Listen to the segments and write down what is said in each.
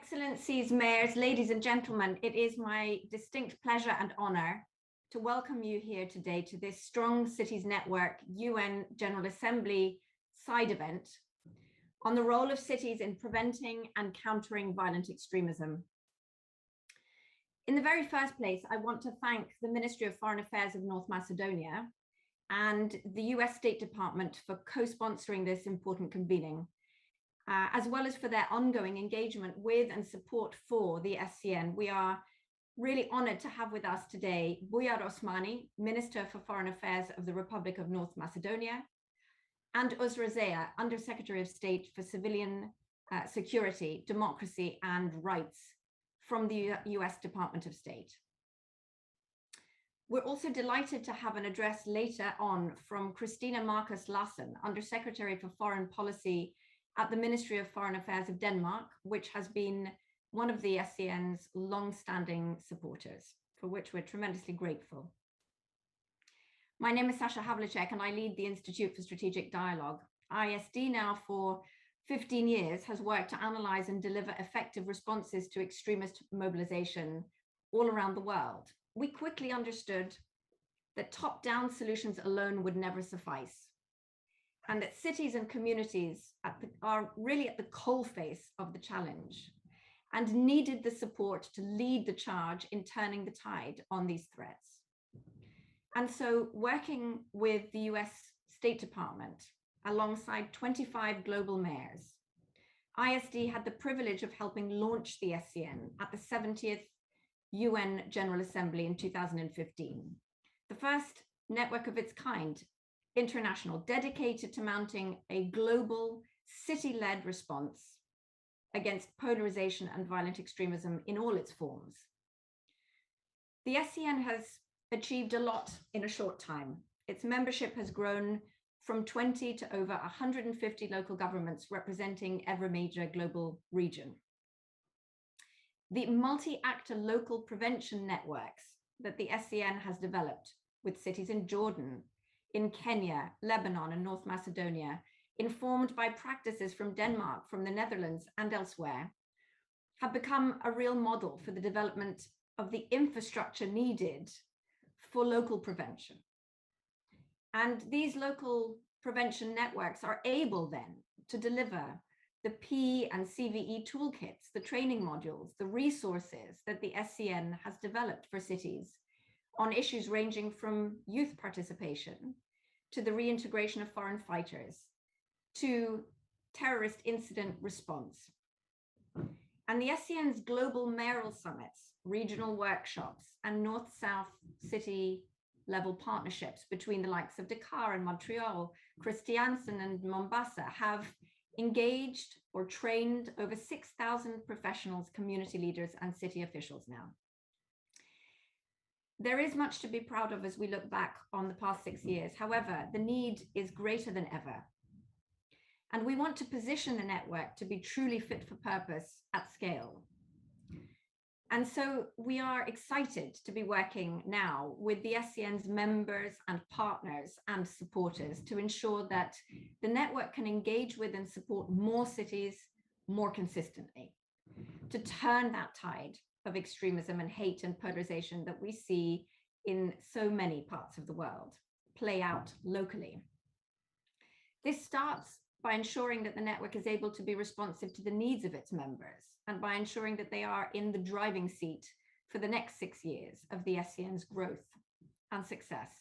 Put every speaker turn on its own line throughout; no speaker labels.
Excellencies, mayors, ladies and gentlemen, it is my distinct pleasure and honor to welcome you here today to this Strong Cities Network UN General Assembly side event on the role of cities in preventing and countering violent extremism. In the very first place, I want to thank the Ministry of Foreign Affairs of North Macedonia and the US State Department for co-sponsoring this important convening, as well as for their ongoing engagement with and support for the SCN. We are really honored to have with us today Bujar Osmani, Minister for Foreign Affairs of the Republic of North Macedonia, and Uzra Zaya, Undersecretary of State for Civilian Security, Democracy and Rights from the US Department of State. We're also delighted to have an address later on from Christina Marcus Lassen, Undersecretary for Foreign Policy at the Ministry of Foreign Affairs of Denmark, which has been one of the SCN's long-standing supporters, for which we're tremendously grateful. My name is Sasha Havlicek, and I lead the Institute for Strategic Dialogue. ISD now for 15 years has worked to analyze and deliver effective responses to extremist mobilization all around the world. We quickly understood that top-down solutions alone would never suffice, and that cities and communities are really at the coalface of the challenge and needed the support to lead the charge in turning the tide on these threats. And so, working with the US State Department alongside 25 global mayors, ISD had the privilege of helping launch the SCN at the 70th UN General Assembly in 2015, the first network of its kind, international, dedicated to mounting a global city-led response against polarization and violent extremism in all its forms. The SCN has achieved a lot in a short time. Its membership has grown from 20 to over 150 local governments representing every major global region. The multi-actor local prevention networks that the SCN has developed with cities in Jordan, in Kenya, Lebanon, and North Macedonia, informed by practices from Denmark, from the Netherlands, and elsewhere, have become a real model for the development of the infrastructure needed for local prevention. And these local prevention networks are able then to deliver the P and CVE toolkits, the training modules, the resources that the SCN has developed for cities on issues ranging from youth participation to the reintegration of foreign fighters to terrorist incident response. And the SCN's global mayoral summits, regional workshops, and North-South city level partnerships between the likes of Dakar and Montreal, Kristiansand and Mombasa have engaged or trained over 6,000 professionals, community leaders, and city officials now. There is much to be proud of as we look back on the past 6 years. However, the need is greater than ever. And we want to position the network to be truly fit for purpose at scale. And so we are excited to be working now with the SCN's members and partners and supporters to ensure that the network can engage with and support more cities more consistently, to turn that tide of extremism and hate and polarization that we see in so many parts of the world play out locally. This starts by ensuring that the network is able to be responsive to the needs of its members and by ensuring that they are in the driving seat for the next 6 years of the SCN's growth and success.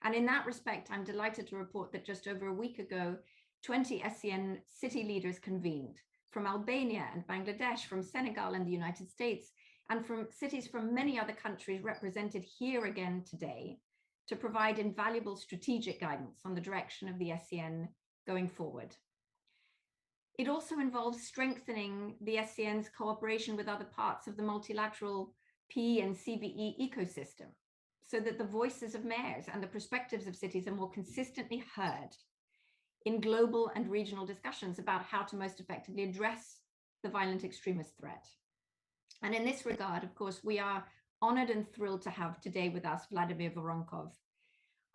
And in that respect, I'm delighted to report that just over a week ago, 20 SCN city leaders convened from Albania and Bangladesh, from Senegal and the United States, and from cities from many other countries represented here again today to provide invaluable strategic guidance on the direction of the SCN going forward. It also involves strengthening the SCN's cooperation with other parts of the multilateral P and CVE ecosystem so that the voices of mayors and the perspectives of cities are more consistently heard in global and regional discussions about how to most effectively address the violent extremist threat. And in this regard, of course, we are honored and thrilled to have today with us Vladimir Voronkov,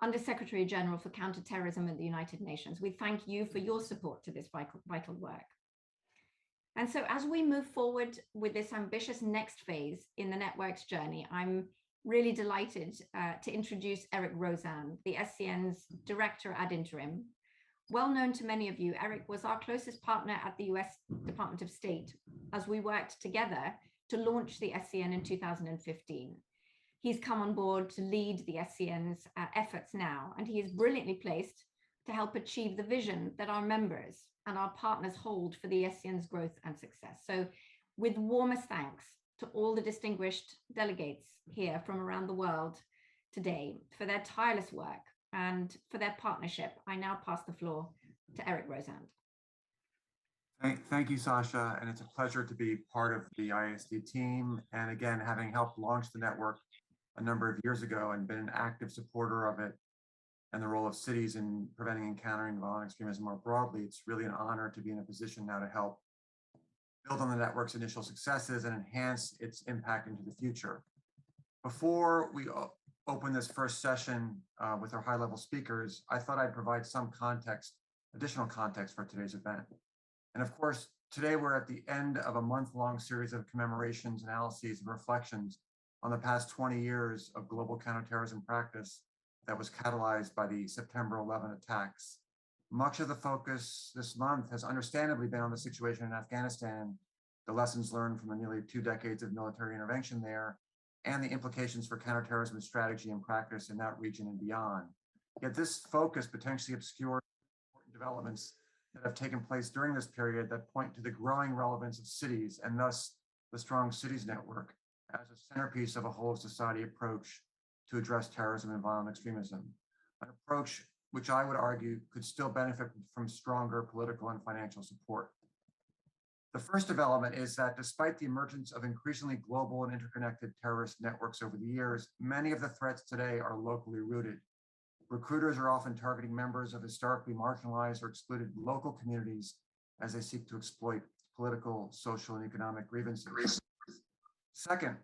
Undersecretary General for Counterterrorism at the United Nations. We thank you for your support to this vital work. And so as we move forward with this ambitious next phase in the network's journey, I'm really delighted to introduce Eric Rosen, the SCN's director ad interim. Well known to many of you, Eric was our closest partner at the US Department of State as we worked together to launch the SCN in 2015. He's come on board to lead the SCN's efforts now, and he is brilliantly placed to help achieve the vision that our members and our partners hold for the SCN's growth and success. So with warmest thanks to all the distinguished delegates here from around the world today for their tireless work and for their partnership, I now pass the floor to Eric Rosen.
Thank you, Sasha, and it's a pleasure to be part of the ISD team. And again, having helped launch the network a number of years ago and been an active supporter of it and the role of cities in preventing and countering violent extremism more broadly, it's really an honor to be in a position now to help build on the network's initial successes and enhance its impact into the future. Before we open this first session with our high-level speakers, I thought I'd provide some context, additional context for today's event. And of course, today we're at the end of a month-long series of commemorations, analyses, and reflections on the past 20 years of global counterterrorism practice that was catalyzed by the September 11 attacks. Much of the focus this month has understandably been on the situation in Afghanistan, the lessons learned from the nearly 2 decades of military intervention there, and the implications for counterterrorism strategy and practice in that region and beyond. Yet this focus potentially obscures important developments that have taken place during this period that point to the growing relevance of cities and thus the Strong Cities Network as a centerpiece of a whole of society approach to address terrorism and violent extremism, an approach which I would argue could still benefit from stronger political and financial support. The first development is that despite the emergence of increasingly global and interconnected terrorist networks over the years, many of the threats today are locally rooted. Recruiters are often targeting members of historically marginalized or excluded local communities as they seek to exploit political, social, and economic grievances. Second,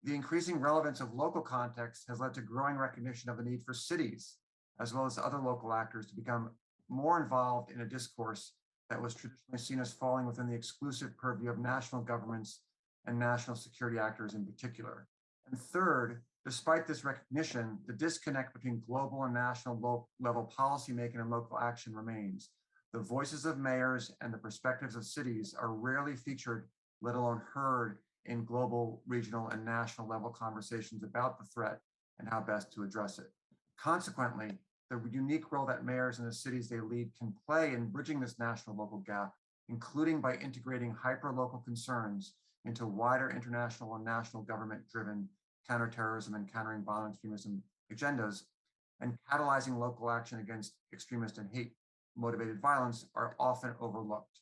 the increasing relevance of local context has led to growing recognition of the need for cities, as well as other local actors, to become more involved in a discourse that was traditionally seen as falling within the exclusive purview of national governments and national security actors in particular. And third, despite this recognition, the disconnect between global and national level policymaking and local action remains. The voices of mayors and the perspectives of cities are rarely featured, let alone heard, in global, regional, and national level conversations about the threat and how best to address it. Consequently, the unique role that mayors in the cities they lead can play in bridging this national local gap, including by integrating hyper-local concerns into wider international and national government-driven counterterrorism and countering violent extremism agendas, and catalyzing local action against extremist and hate-motivated violence are often overlooked.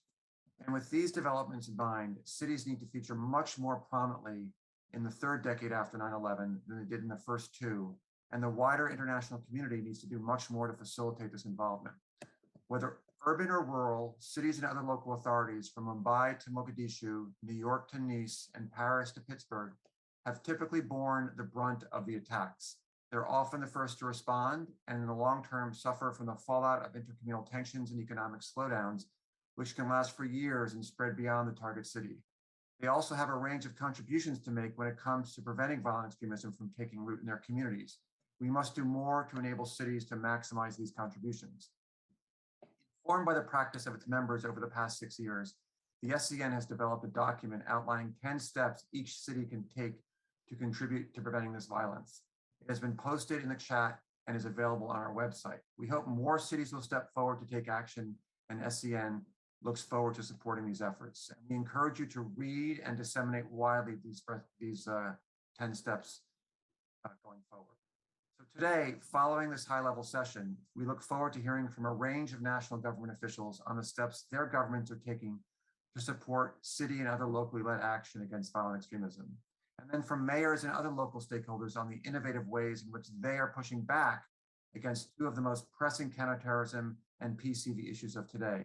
And with these developments in mind, cities need to feature much more prominently in the third decade after 9/11 than they did in the first two, and the wider international community needs to do much more to facilitate this involvement. Whether urban or rural, cities and other local authorities from Mumbai to Mogadishu, New York to Nice, and Paris to Pittsburgh have typically borne the brunt of the attacks. They're often the first to respond, and in the long term suffer from the fallout of intercommunal tensions and economic slowdowns, which can last for years and spread beyond the target city. They also have a range of contributions to make when it comes to preventing violent extremism from taking root in their communities. We must do more to enable cities to maximize these contributions. Informed by the practice of its members over the past 6 years, the SCN has developed a document outlining 10 steps each city can take to contribute to preventing this violence. It has been posted in the chat and is available on our website. We hope more cities will step forward to take action, and SCN looks forward to supporting these efforts. And we encourage you to read and disseminate widely these 10 steps going forward. So today, following this high-level session, we look forward to hearing from a range of national government officials on the steps their governments are taking to support city and other locally led action against violent extremism. And then from mayors and other local stakeholders on the innovative ways in which they are pushing back against two of the most pressing counterterrorism and PCV issues of today.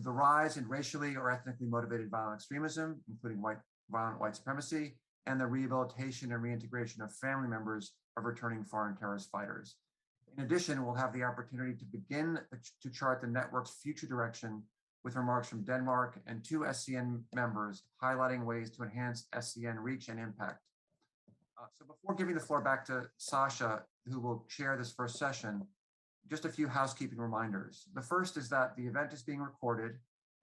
The rise in racially or ethnically motivated violent extremism, including violent white supremacy, and the rehabilitation and reintegration of family members of returning foreign terrorist fighters. In addition, we'll have the opportunity to begin to chart the network's future direction with remarks from Denmark and 2 SCN members highlighting ways to enhance SCN reach and impact. So before giving the floor back to Sasha, who will chair this first session, just a few housekeeping reminders. The first is that the event is being recorded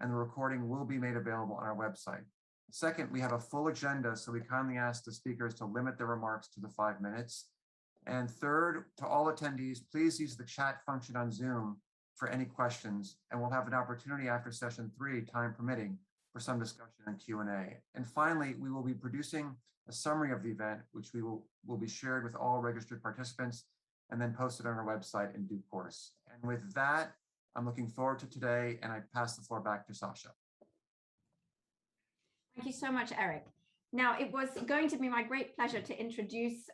and the recording will be made available on our website. Second, we have a full agenda, so we kindly ask the speakers to limit their remarks to the 5 minutes. And third, to all attendees, please use the chat function on Zoom for any questions, and we'll have an opportunity after session 3, time permitting, for some discussion and Q&A. And finally, we will be producing a summary of the event, which will be shared with all registered participants and then posted on our website in due course. And with that, I'm looking forward to today, and I pass the floor back to Sasha.
Thank you so much, Eric. Now, it was going to be my great pleasure to introduce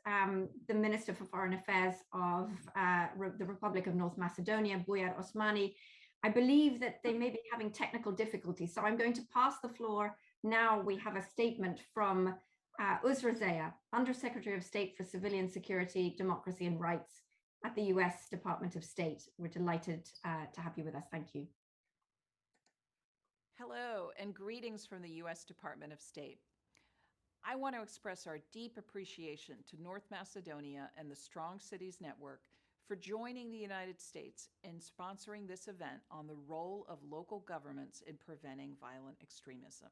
the Minister for Foreign Affairs of the Republic of North Macedonia, Bujar Osmani. I believe that they may be having technical difficulties, so I'm going to pass the floor. Now we have a statement from AbuZayab, Undersecretary of State for Civilian Security, Democracy and Rights at the US Department of State. We're delighted to have you with us. Thank you.
Hello, and greetings from the U.S. Department of State. I want to express our deep appreciation to North Macedonia and the Strong Cities Network for joining the United States in sponsoring this event on the role of local governments in preventing violent extremism.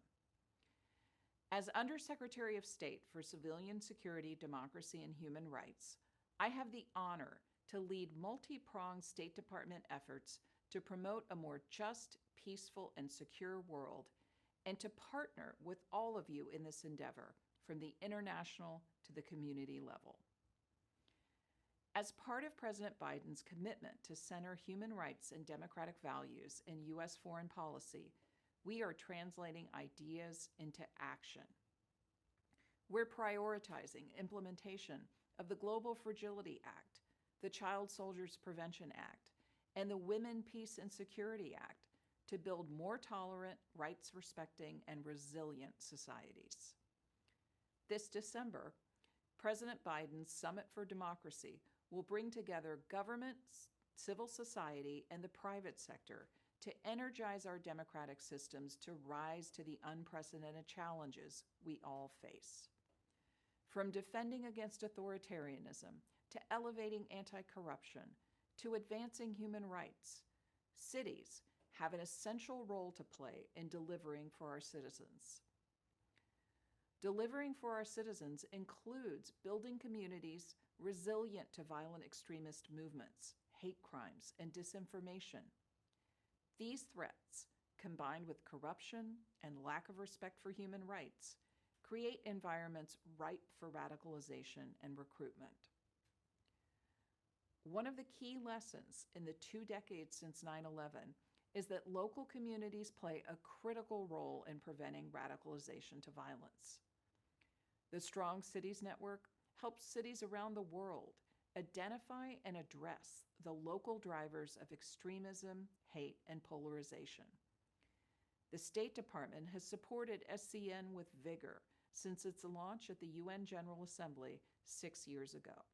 As Undersecretary of State for Civilian Security, Democracy and Human Rights, I have the honor to lead multi-pronged State Department efforts to promote a more just, peaceful, and secure world, and to partner with all of you in this endeavor, from the international to the community level. As part of President Biden's commitment to center human rights and democratic values in U.S. foreign policy, we are translating ideas into action. We're prioritizing implementation of the Global Fragility Act, the Child Soldiers Prevention Act, and the Women, Peace and Security Act to build more tolerant, rights-respecting, and resilient societies. This December, President Biden's Summit for Democracy will bring together governments, civil society, and the private sector to energize our democratic systems to rise to the unprecedented challenges we all face. From defending against authoritarianism to elevating anti-corruption to advancing human rights, cities have an essential role to play in delivering for our citizens. Delivering for our citizens includes building communities resilient to violent extremist movements, hate crimes, and disinformation. These threats, combined with corruption and lack of respect for human rights, create environments ripe for radicalization and recruitment. One of the key lessons in the 2 decades since 9/11 is that local communities play a critical role in preventing radicalization to violence. The Strong Cities Network helps cities around the world identify and address the local drivers of extremism, hate, and polarization. The State Department has supported SCN with vigor since its launch at the UN General Assembly 6 years ago.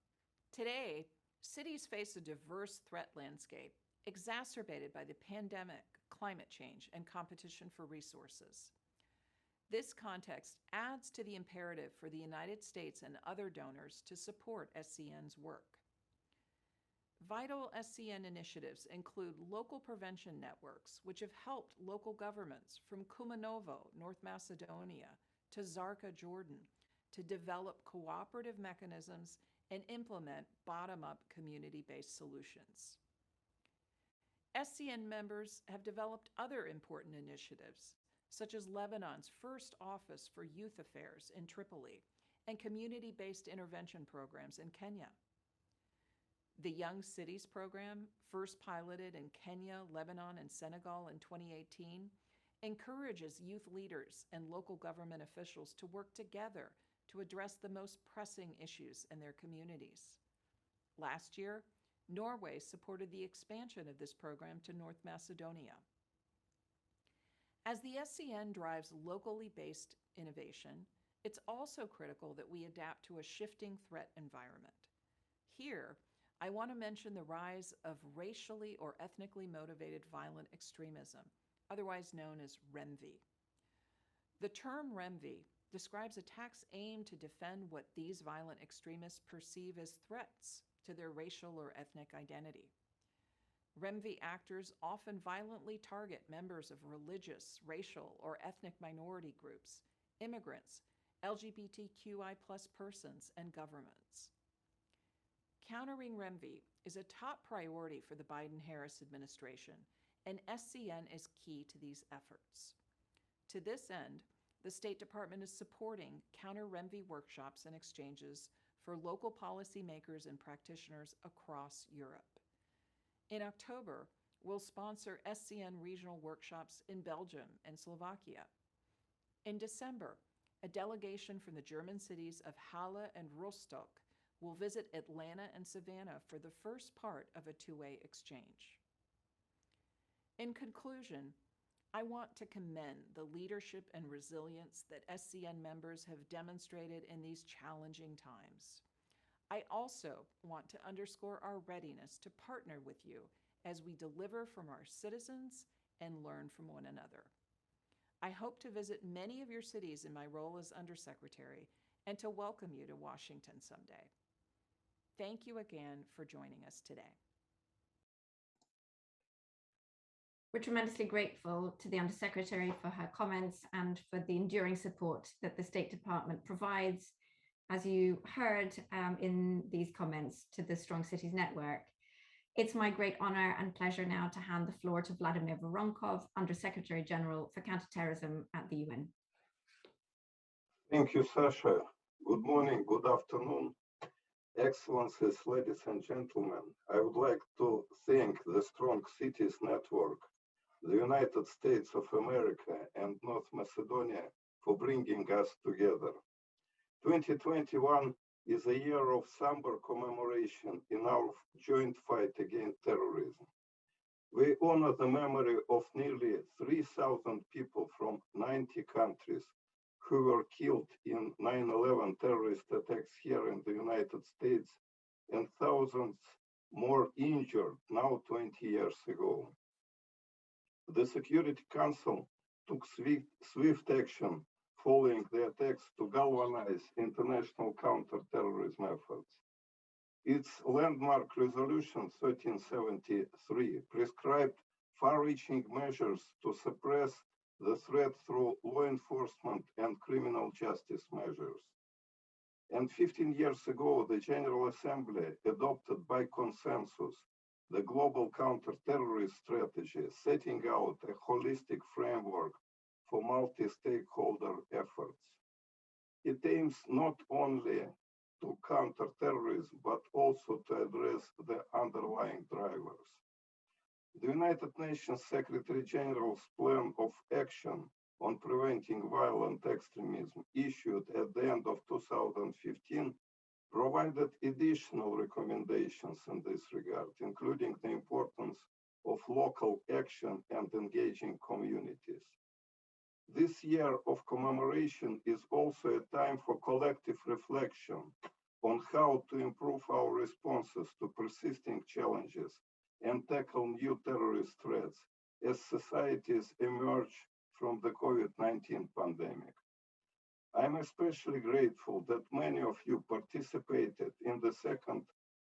Today, cities face a diverse threat landscape exacerbated by the pandemic, climate change, and competition for resources. This context adds to the imperative for the United States and other donors to support SCN's work. Vital SCN initiatives include local prevention networks, which have helped local governments from Kumanovo, North Macedonia, to Zarqa, Jordan, to develop cooperative mechanisms and implement bottom-up community-based solutions. SCN members have developed other important initiatives, such as Lebanon's first Office for Youth Affairs in Tripoli and community-based intervention programs in Kenya. The Young Cities program, first piloted in Kenya, Lebanon, and Senegal in 2018, encourages youth leaders and local government officials to work together to address the most pressing issues in their communities. Last year, Norway supported the expansion of this program to North Macedonia. As the SCN drives locally based innovation, it's also critical that we adapt to a shifting threat environment. Here, I want to mention the rise of racially or ethnically motivated violent extremism, otherwise known as REMV. The term REMV describes attacks aimed to defend what these violent extremists perceive as threats to their racial or ethnic identity. REMV actors often violently target members of religious, racial, or ethnic minority groups, immigrants, LGBTQI+ persons, and governments. Countering REMV is a top priority for the Biden-Harris administration, and SCN is key to these efforts. To this end, the State Department is supporting counter-REMV workshops and exchanges for local policymakers and practitioners across Europe. In October, we'll sponsor SCN regional workshops in Belgium and Slovakia. In December, a delegation from the German cities of Halle and Rostock will visit Atlanta and Savannah for the first part of a two-way exchange. In conclusion, I want to commend the leadership and resilience that SCN members have demonstrated in these challenging times. I also want to underscore our readiness to partner with you as we deliver from our citizens and learn from one another. I hope to visit many of your cities in my role as Undersecretary and to welcome you to Washington someday. Thank you again for joining us today.
We're tremendously grateful to the Undersecretary for her comments and for the enduring support that the State Department provides, as you heard in these comments, to the Strong Cities Network. It's my great honor and pleasure now to hand the floor to Vladimir Voronkov, Undersecretary General for Counterterrorism at the UN.
Thank you, Sasha. Good morning, good afternoon. Excellencies, ladies and gentlemen, I would like to thank the Strong Cities Network, the United States of America and North Macedonia for bringing us together. 2021 is a year of somber commemoration in our joint fight against terrorism. We honor the memory of nearly 3,000 people from 90 countries who were killed in 9/11 terrorist attacks here in the United States and thousands more injured now 20 years ago. The Security Council took swift action following the attacks to galvanize international counterterrorism efforts. Its landmark resolution 1373 prescribed far-reaching measures to suppress the threat through law enforcement and criminal justice measures. And 15 years ago, the General Assembly adopted by consensus the Global Counterterrorism Strategy, setting out a holistic framework for multi-stakeholder efforts. It aims not only to counter terrorism, but also to address the underlying drivers. The United Nations Secretary General's Plan of Action on Preventing Violent Extremism, issued at the end of 2015, provided additional recommendations in this regard, including the importance of local action and engaging communities. This year of commemoration is also a time for collective reflection on how to improve our responses to persisting challenges and tackle new terrorist threats as societies emerge from the COVID-19 pandemic. I'm especially grateful that many of you participated in the second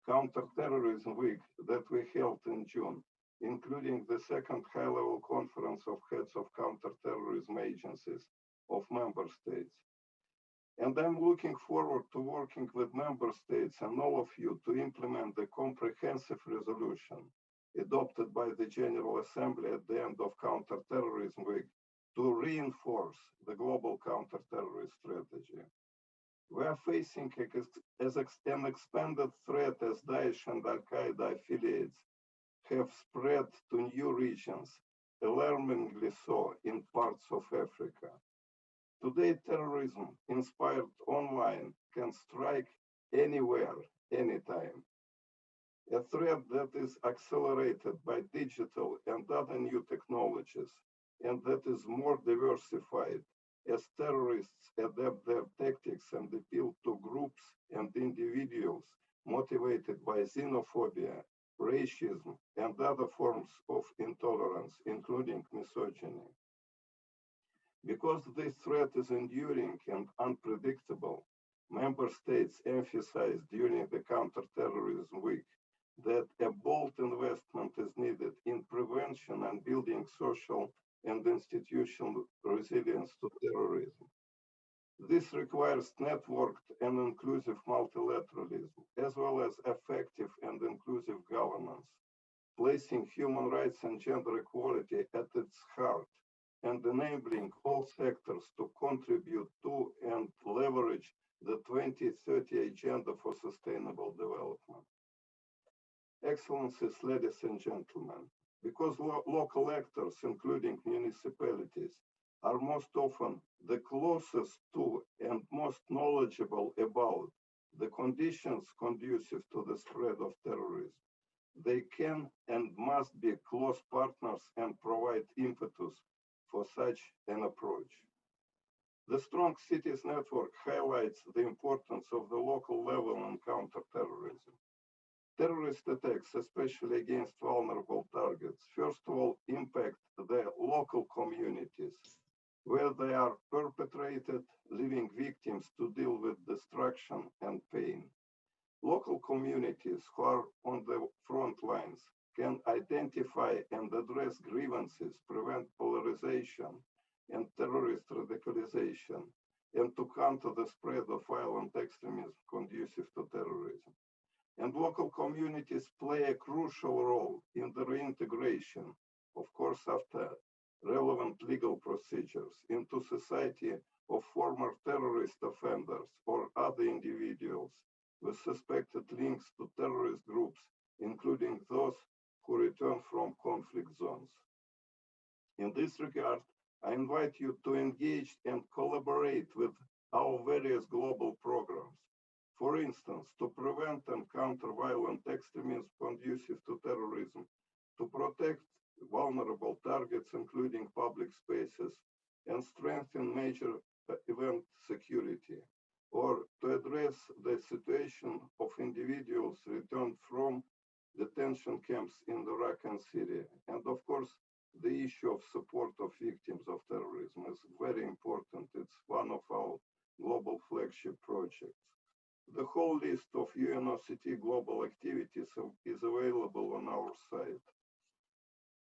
Counterterrorism Week that we held in June, including the second high-level conference of heads of counterterrorism agencies of member states. And I'm looking forward to working with member states and all of you to implement the comprehensive resolution adopted by the General Assembly at the end of Counterterrorism Week to reinforce the global counterterrorist strategy. We are facing an expanded threat as Daesh and Al-Qaeda affiliates have spread to new regions, alarmingly so in parts of Africa. Today, terrorism inspired online can strike anywhere, anytime. A threat that is accelerated by digital and other new technologies, and that is more diversified as terrorists adapt their tactics and appeal to groups and individuals motivated by xenophobia, racism, and other forms of intolerance, including misogyny. Because this threat is enduring and unpredictable, member states emphasized during the Counterterrorism Week that a bold investment is needed in prevention and building social and institutional resilience to terrorism. This requires networked and inclusive multilateralism, as well as effective and inclusive governance, placing human rights and gender equality at its heart and enabling all sectors to contribute to and leverage the 2030 Agenda for Sustainable Development. Excellencies, ladies and gentlemen, because local actors, including municipalities, are most often the closest to and most knowledgeable about the conditions conducive to the spread of terrorism. They can and must be close partners and provide impetus for such an approach. The Strong Cities Network highlights the importance of the local level in counterterrorism. Terrorist attacks, especially against vulnerable targets, first of all impact the local communities where they are perpetrated, leaving victims to deal with destruction and pain. Local communities who are on the front lines can identify and address grievances, prevent polarization and terrorist radicalization, and to counter the spread of violent extremism conducive to terrorism. And local communities play a crucial role in the reintegration, of course, after relevant legal procedures, into society of former terrorist offenders or other individuals with suspected links to terrorist groups, including those who return from conflict zones. In this regard, I invite you to engage and collaborate with our various global programs. For instance, to prevent and counter violent extremism conducive to terrorism, to protect vulnerable targets, including public spaces, and strengthen major event security, or to address the situation of individuals returned from detention camps in Iraq and Syria. And of course, the issue of support of victims of terrorism is very important. It's one of our global flagship projects. The whole list of UNOCT global activities is available on our site.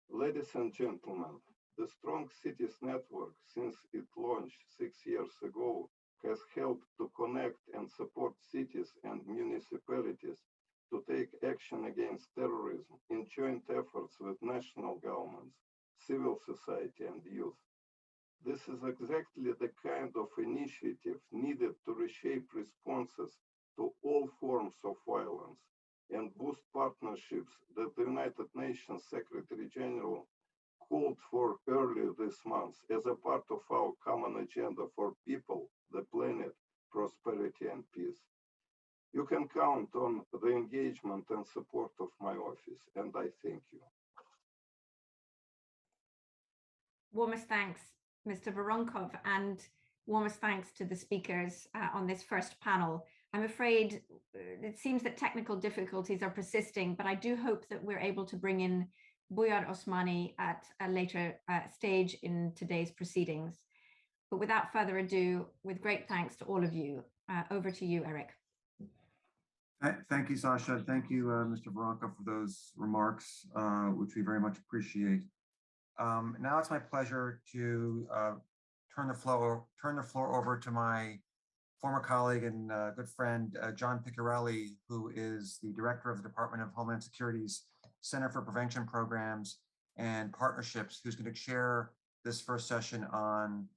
Ladies and gentlemen, the Strong Cities Network, since it launched 6 years ago, has helped to connect and support cities and municipalities to take action against terrorism in joint efforts with national governments, civil society, and youth. This is exactly the kind of initiative needed to reshape responses to all forms of violence and boost partnerships that the United Nations Secretary General called for earlier this month as a part of our common agenda for people, the planet, prosperity, and peace. You can count on the engagement and support of my office, and I thank you.
Warmest thanks, Mr. Voronkov, and warmest thanks to the speakers on this first panel. I'm afraid it seems that technical difficulties are persisting, but I do hope that we're able to bring in Buyar Osmani at a later stage in today's proceedings. But without further ado, with great thanks to all of you, over to you, Eric.
Thank you, Sasha. Thank you, Mr. Voronkov, for those remarks, which we very much appreciate. Now it's my pleasure to turn the floor over to my former colleague and good friend, John Piccarelli, who is the director of the Department of Homeland Security's Center for Prevention Programs and Partnerships, who's going to chair this first session on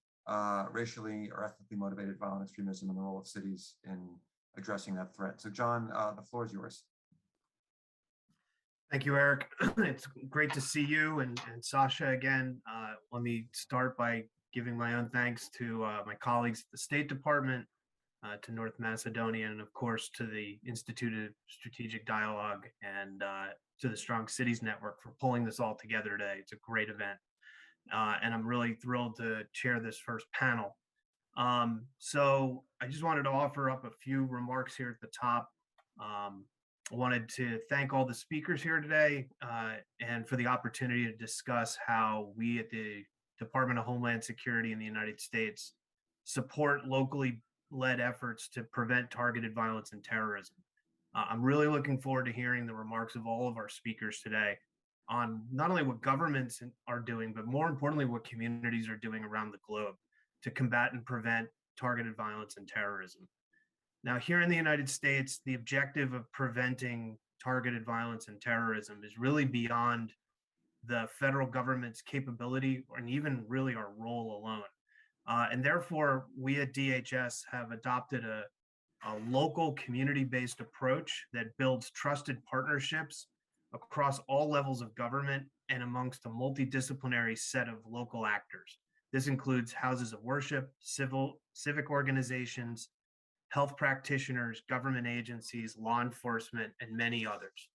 racially or ethnically motivated violent extremism and the role of cities in addressing that threat. So John, the floor is yours.
Thank you, Eric. It's great to see you and Sasha again. Let me start by giving my own thanks to my colleagues at the State Department, to North Macedonia, and of course to the Institute of Strategic Dialogue and to the Strong Cities Network for pulling this all together today. It's a great event. And I'm really thrilled to chair this first panel. So I just wanted to offer up a few remarks here at the top. I wanted to thank all the speakers here today and for the opportunity to discuss how we at the Department of Homeland Security in the United States support locally led efforts to prevent targeted violence and terrorism. I'm really looking forward to hearing the remarks of all of our speakers today on not only what governments are doing, but more importantly, what communities are doing around the globe to combat and prevent targeted violence and terrorism. Now, here in the United States, the objective of preventing targeted violence and terrorism is really beyond the federal government's capability and even really our role alone. And therefore, we at DHS have adopted a local community-based approach that builds trusted partnerships across all levels of government and amongst a multidisciplinary set of local actors. This includes houses of worship, civic organizations, health practitioners, government agencies, law enforcement, and many others.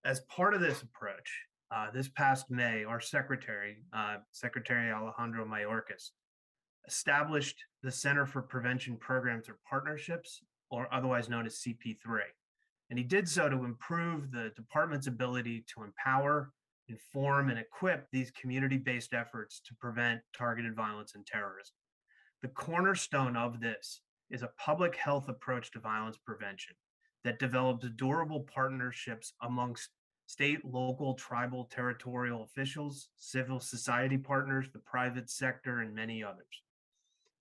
As part of this approach, this past May, our Secretary Alejandro Mayorkas, established the Center for Prevention Programs or Partnerships, or otherwise known as CP3. And he did so to improve the department's ability to empower, inform, and equip these community-based efforts to prevent targeted violence and terrorism. The cornerstone of this is a public health approach to violence prevention that develops durable partnerships amongst state, local, tribal, territorial officials, civil society partners, the private sector, and many others.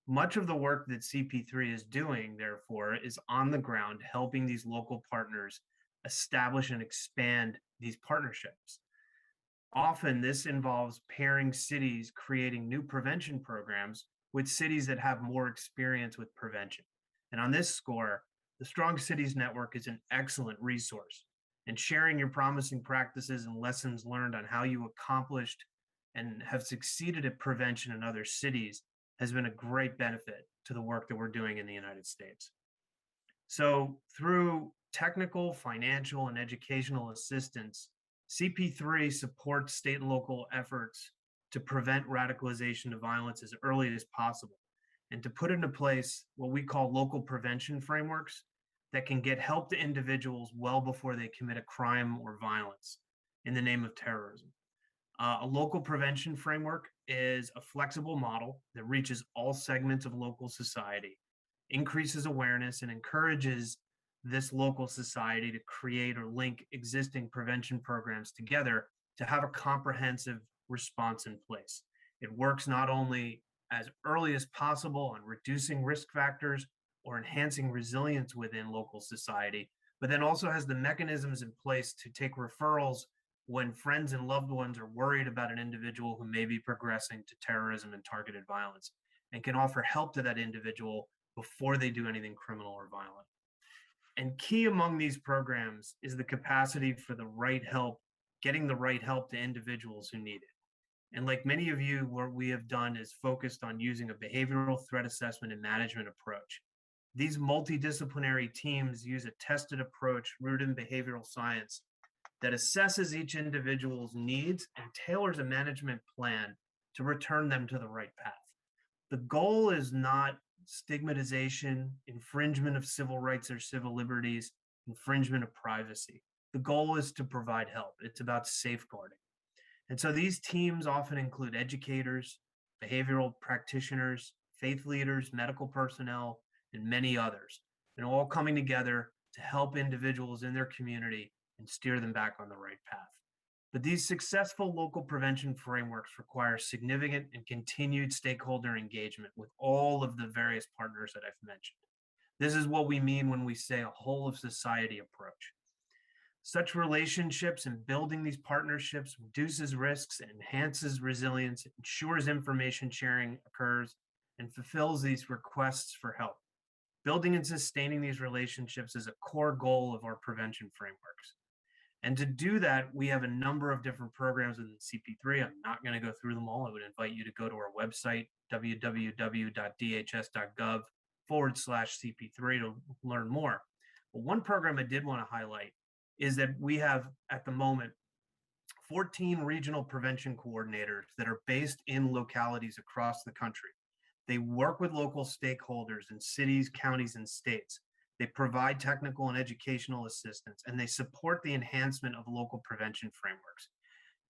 Much of the work that CP3 is doing, therefore, is on the ground helping these local partners establish and expand these partnerships. Often this involves pairing cities creating new prevention programs with cities that have more experience with prevention. And on this score, the Strong Cities Network is an excellent resource. And sharing your promising practices and lessons learned on how you accomplished and have succeeded at prevention in other cities has been a great benefit to the work that we're doing in the United States. So through technical, financial, and educational assistance, CP3 supports state and local efforts to prevent radicalization of violence as early as possible and to put into place what we call local prevention frameworks that can get help to individuals well before they commit a crime or violence in the name of terrorism. A local prevention framework is a flexible model that reaches all segments of local society, increases awareness, and encourages this local society to create or link existing prevention programs together to have a comprehensive response in place. It works not only as early as possible on reducing risk factors or enhancing resilience within local society, but then also has the mechanisms in place to take referrals when friends and loved ones are worried about an individual who may be progressing to terrorism and targeted violence, and can offer help to that individual before they do anything criminal or violent. And key among these programs is the capacity for the right help, getting the right help to individuals who need it. And like many of you, what we have done is focused on using a behavioral threat assessment and management approach. These multidisciplinary teams use a tested approach rooted in behavioral science that assesses each individual's needs and tailors a management plan to return them to the right path. The goal is not stigmatization, infringement of civil rights or civil liberties, infringement of privacy. The goal is to provide help. It's about safeguarding. And so these teams often include educators, behavioral practitioners, faith leaders, medical personnel, and many others, and all coming together to help individuals in their community and steer them back on the right path. But these successful local prevention frameworks require significant and continued stakeholder engagement with all of the various partners that I've mentioned. This is what we mean when we say a whole of society approach. Such relationships and building these partnerships reduces risks, enhances resilience, ensures information sharing occurs, and fulfills these requests for help. Building and sustaining these relationships is a core goal of our prevention frameworks. And to do that, we have a number of different programs within CP3. I'm not going to go through them all. I would invite you to go to our website, www.dhs.gov/CP3 to learn more. But one program I did want to highlight is that we have, at the moment, 14 regional prevention coordinators that are based in localities across the country. They work with local stakeholders in cities, counties, and states They provide technical and educational assistance, and they support the enhancement of local prevention frameworks.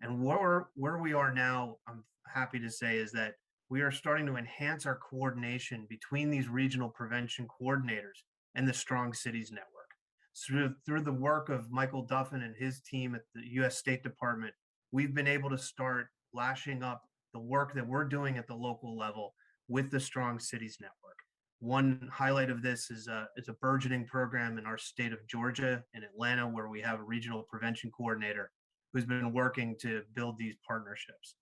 And where we are now, I'm happy to say, is that we are starting to enhance our coordination between these regional prevention coordinators and the Strong Cities Network. Through the work of Michael Duffin and his team at the U.S. State Department, we've been able to start lashing up the work that we're doing at the local level with the Strong Cities Network. One highlight of this is a burgeoning program in our state of Georgia, in Atlanta, where we have a regional prevention coordinator who's been working to build these partnerships.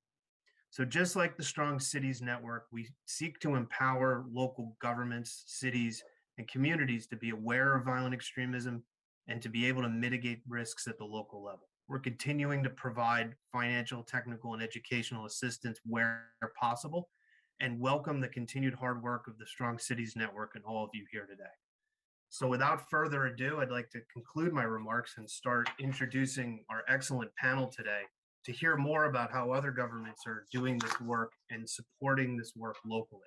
So just like the Strong Cities Network, we seek to empower local governments, cities, and communities to be aware of violent extremism and to be able to mitigate risks at the local level. We're continuing to provide financial, technical, and educational assistance where possible, and welcome the continued hard work of the Strong Cities Network and all of you here today. So without further ado, I'd like to conclude my remarks and start introducing our excellent panel today to hear more about how other governments are doing this work and supporting this work locally.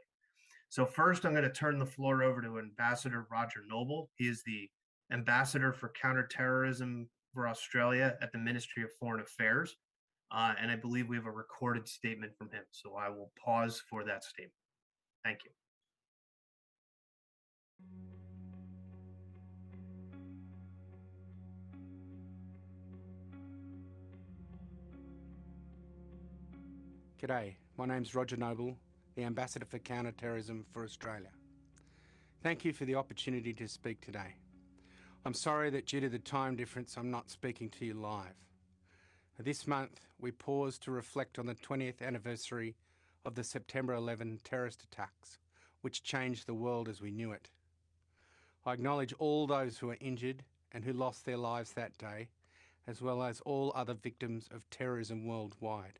So first, I'm going to turn the floor over to Ambassador Roger Noble. He is the Ambassador for Counterterrorism for Australia at the Ministry of Foreign Affairs. And I believe we have a recorded statement from him. So I will pause for that statement. Thank you.
G'day, my name's Roger Noble, the Ambassador for Counterterrorism for Australia. Thank you for the opportunity to speak today. I'm sorry that due to the time difference, I'm not speaking to you live. This month, we pause to reflect on the 20th anniversary of the September 11 terrorist attacks, which changed the world as we knew it. I acknowledge all those who were injured and who lost their lives that day, as well as all other victims of terrorism worldwide.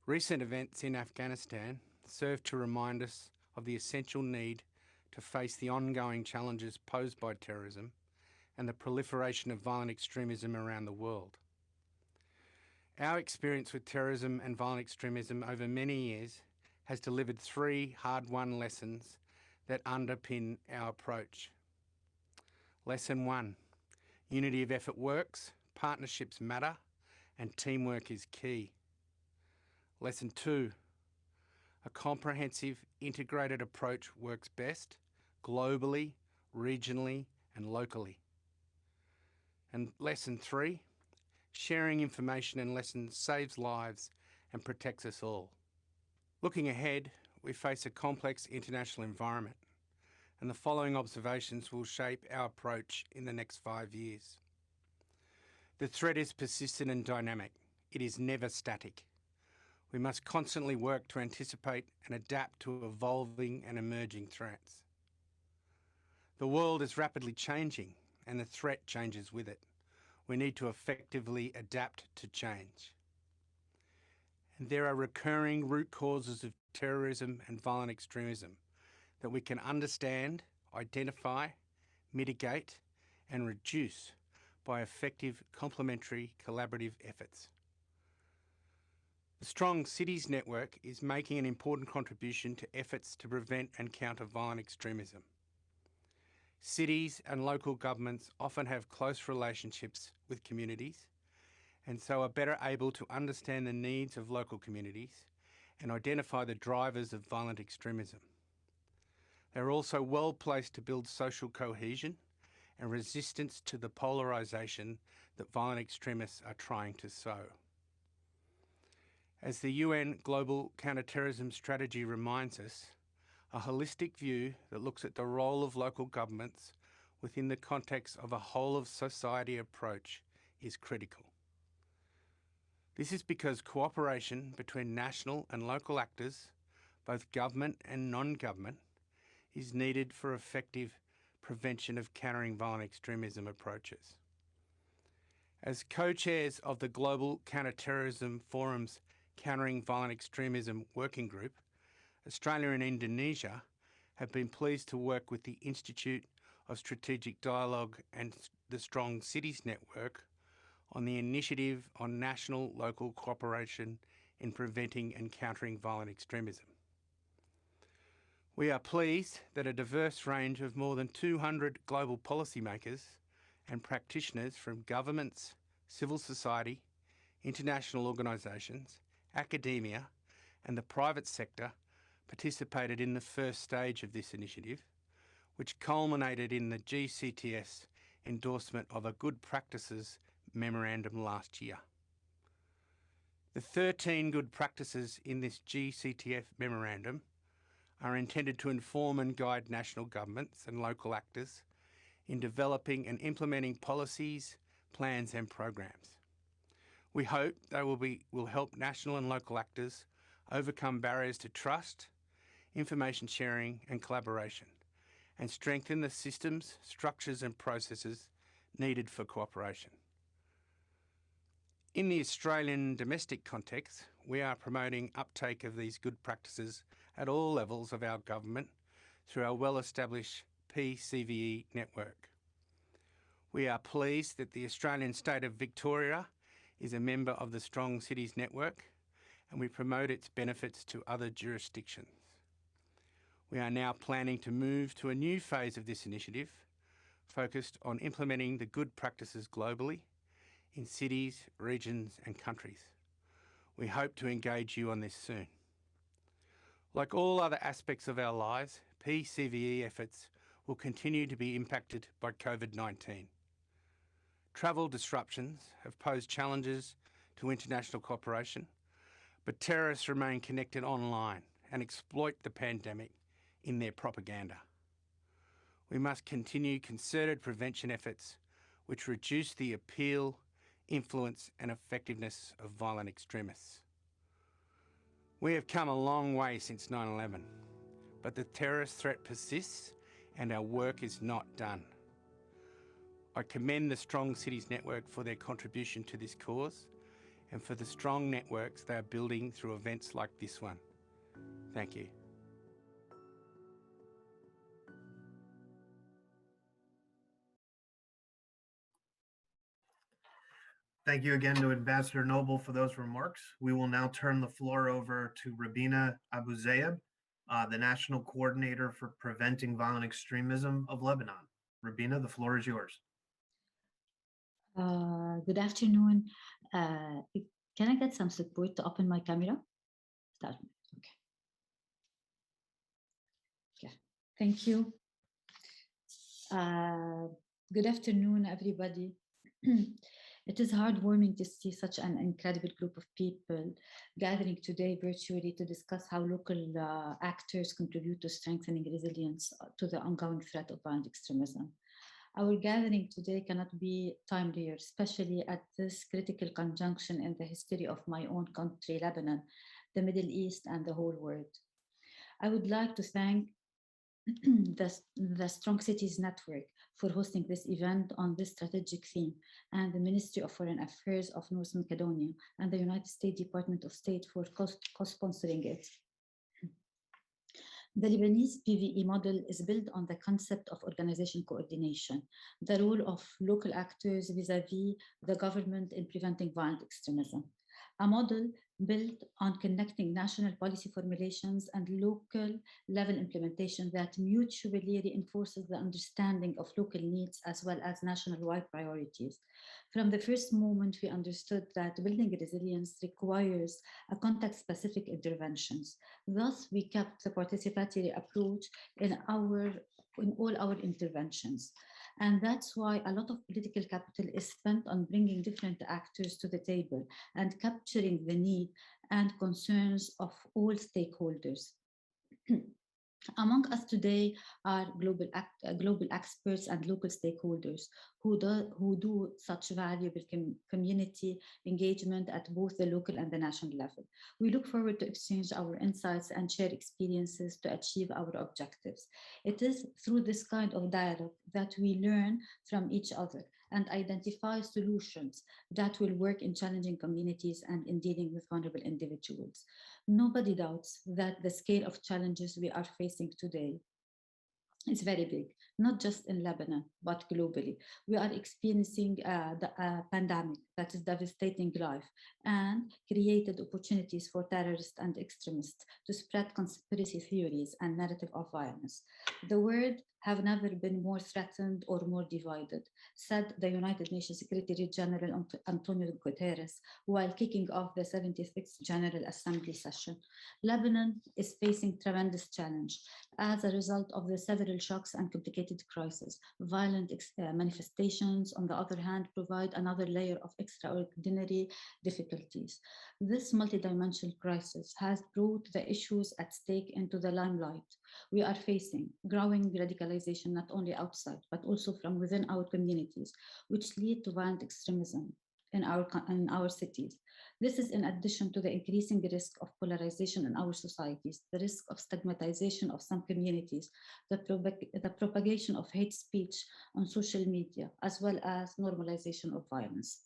Recent events in Afghanistan serve to remind us of the essential need to face the ongoing challenges posed by terrorism and the proliferation of violent extremism around the world. Our experience with terrorism and violent extremism over many years has delivered 3 hard-won lessons that underpin our approach. Lesson 1, unity of effort works, partnerships matter, and teamwork is key. Lesson 2, a comprehensive, integrated approach works best globally, regionally, and locally. And lesson 3, sharing information and lessons saves lives and protects us all. Looking ahead, we face a complex international environment, and the following observations will shape our approach in the next 5 years. The threat is persistent and dynamic. It is never static. We must constantly work to anticipate and adapt to evolving and emerging threats. The world is rapidly changing, and the threat changes with it. We need to effectively adapt to change. And there are recurring root causes of terrorism and violent extremism that we can understand, identify, mitigate, and reduce by effective complementary collaborative efforts. The Strong Cities Network is making an important contribution to efforts to prevent and counter violent extremism. Cities and local governments often have close relationships with communities and so are better able to understand the needs of local communities and identify the drivers of violent extremism. They're also well placed to build social cohesion and resistance to the polarisation that violent extremists are trying to sow. As the UN Global Counterterrorism Strategy reminds us, a holistic view that looks at the role of local governments within the context of a whole-of-society approach is critical. This is because cooperation between national and local actors, both government and non-government, is needed for effective prevention of countering violent extremism approaches. As co-chairs of the Global Counterterrorism Forum's Countering Violent Extremism Working Group, Australia and Indonesia have been pleased to work with the Institute of Strategic Dialogue and the Strong Cities Network on the initiative on national-local cooperation in preventing and countering violent extremism. We are pleased that a diverse range of more than 200 global policymakers and practitioners from governments, civil society, international organisations, academia and the private sector participated in the first stage of this initiative, which culminated in the GCTS endorsement of a good practices memorandum last year. The 13 good practices in this GCTF memorandum are intended to inform and guide national governments and local actors in developing and implementing policies, plans and programs. We hope they will help national and local actors overcome barriers to trust, information sharing and collaboration, and strengthen the systems, structures and processes needed for cooperation. In the Australian domestic context, we are promoting uptake of these good practices at all levels of our government through our well-established PCVE network. We are pleased that the Australian state of Victoria is a member of the Strong Cities Network, and we promote its benefits to other jurisdictions. We are now planning to move to a new phase of this initiative, focused on implementing the good practices globally in cities, regions and countries. We hope to engage you on this soon. Like all other aspects of our lives, PCVE efforts will continue to be impacted by COVID-19. Travel disruptions have posed challenges to international cooperation, but terrorists remain connected online and exploit the pandemic in their propaganda. We must continue concerted prevention efforts which reduce the appeal, influence and effectiveness of violent extremists. We have come a long way since 9/11, but the terrorist threat persists and our work is not done. I commend the Strong Cities Network for their contribution to this cause and for the strong networks they are building through events like this one. Thank you.
Thank you again to Ambassador Noble for those remarks. We will now turn the floor over to Rabia AbuZayab, the National Coordinator for Preventing Violent Extremism of Lebanon. Rabina, the floor is yours.
Good afternoon. Can I get some support to open my camera? Start. Okay. Yeah. Thank you. Good afternoon, everybody. It is heartwarming to see such an incredible group of people gathering today virtually to discuss how local actors contribute to strengthening resilience to the ongoing threat of violent extremism. Our gathering today cannot be timelier, especially at this critical conjunction in the history of my own country, Lebanon, the Middle East, and the whole world. I would like to thank the Strong Cities Network for hosting this event on this strategic theme, and the Ministry of Foreign Affairs of North Macedonia and the United States Department of State for co-sponsoring it. The Lebanese PVE model is built on the concept of organization coordination, the role of local actors vis-à-vis the government in preventing violent extremism. A model built on connecting national policy formulations and local level implementation that mutually reinforces the understanding of local needs as well as national-wide priorities. From the first moment, we understood that building resilience requires a context-specific interventions. Thus, we kept the participatory approach in all our interventions. And that's why a lot of political capital is spent on bringing different actors to the table and capturing the need and concerns of all stakeholders. Among us today are global experts and local stakeholders who do such valuable community engagement at both the local and the national level. We look forward to exchange our insights and share experiences to achieve our objectives. It is through this kind of dialogue that we learn from each other and identify solutions that will work in challenging communities and in dealing with vulnerable individuals. Nobody doubts that the scale of challenges we are facing today is very big, not just in Lebanon, but globally. We are experiencing the pandemic that is devastating life and created opportunities for terrorists and extremists to spread conspiracy theories and narrative of violence. The world have never been more threatened or more divided, said the United Nations Secretary General Antonio Guterres while kicking off the 76th General Assembly session. Lebanon is facing tremendous challenge as a result of the several shocks and complicated crises. Violent manifestations, on the other hand, provide another layer of extraordinary difficulties. This multidimensional crisis has brought the issues at stake into the limelight. We are facing growing radicalization not only outside, but also from within our communities, which lead to violent extremism in our cities. This is in addition to the increasing risk of polarization in our societies, the risk of stigmatization of some communities, the propagation of hate speech on social media, as well as normalization of violence.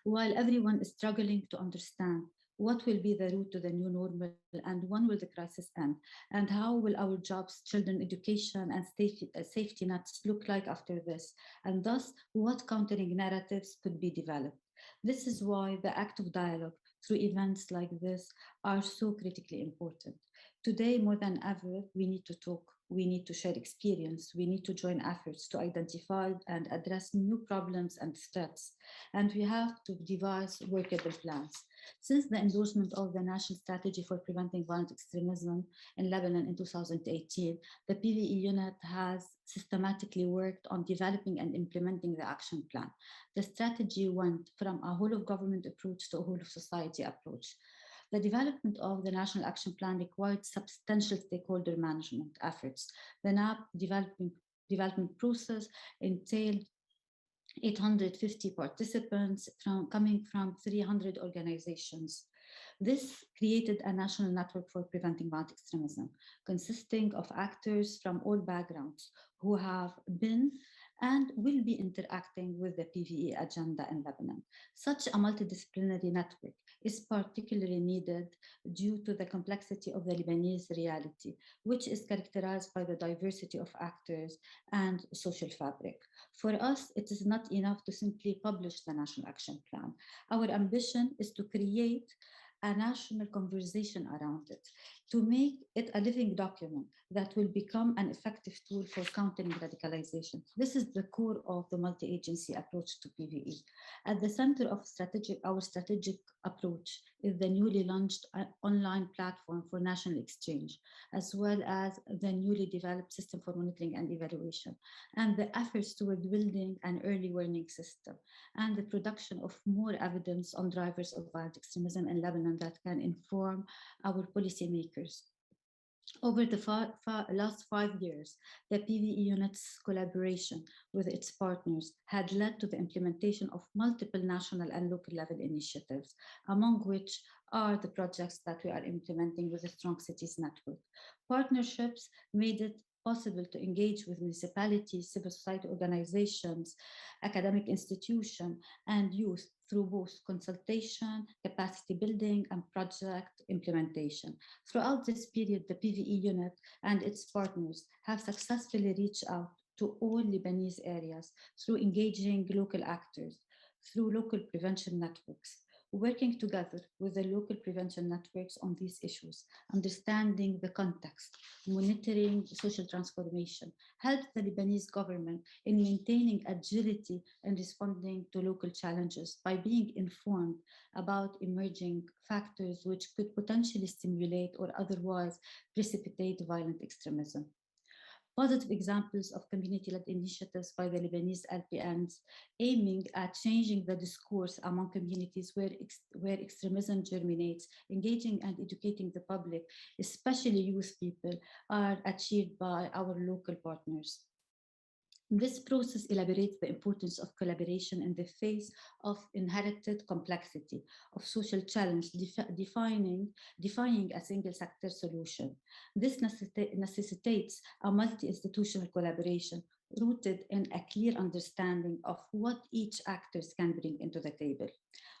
While everyone is struggling to understand what will be the route to the new normal and when will the crisis end, and how will our jobs, children, education, and safety nets look like after this, and thus what countering narratives could be developed. This is why the active dialogue through events like this are so critically important. Today, more than ever, we need to talk, we need to share experience, we need to join efforts to identify and address new problems and threats, and we have to devise workable plans. Since the endorsement of the National Strategy for Preventing Violent Extremism in Lebanon in 2018, the PVE unit has systematically worked on developing and implementing the action plan. The strategy went from a whole of government approach to a whole of society approach. The development of the National Action Plan required substantial stakeholder management efforts. The development process entailed 850 participants coming from 300 organizations. This created a national network for preventing violent extremism, consisting of actors from all backgrounds who have been and will be interacting with the PVE agenda in Lebanon. Such a multidisciplinary network is particularly needed due to the complexity of the Lebanese reality, which is characterized by the diversity of actors and social fabric. For us, it is not enough to simply publish the National Action Plan. Our ambition is to create a national conversation around it, to make it a living document that will become an effective tool for countering radicalization. This is the core of the multi-agency approach to PVE. At the center of our strategic approach is the newly launched online platform for national exchange, as well as the newly developed system for monitoring and evaluation, and the efforts toward building an early warning system, and the production of more evidence on drivers of violent extremism in Lebanon that can inform our policymakers. Over the last 5 years, the PVE unit's collaboration with its partners had led to the implementation of multiple national and local level initiatives, among which are the projects that we are implementing with the Strong Cities Network. Partnerships made it possible to engage with municipalities, civil society organizations, academic institutions, and youth through both consultation, capacity building, and project implementation. Throughout this period, the PVE unit and its partners have successfully reached out to all Lebanese areas through engaging local actors, through local prevention networks, working together with the local prevention networks on these issues, understanding the context, monitoring social transformation, helped the Lebanese government in maintaining agility and responding to local challenges by being informed about emerging factors which could potentially stimulate or otherwise precipitate violent extremism. Positive examples of community-led initiatives by the Lebanese LPNs aiming at changing the discourse among communities where extremism germinates, engaging and educating the public, especially youth people, are achieved by our local partners. This process elaborates the importance of collaboration in the face of inherited complexity of social challenge, defying a single sector solution. This necessitates a multi-institutional collaboration rooted in a clear understanding of what each actor can bring into the table.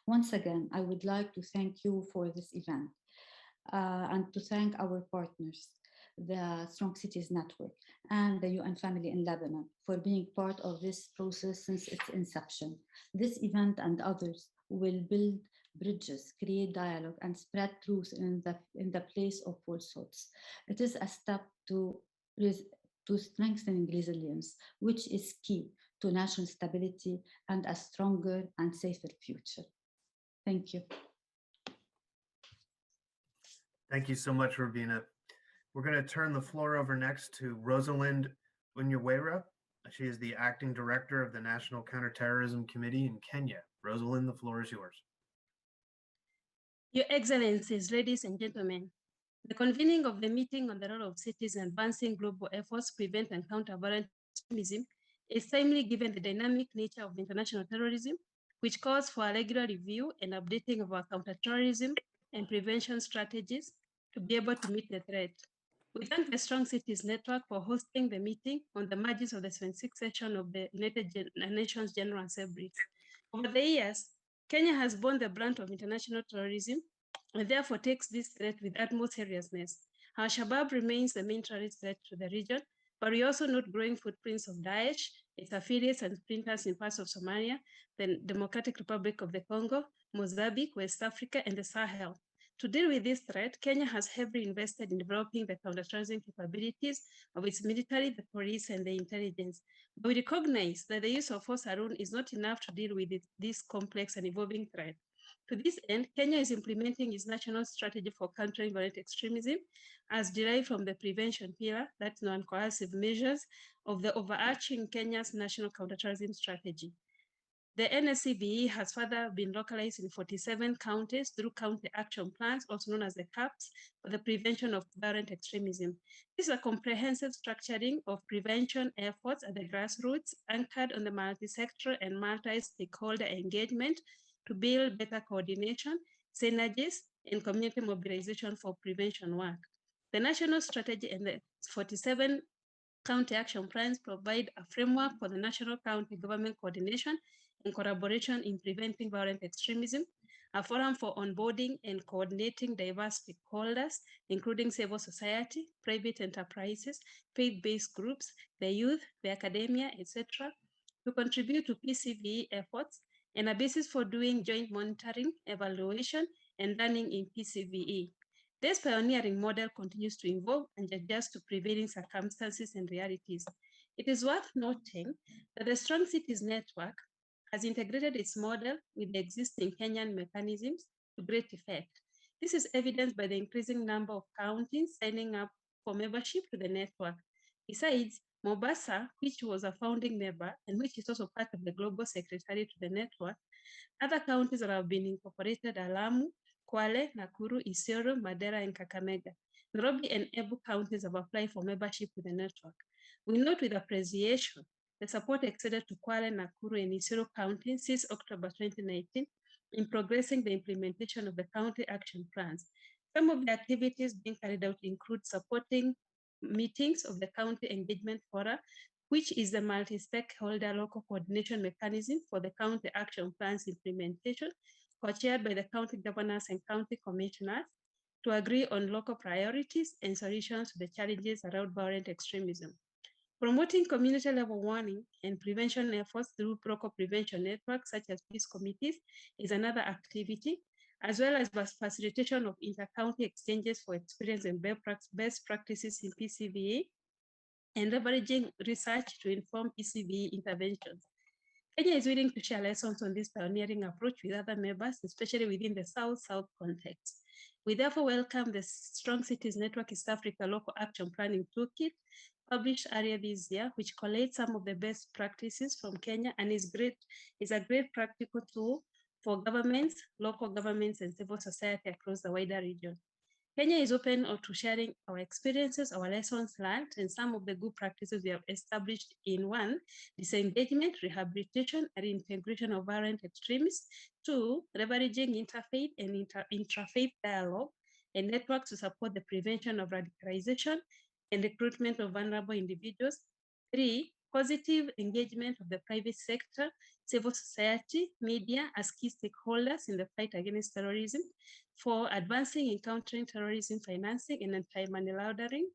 Once again, I would like to thank you for this event and to thank our partners. the Strong Cities Network and the UN Family in Lebanon for being part of this process since its inception. This event and others will build bridges, create dialogue, and spread truth in the place of falsehoods. It is a step to strengthening resilience, which is key to national stability and a stronger and safer future. Thank you.
Thank you so much, Rabina. We're going to turn the floor over next to Rosalind Unyawera. She is the acting director of the National Counterterrorism Committee in Kenya. Rosalind, the floor is yours.
Your Excellencies, ladies and gentlemen, the convening of the meeting on the role of cities in advancing global efforts to prevent and counter violent extremism is timely given the dynamic nature of international terrorism, which calls for a regular review and updating of our counterterrorism and prevention strategies to be able to meet the threat. We thank the Strong Cities Network for hosting the meeting on the margins of the 76th session of the United Nations General Assembly. Over the years, Kenya has borne the brunt of international terrorism and therefore takes this threat with utmost seriousness. Al-Shabaab remains the main terrorist threat to the region, but we also note growing footprints of Daesh, its affiliates and sprinters in parts of Somalia, the Democratic Republic of the Congo, Mozambique, West Africa, and the Sahel. To deal with this threat, Kenya has heavily invested in developing the counterterrorism capabilities of its military, the police, and the intelligence. But we recognize that the use of force alone is not enough to deal with this complex and evolving threat. To this end, Kenya is implementing its national strategy for countering violent extremism as derived from the prevention pillar, that's non-coercive measures, of the overarching Kenya's national counterterrorism strategy. The NSCVE has further been localized in 47 counties through county action plans, also known as the CAPs, for the prevention of violent extremism. This is a comprehensive structuring of prevention efforts at the grassroots, anchored on the multi-sector and multi-stakeholder engagement to build better coordination, synergies, and community mobilization for prevention work. The national strategy and the 47 county action plans provide a framework for the national county government coordination and collaboration in preventing violent extremism, a forum for onboarding and coordinating diverse stakeholders, including civil society, private enterprises, faith-based groups, the youth, the academia, etc., to contribute to PCVE efforts, and a basis for doing joint monitoring, evaluation, and learning in PCVE. This pioneering model continues to evolve and adjust to prevailing circumstances and realities. It is worth noting that the Strong Cities Network has integrated its model with the existing Kenyan mechanisms to great effect. This is evidenced by the increasing number of counties signing up for membership to the network. Besides, Mombasa, which was a founding member and which is also part of the Global Secretariat to the network, other counties that have been incorporated are Lamu, Kwale, Nakuru, Isiolo, Madera, and Kakamega. Nairobi and Embu counties have applied for membership to the network. We note with appreciation the support extended to Kwale, Nakuru, and Isiolo counties since October 2019 in progressing the implementation of the county action plans. Some of the activities being carried out include supporting meetings of the County Engagement Forum, which is the multi-stakeholder local coordination mechanism for the county action plans implementation, co-chaired by the county governors and county commissioners to agree on local priorities and solutions to the challenges around violent extremism. Promoting community-level warning and prevention efforts through local prevention networks such as peace committees is another activity, as well as facilitation of inter-county exchanges for experience and best practices in PCVE, and leveraging research to inform PCVE interventions. Kenya is willing to share lessons on this pioneering approach with other members, especially within the South-South context. We therefore welcome the Strong Cities Network East Africa Local Action Planning Toolkit, published earlier this year, which collates some of the best practices from Kenya and is a great practical tool for governments, local governments, and civil society across the wider region. Kenya is open to sharing our experiences, our lessons learned, and some of the good practices we have established in 1, disengagement, rehabilitation, and integration of violent extremists, 2, leveraging interfaith and intrafaith dialogue and networks to support the prevention of radicalization and recruitment of vulnerable individuals, 3, positive engagement of the private sector, civil society, media as key stakeholders in the fight against terrorism, 4, advancing in countering terrorism financing and anti-money laundering,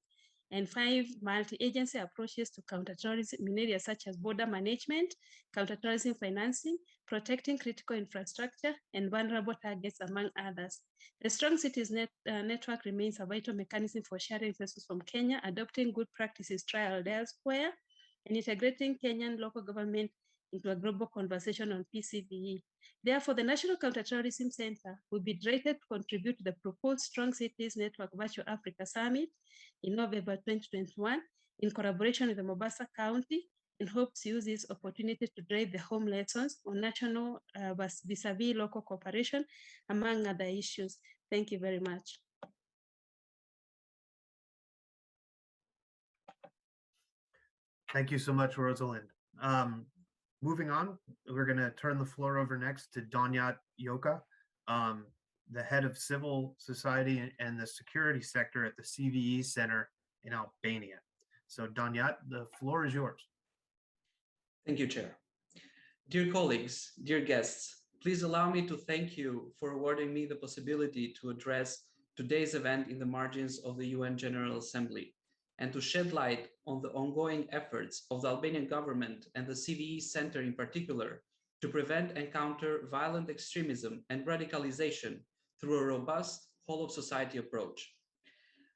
and 5, multi-agency approaches to counterterrorism in areas such as border management, counterterrorism financing, protecting critical infrastructure, and vulnerable targets, among others. The Strong Cities Network remains a vital mechanism for sharing resources from Kenya, adopting good practices trialed elsewhere, and integrating Kenyan local government into a global conversation on PCVE. Therefore, the National Counterterrorism Center will be delighted to contribute to the proposed Strong Cities Network Virtual Africa Summit in November 2021 in collaboration with the Mombasa County, and hopes to use this opportunity to drive the home lessons on national vis-a-vis local cooperation, among other issues. Thank you very much.
Thank you so much, Rosalind. Moving on, we're going to turn the floor over next to Donyat Yoka, the head of civil society and the security sector at the CVE Center in Albania. So Donyat, the floor is yours.
Thank you, Chair. Dear colleagues, dear guests, please allow me to thank you for awarding me the possibility to address today's event in the margins of the UN General Assembly and to shed light on the ongoing efforts of the Albanian government and the CVE Center in particular to prevent and counter violent extremism and radicalization through a robust whole-of-society approach.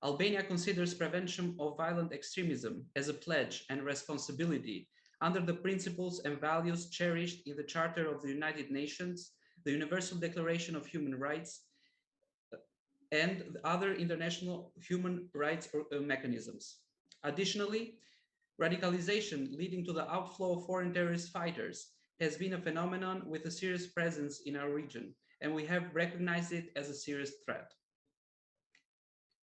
Albania considers prevention of violent extremism as a pledge and responsibility under the principles and values cherished in the Charter of the United Nations, the Universal Declaration of Human Rights, and other international human rights mechanisms. Additionally, radicalization leading to the outflow of foreign terrorist fighters has been a phenomenon with a serious presence in our region, and we have recognized it as a serious threat.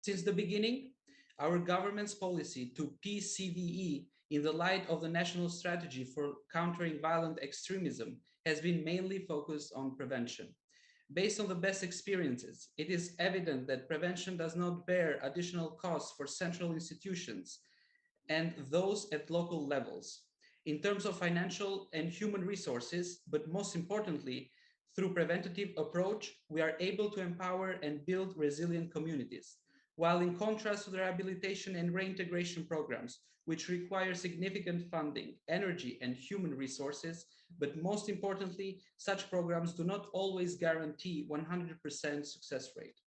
Since the beginning, our government's policy to PCVE in the light of the national strategy for countering violent extremism has been mainly focused on prevention. Based on the best experiences, it is evident that prevention does not bear additional costs for central institutions and those at local levels in terms of financial and human resources, but most importantly, through preventative approach, we are able to empower and build resilient communities. While in contrast to the rehabilitation and reintegration programs, which require significant funding, energy, and human resources, but most importantly, such programs do not always guarantee 100% success rate.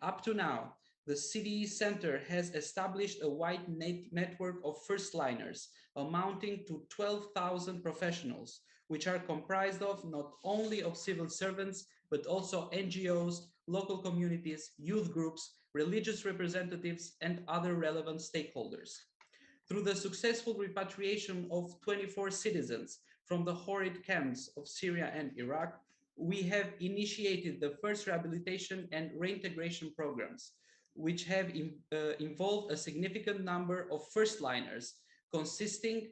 Up to now, the CVE Center has established a wide network of first-liners amounting to 12,000 professionals, which are comprised of not only of civil servants, but also NGOs, local communities, youth groups, religious representatives, and other relevant stakeholders. Through the successful repatriation of 24 citizens from the horrid camps of Syria and Iraq, we have initiated the first rehabilitation and reintegration programs, which have involved a significant number of first-liners consisting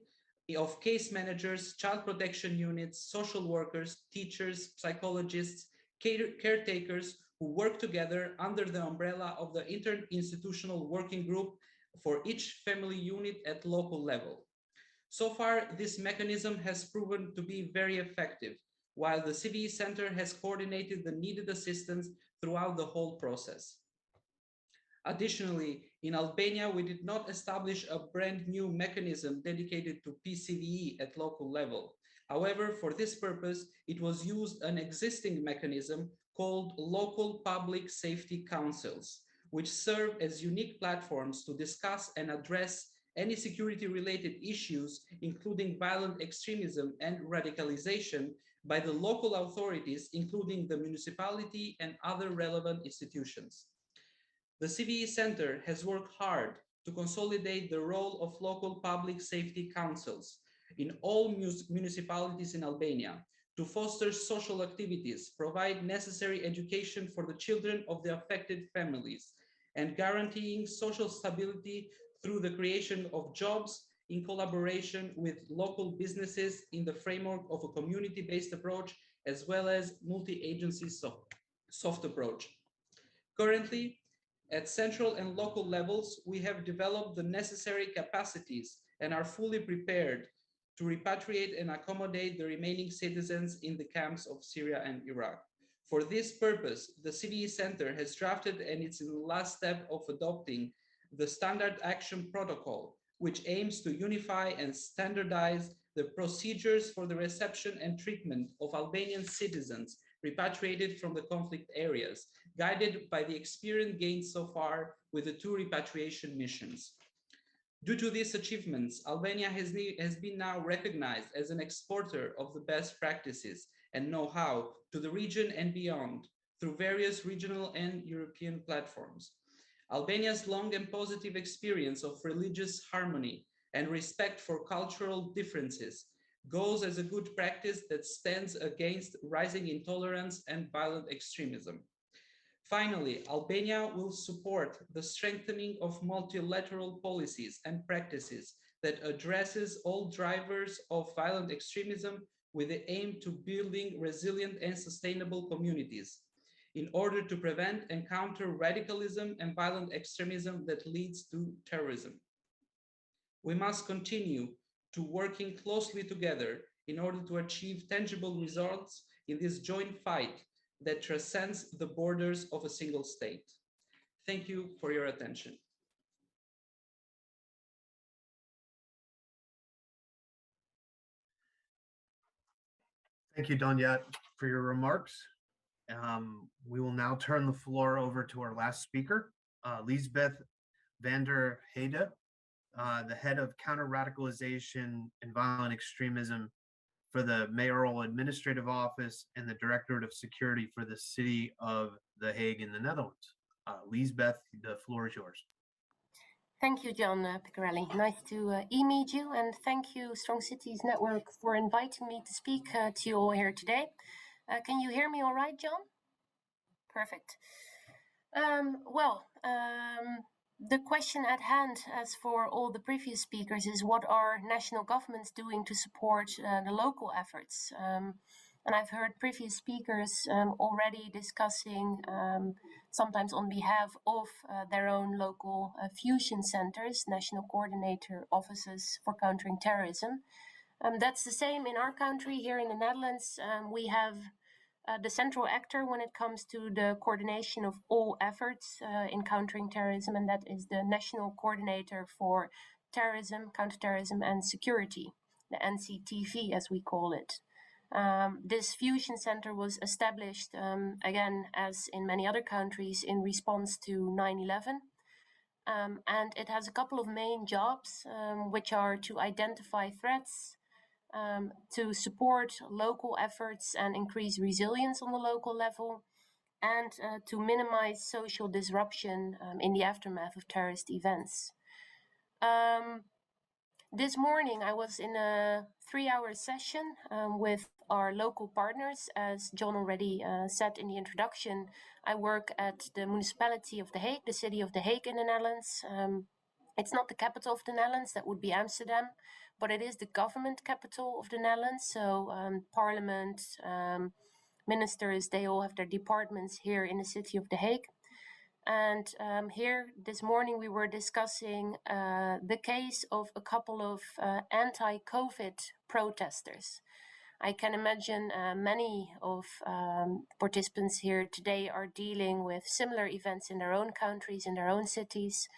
of case managers, child protection units, social workers, teachers, psychologists, caretakers who work together under the umbrella of the interinstitutional working group for each family unit at local level. So far, this mechanism has proven to be very effective, while the CVE Center has coordinated the needed assistance throughout the whole process. Additionally, in Albania, we did not establish a brand new mechanism dedicated to PCVE at local level. However, for this purpose, it was used an existing mechanism called local public safety councils, which serve as unique platforms to discuss and address any security-related issues, including violent extremism and radicalization, by the local authorities, including the municipality and other relevant institutions. The CVE Center has worked hard to consolidate the role of local public safety councils in all municipalities in Albania to foster social activities, provide necessary education for the children of the affected families, and guaranteeing social stability through the creation of jobs in collaboration with local businesses in the framework of a community-based approach, as well as multi-agency soft approach. Currently, at central and local levels, we have developed the necessary capacities and are fully prepared to repatriate and accommodate the remaining citizens in the camps of Syria and Iraq. For this purpose, the CVE Center has drafted and it's in the last step of adopting the Standard Action Protocol, which aims to unify and standardize the procedures for the reception and treatment of Albanian citizens repatriated from the conflict areas, guided by the experience gained so far with the 2 repatriation missions. Due to these achievements, Albania has been now recognized as an exporter of the best practices and know-how to the region and beyond through various regional and European platforms. Albania's long and positive experience of religious harmony and respect for cultural differences goes as a good practice that stands against rising intolerance and violent extremism. Finally, Albania will support the strengthening of multilateral policies and practices that addresses all drivers of violent extremism with the aim to building resilient and sustainable communities in order to prevent and counter radicalism and violent extremism that leads to terrorism. We must continue to working closely together in order to achieve tangible results in this joint fight that transcends the borders of a single state. Thank you for your attention.
Thank you, Donyat, for your remarks. We will now turn the floor over to our last speaker, Lisbeth van der Heide, the head of counter-radicalization and violent extremism for the Mayoral Administrative Office and the Directorate of Security for the City of The Hague in the Netherlands. Lisbeth, the floor is yours.
Thank you, John Picarelli. Nice to meet you, and thank you, Strong Cities Network, for inviting me to speak to you all here today. Can you hear me all right, John? Perfect. The question at hand, as for all the previous speakers, is what are national governments doing to support the local efforts? And I've heard previous speakers already discussing, sometimes on behalf of their own local fusion centers, national coordinator offices for countering terrorism. That's the same in our country. Here in the Netherlands, we have the central actor when it comes to the coordination of all efforts in countering terrorism, and that is the National Coordinator for Terrorism, Counterterrorism and Security, the NCTV as we call it. This fusion center was established, again, as in many other countries, in response to 9/11. And it has a couple of main jobs, which are to identify threats, to support local efforts and increase resilience on the local level, and to minimize social disruption in the aftermath of terrorist events. This morning I was in a 3-hour session with our local partners. As John already said in the introduction, I work at the municipality of The Hague, the city of The Hague in the Netherlands. It's not the capital of the Netherlands, that would be Amsterdam, but it is the government capital of the Netherlands. So parliament, ministers, they all have their departments here in the city of The Hague. And here this morning we were discussing the case of a couple of anti-COVID protesters. I can imagine many of participants here today are dealing with similar events in their own countries, in their own cities.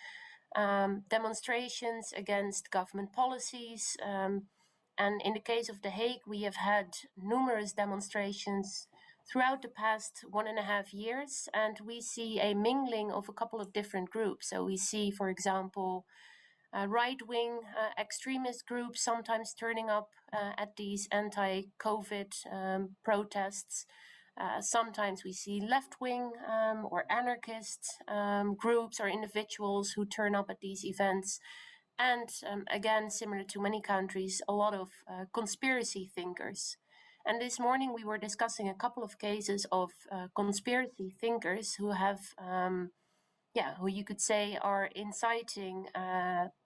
Demonstrations against government policies. And in the case of The Hague, we have had numerous demonstrations throughout the past 1.5 years, and we see a mingling of a couple of different groups. So we see, for example, right-wing extremist groups sometimes turning up at these anti-COVID protests. Sometimes we see left-wing or anarchist groups or individuals who turn up at these events. And again, similar to many countries, a lot of conspiracy thinkers. And this morning we were discussing a couple of cases of conspiracy thinkers who have, who you could say are inciting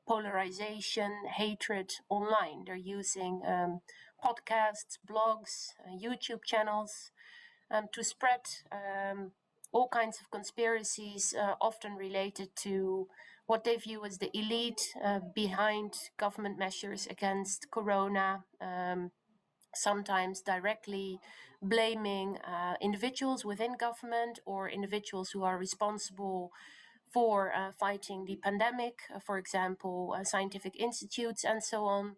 polarization, hatred online. They're using podcasts, blogs, YouTube channels to spread all kinds of conspiracies, often related to what they view as the elite behind government measures against corona. Sometimes directly blaming individuals within government or individuals who are responsible for fighting the pandemic, for example, scientific institutes and so on.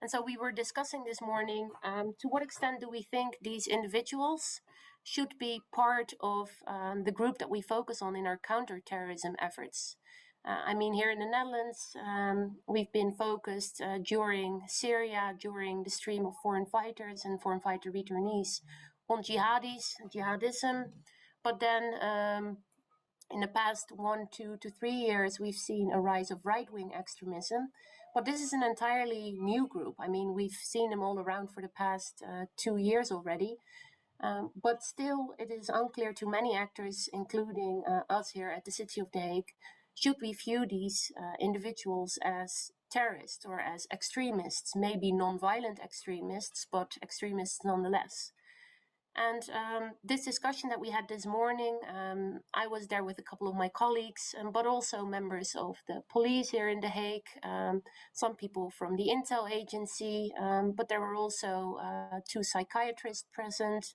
And so we were discussing this morning, to what extent do we think these individuals should be part of the group that we focus on in our counterterrorism efforts? I mean, here in the Netherlands, we've been focused during Syria, during the stream of foreign fighters and foreign fighter returnees on jihadism. But then in the past 1, 2 to 3 years, we've seen a rise of right-wing extremism. But this is an entirely new group. I mean, we've seen them all around for the past 2 years already. But still, it is unclear to many actors, including us here at the City of The Hague, should we view these individuals as terrorists or as extremists, maybe non-violent extremists, but extremists nonetheless. And this discussion that we had this morning, I was there with a couple of my colleagues, but also members of the police here in The Hague, some people from the Intel agency, but there were also 2 psychiatrists present,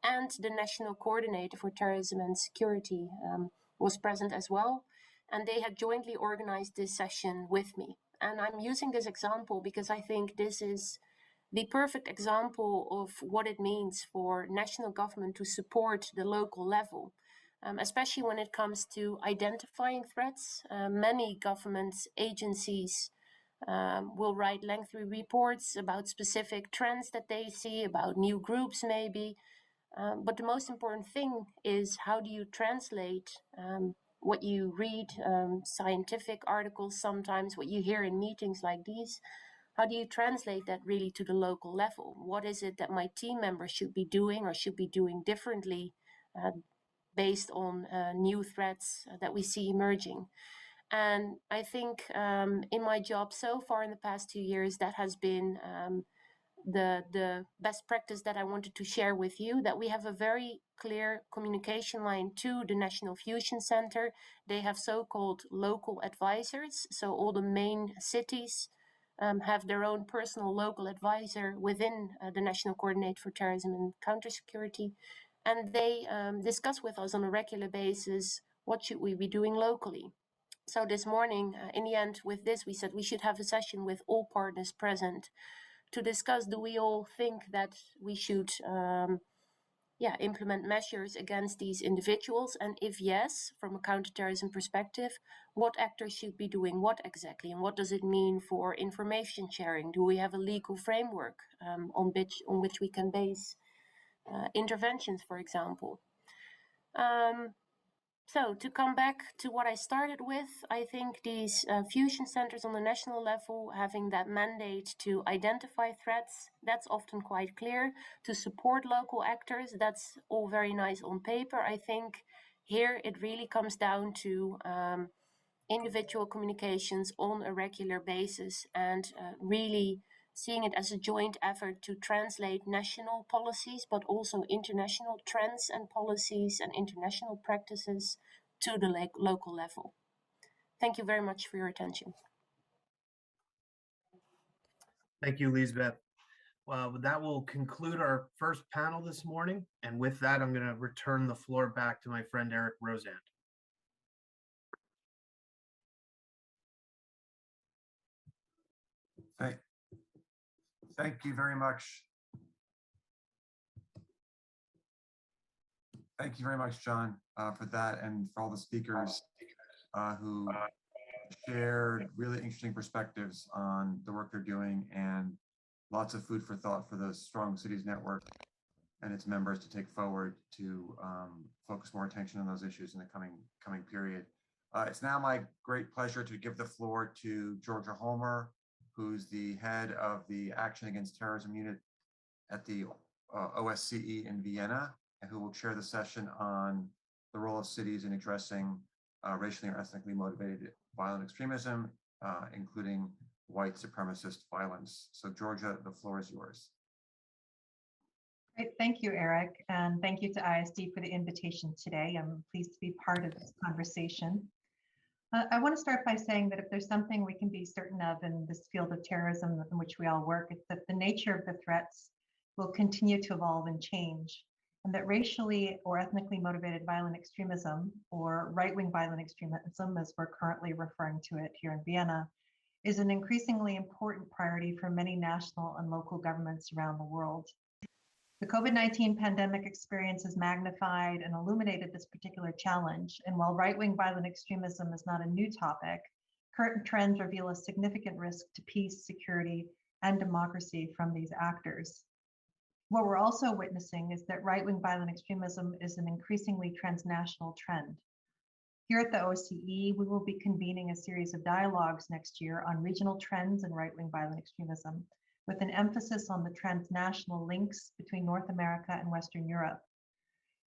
and the National Coordinator for Terrorism and Security was present as well. And they had jointly organized this session with me. And I'm using this example because I think this is the perfect example of what it means for national government to support the local level, especially when it comes to identifying threats. Many government agencies will write lengthy reports about specific trends that they see, about new groups maybe. But the most important thing is, how do you translate what you read, scientific articles sometimes, what you hear in meetings like these? How do you translate that really to the local level? What is it that my team members should be doing or should be doing differently based on new threats that we see emerging? And I think in my job so far in the past 2 years, that has been the best practice that I wanted to share with you, that we have a very clear communication line to the National Fusion Center. They have so-called local advisors. So all the main cities have their own personal local advisor within the National Coordinator for Terrorism and Countersecurity. And they discuss with us on a regular basis, what should we be doing locally? So this morning, in the end, with this, we said we should have a session with all partners present to discuss, do we all think that we should implement measures against these individuals? And if yes, from a counterterrorism perspective, what actors should be doing what exactly? And what does it mean for information sharing? Do we have a legal framework on which we can base interventions, for example? So to come back to what I started with, I think these fusion centers on the national level, having that mandate to identify threats, that's often quite clear. To support local actors, that's all very nice on paper. I think here it really comes down to individual communications on a regular basis and really seeing it as a joint effort to translate national policies, but also international trends and policies and international practices to the local level. Thank you very much for your attention.
Thank you, Lisbeth. Well, that will conclude our first panel this morning. And with that, I'm going to return the floor back to my friend Eric Rosand.
Thank you very much. Thank you very much, John, for that, and for all the speakers who shared really interesting perspectives on the work they're doing, and lots of food for thought for the Strong Cities Network and its members to take forward to focus more attention on those issues in the coming period. It's now my great pleasure to give the floor to Georgia Holmer, who's the head of the Action Against Terrorism Unit at the OSCE in Vienna, and who will chair the session on the role of cities in addressing racially or ethnically motivated violent extremism, including white supremacist violence. So Georgia, the floor is yours.
Great, thank you, Eric, and thank you to ISD for the invitation today. I'm pleased to be part of this conversation. I want to start by saying that if there's something we can be certain of in this field of terrorism in which we all work, it's that the nature of the threats will continue to evolve and change. and that racially or ethnically motivated violent extremism, or right-wing violent extremism, as we're currently referring to it here in Vienna, is an increasingly important priority for many national and local governments around the world. The COVID-19 pandemic experience has magnified and illuminated this particular challenge, and while right-wing violent extremism is not a new topic, current trends reveal a significant risk to peace, security, and democracy from these actors. What we're also witnessing is that right-wing violent extremism is an increasingly transnational trend. Here at the OSCE, we will be convening a series of dialogues next year on regional trends in right-wing violent extremism, with an emphasis on the transnational links between North America and Western Europe.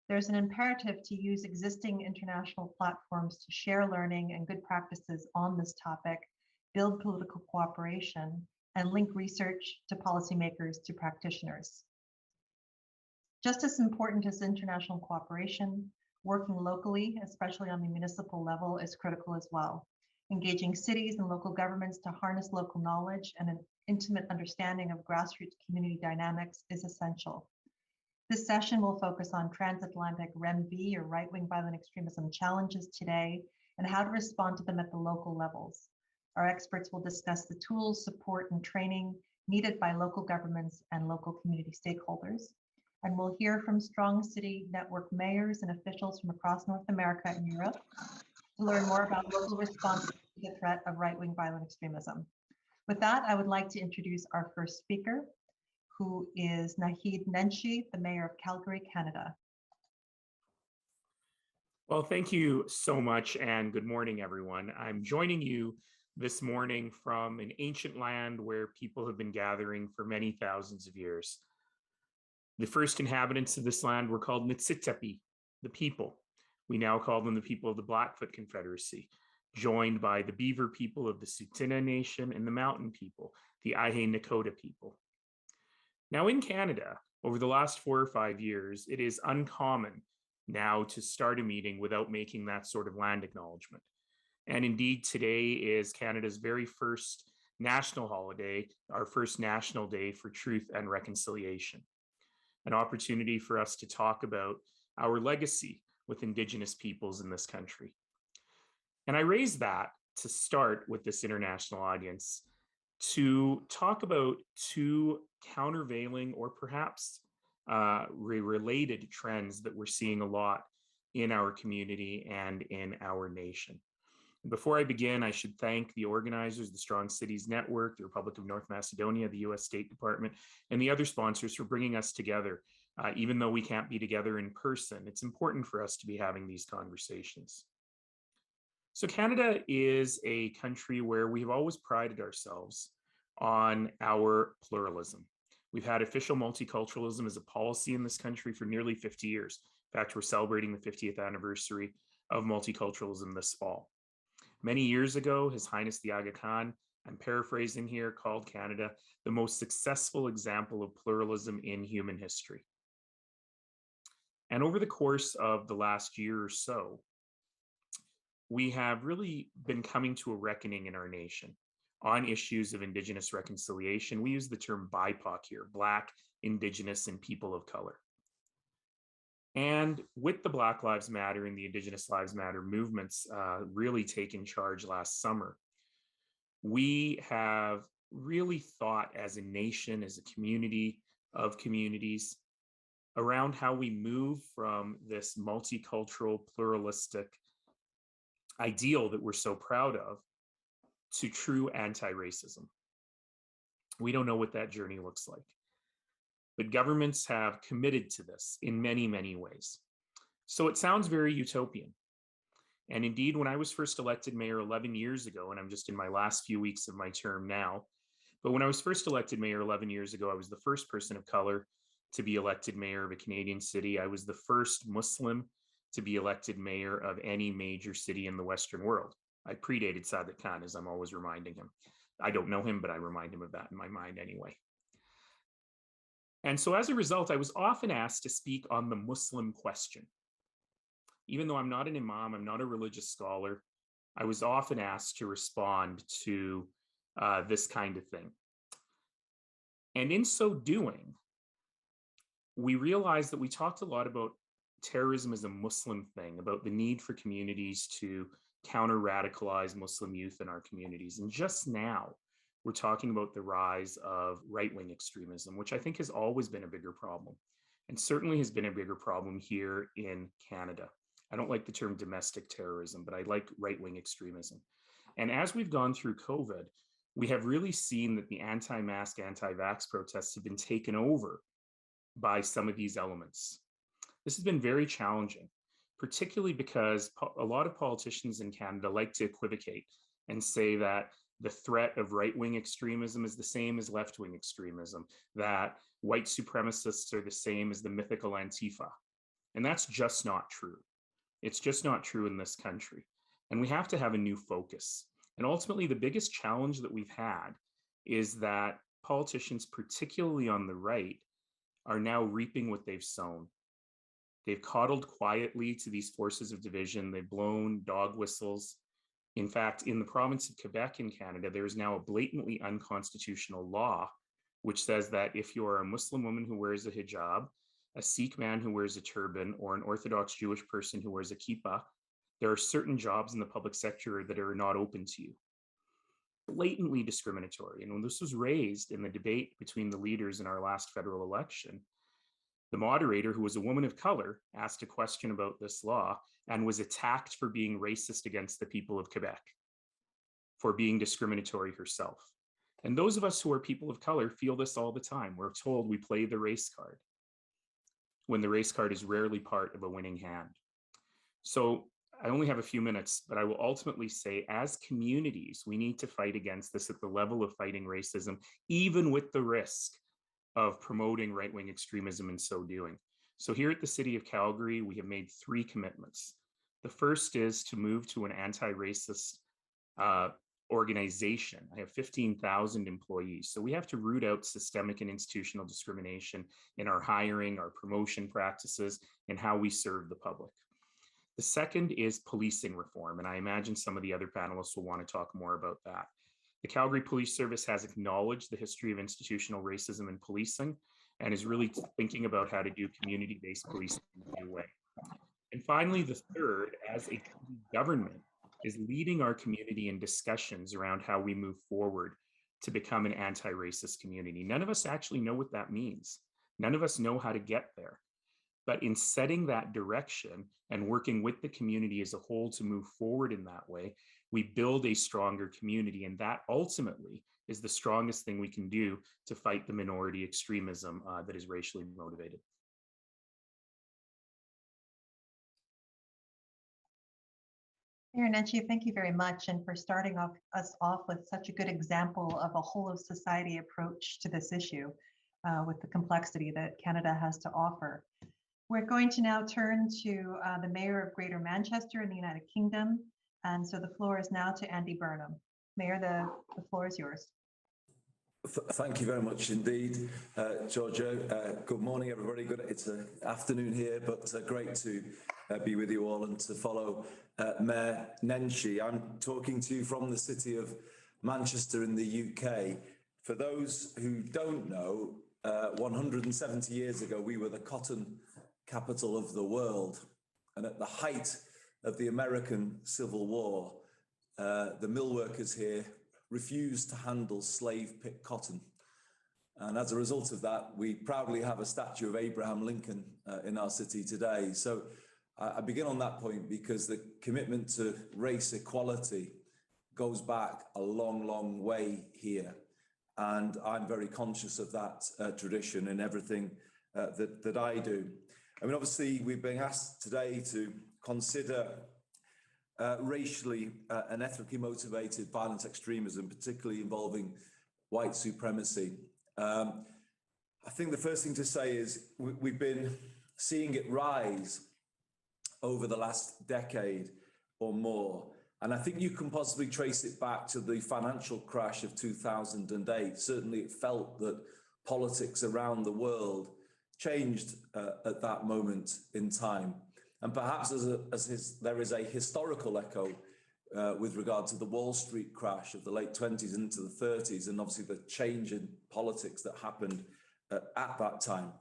There's an imperative to use existing international platforms to share learning and good practices on this topic, build political cooperation, and link research to policymakers to practitioners. Just as important as international cooperation, working locally, especially on the municipal level, is critical as well. Engaging cities and local governments to harness local knowledge and an intimate understanding of grassroots community dynamics is essential. This session will focus on transatlantic REM-V, or right-wing violent extremism, challenges today and how to respond to them at the local levels. Our experts will discuss the tools, support, and training needed by local governments and local community stakeholders. And we'll hear from strong city network mayors and officials from across North America and Europe to learn more about local responses to the threat of right-wing violent extremism. With that, I would like to introduce our first speaker, who is Naheed Nenshi, the Mayor of Calgary, Canada.
Well, thank you so much, and good morning, everyone. I'm joining you this morning from an ancient land where people have been gathering for many thousands of years. The first inhabitants of this land were called Nitsitapi, the people. We now call them the people of the Blackfoot Confederacy, joined by the Beaver people of the Tsuut'ina Nation and the Mountain people, the Aihe Nakota people. Now in Canada, over the last 4 or 5 years, it is uncommon now to start a meeting without making that sort of land acknowledgement. And indeed, today is Canada's very first national holiday, our first national day for truth and reconciliation. An opportunity for us to talk about our legacy with Indigenous peoples in this country. And I raise that to start with this international audience to talk about two countervailing or perhaps related trends that we're seeing a lot in our community and in our nation. Before I begin, I should thank the organizers, the Strong Cities Network, the Republic of North Macedonia, the US State Department, and the other sponsors for bringing us together. Even though we can't be together in person, it's important for us to be having these conversations. So Canada is a country where we've always prided ourselves on our pluralism. We've had official multiculturalism as a policy in this country for nearly 50 years. In fact, we're celebrating the 50th anniversary of multiculturalism this fall. Many years ago, His Highness the Aga Khan, I'm paraphrasing here, called Canada the most successful example of pluralism in human history. And over the course of the last year or so, we have really been coming to a reckoning in our nation on issues of Indigenous reconciliation. We use the term BIPOC here, Black, Indigenous, and people of color. And with the Black Lives Matter and the Indigenous Lives Matter movements really taking charge last summer, we have really thought as a nation, as a community of communities, around how we move from this multicultural, pluralistic ideal that we're so proud of to true anti-racism. We don't know what that journey looks like. But governments have committed to this in many, many ways. So it sounds very utopian. And indeed, when I was first elected mayor 11 years ago, and I'm just in my last few weeks of my term now, but when I was first elected mayor 11 years ago, I was the first person of color to be elected mayor of a Canadian city. I was the first Muslim to be elected mayor of any major city in the Western world. I predated Sadiq Khan, as I'm always reminding him. I don't know him, but I remind him of that in my mind anyway. And so as a result, I was often asked to speak on the Muslim question. Even though I'm not an imam, I'm not a religious scholar, I was often asked to respond to this kind of thing. And in so doing, we realized that we talked a lot about terrorism as a Muslim thing, about the need for communities to counter-radicalize Muslim youth in our communities. And just now, we're talking about the rise of right-wing extremism, which I think has always been a bigger problem, and certainly has been a bigger problem here in Canada. I don't like the term domestic terrorism, but I like right-wing extremism. And as we've gone through COVID, we have really seen that the anti-mask, anti-vax protests have been taken over by some of these elements. This has been very challenging, particularly because a lot of politicians in Canada like to equivocate and say that the threat of right-wing extremism is the same as left-wing extremism, that white supremacists are the same as the mythical Antifa. And that's just not true. It's just not true in this country. And we have to have a new focus. And ultimately, the biggest challenge that we've had is that politicians, particularly on the right, are now reaping what they've sown. They've coddled quietly to these forces of division. They've blown dog whistles. In fact, in the province of Quebec in Canada, there is now a blatantly unconstitutional law which says that if you are a Muslim woman who wears a hijab, a Sikh man who wears a turban, or an Orthodox Jewish person who wears a kippah, there are certain jobs in the public sector that are not open to you. Blatantly discriminatory. And when this was raised in the debate between the leaders in our last federal election, the moderator, who was a woman of color, asked a question about this law and was attacked for being racist against the people of Quebec, for being discriminatory herself. And those of us who are people of color feel this all the time. We're told we play the race card when the race card is rarely part of a winning hand. So I only have a few minutes, but I will ultimately say, as communities, we need to fight against this at the level of fighting racism, even with the risk of promoting right-wing extremism in so doing. So here at the City of Calgary, we have made 3 commitments. The first is to move to an anti-racist organization. I have 15,000 employees. So we have to root out systemic and institutional discrimination in our hiring, our promotion practices, and how we serve the public. The second is policing reform, and I imagine some of the other panelists will want to talk more about that. The Calgary Police Service has acknowledged the history of institutional racism in policing and is really thinking about how to do community-based policing in a new way. And finally, the third, as a government, is leading our community in discussions around how we move forward to become an anti-racist community. None of us actually know what that means. None of us know how to get there. But in setting that direction and working with the community as a whole to move forward in that way, we build a stronger community. And that ultimately is the strongest thing we can do to fight the minority extremism that is racially motivated.
Mayor Nenshi, thank you very much, and for starting us off with such a good example of a whole of society approach to this issue with the complexity that Canada has to offer. We're going to now turn to the Mayor of Greater Manchester in the United Kingdom. And so the floor is now to Andy Burnham. Mayor, the floor is yours.
Thank you very much indeed, Giorgio. Good morning, everybody. It's an afternoon here, but great to be with you all and to follow Mayor Nenshi. I'm talking to you from the city of Manchester in the UK. For those who don't know, 170 years ago, we were the cotton capital of the world. And at the height of the American Civil War, the mill workers here refused to handle slave-picked cotton. And as a result of that, we proudly have a statue of Abraham Lincoln in our city today. So I begin on that point because the commitment to race equality goes back a long, long way here. And I'm very conscious of that tradition in everything that I do. I mean, obviously, we've been asked today to consider racially and ethnically motivated violent extremism, particularly involving white supremacy. I think the first thing to say is we've been seeing it rise over the last decade or more. And I think you can possibly trace it back to the financial crash of 2008. Certainly it felt that politics around the world changed at that moment in time. And perhaps there is a historical echo with regard to the Wall Street crash of the late 20s into the 30s, and obviously the change in politics that happened at that time.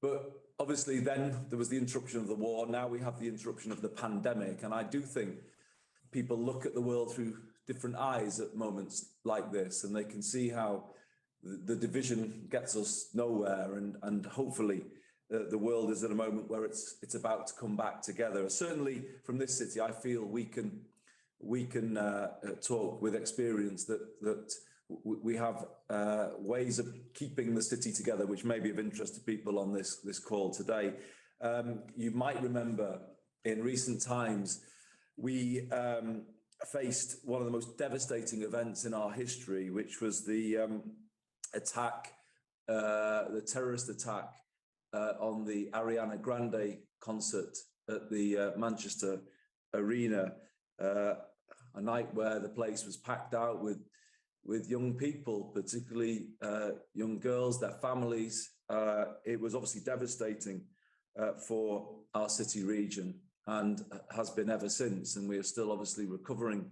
But obviously then there was the interruption of the war. Now we have the interruption of the pandemic. And I do think people look at the world through different eyes at moments like this, and they can see how the division gets us nowhere. And hopefully the world is at a moment where it's about to come back together. Certainly from this city, I feel we can talk with experience that we have ways of keeping the city together, which may be of interest to people on this call today. You might remember in recent times, we faced one of the most devastating events in our history, which was the terrorist attack on the Ariana Grande concert at the Manchester Arena, a night where the place was packed out with young people, particularly young girls, their families. It was obviously devastating for our city region and has been ever since. And we are still obviously recovering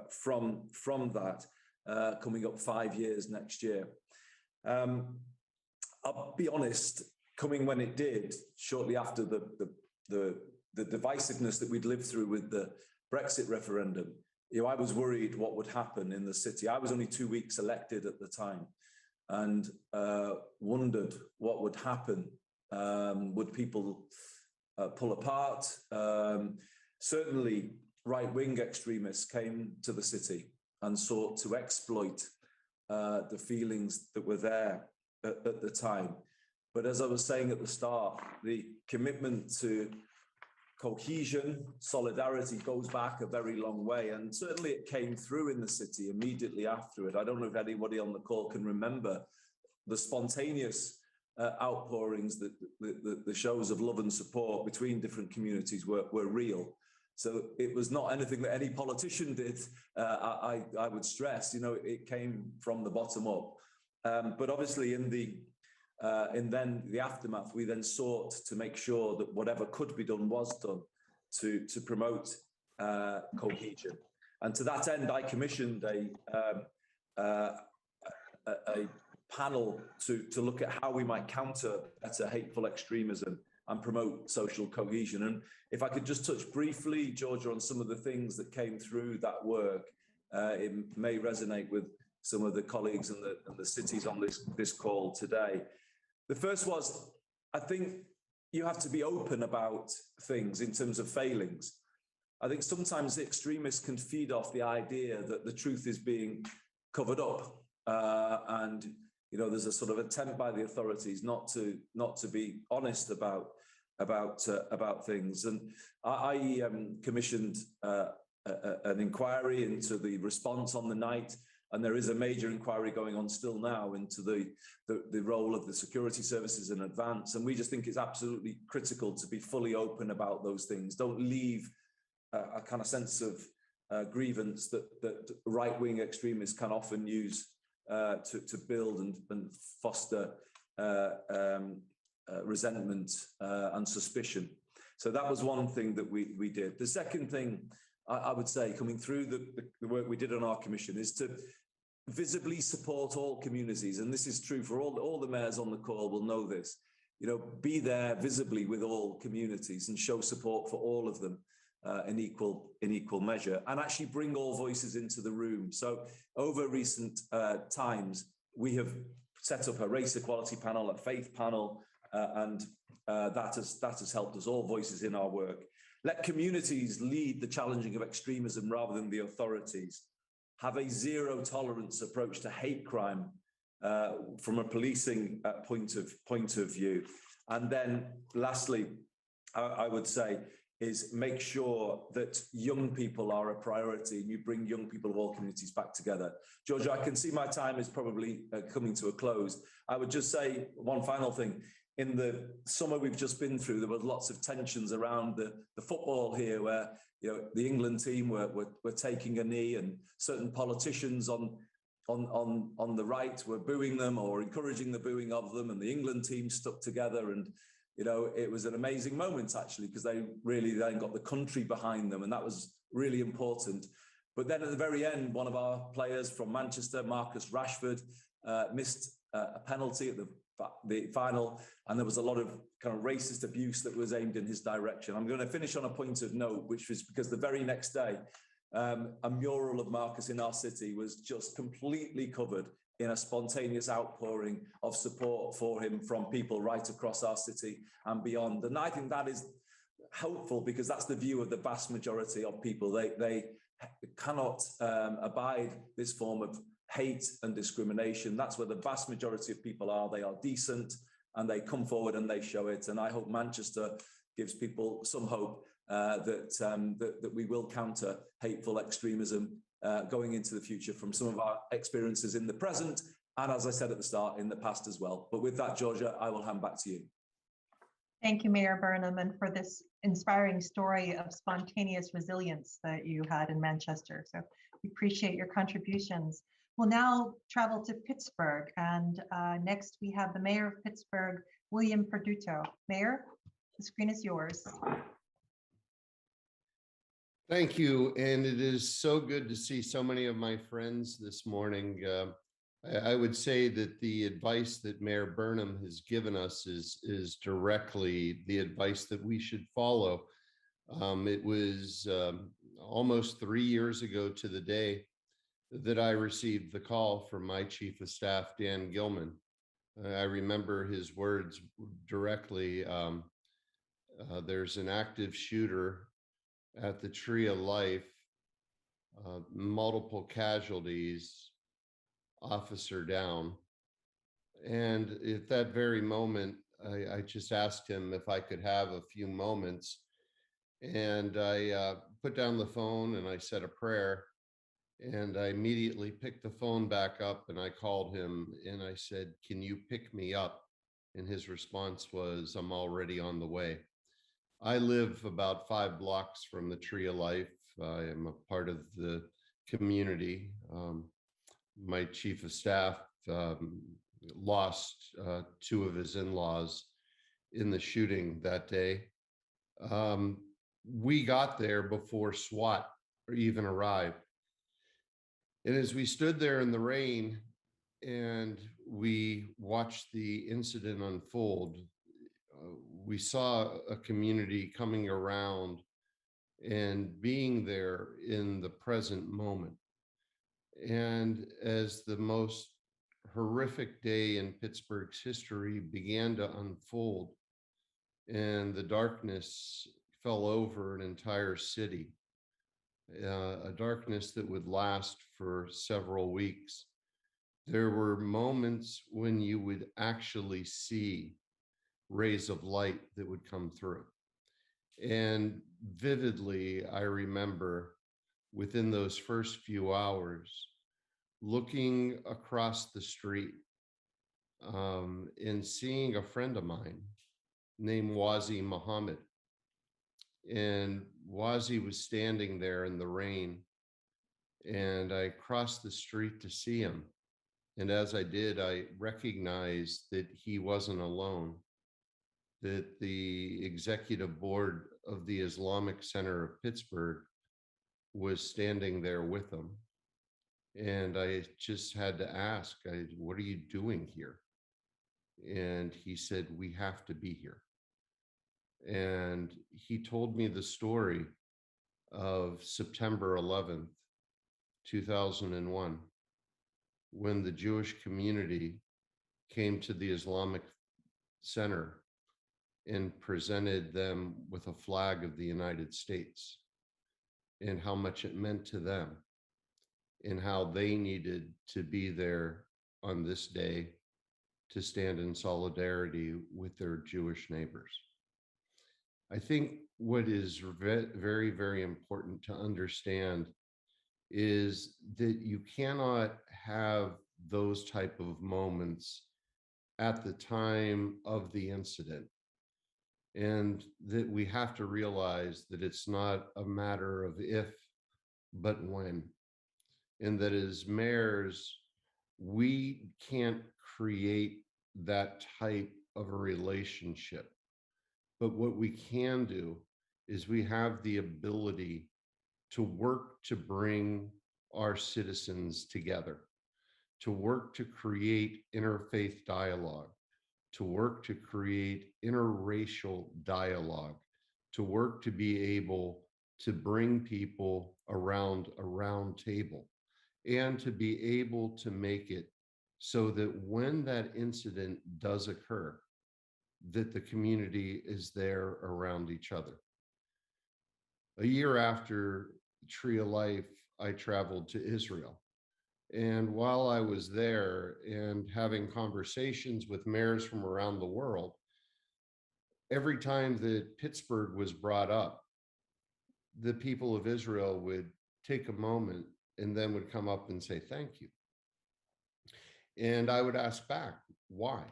from that, coming up 5 years next year. I'll be honest, coming when it did, shortly after the divisiveness that we'd lived through with the Brexit referendum, I was worried what would happen in the city. I was only 2 weeks elected at the time and wondered what would happen. Would people pull apart? Certainly right-wing extremists came to the city and sought to exploit the feelings that were there at the time. But as I was saying at the start, the commitment to cohesion, solidarity goes back a very long way. And certainly it came through in the city immediately after it. I don't know if anybody on the call can remember the spontaneous outpourings, that the shows of love and support between different communities were real. So it was not anything that any politician did, I would stress, it came from the bottom up. But obviously in the aftermath, we then sought to make sure that whatever could be done was done to promote cohesion. And to that end, I commissioned a panel to look at how we might counter better hateful extremism and promote social cohesion. And if I could just touch briefly, Georgia, on some of the things that came through that work, it may resonate with some of the colleagues and the cities on this call today. The first was, I think you have to be open about things in terms of failings. I think sometimes the extremists can feed off the idea that the truth is being covered up, and there's a sort of attempt by the authorities not to be honest about things. And I commissioned an inquiry into the response on the night. And there is a major inquiry going on still now into the role of the security services in advance. And we just think it's absolutely critical to be fully open about those things. Don't leave a kind of sense of grievance that right-wing extremists can often use to build and foster resentment and suspicion. So that was one thing that we did. The second thing I would say, coming through the work we did on our commission, is to visibly support all communities. And this is true for all the mayors on the call will know this. Be there visibly with all communities and show support for all of them in equal measure, and actually bring all voices into the room. So over recent times, we have set up a race equality panel, a faith panel, and that has helped us, all voices in our work. Let communities lead the challenging of extremism rather than the authorities. Have a zero tolerance approach to hate crime from a policing point of view. And then lastly, I would say, is make sure that young people are a priority and you bring young people of all communities back together. Georgia, I can see my time is probably coming to a close. I would just say one final thing. In the summer we've just been through, there were lots of tensions around the football here, where the England team were taking a knee, and certain politicians on the right were booing them or encouraging the booing of them, and the England team stuck together. And it was an amazing moment, actually, because they really then got the country behind them, and that was really important. But then at the very end, one of our players from Manchester, Marcus Rashford, missed a penalty at the the final, and there was a lot of kind of racist abuse that was aimed in his direction. I'm going to finish on a point of note, which was because the very next day, a mural of Marcus in our city was just completely covered in a spontaneous outpouring of support for him from people right across our city and beyond. And I think that is helpful because that's the view of the vast majority of people. They cannot abide this form of hate and discrimination. That's where the vast majority of people are. They are decent and they come forward and they show it. And I hope Manchester gives people some hope that we will counter hateful extremism going into the future from some of our experiences in the present. And as I said at the start, in the past as well. But with that, Georgia, I will hand back to you.
Thank you, Mayor Burnham, and for this inspiring story of spontaneous resilience that you had in Manchester. So we appreciate your contributions. We'll now travel to Pittsburgh, and next we have the Mayor of Pittsburgh, William Perduto. Mayor, the screen is yours.
Thank you, and it is so good to see so many of my friends this morning. I would say that the advice that Mayor Burnham has given us is directly the advice that we should follow. It was almost 3 years ago to the day that I received the call from my Chief of Staff, Dan Gilman. I remember his words directly. There's an active shooter at the Tree of Life, multiple casualties, officer down. And at that very moment, I just asked him if I could have a few moments. And I put down the phone and I said a prayer. And I immediately picked the phone back up and I called him and I said, "Can you pick me up?" And his response was, "I'm already on the way." I live about 5 blocks from the Tree of Life. I am a part of the community. My Chief of Staff lost 2 of his in-laws in the shooting that day. We got there before SWAT even arrived. And as we stood there in the rain and we watched the incident unfold, we saw a community coming around and being there in the present moment. And as the most horrific day in Pittsburgh's history began to unfold and the darkness fell over an entire city, a darkness that would last for several weeks, there were moments when you would actually see rays of light that would come through. And vividly, I remember within those first few hours, looking across the street and seeing a friend of mine named Wazi Muhammad. And Wazi was standing there in the rain, and I crossed the street to see him. And as I did, I recognized that he wasn't alone, that the executive board of the Islamic Center of Pittsburgh was standing there with him. And I just had to ask, "What are you doing here?" And he said, "We have to be here." And he told me the story of September 11th, 2001, when the Jewish community came to the Islamic Center and presented them with a flag of the United States, and how much it meant to them, and how they needed to be there on this day to stand in solidarity with their Jewish neighbors. I think what is very, very important to understand is that you cannot have those type of moments at the time of the incident, and that we have to realize that it's not a matter of if, but when. And that as mayors, we can't create that type of a relationship. But what we can do is we have the ability to work to bring our citizens together, to work to create interfaith dialogue, to work to create interracial dialogue, to work to be able to bring people around a round table, and to be able to make it so that when that incident does occur, that the community is there around each other. A year after Tree of Life, I traveled to Israel. And while I was there and having conversations with mayors from around the world, every time that Pittsburgh was brought up, the people of Israel would take a moment and then would come up and say, thank you. And I would ask back, why?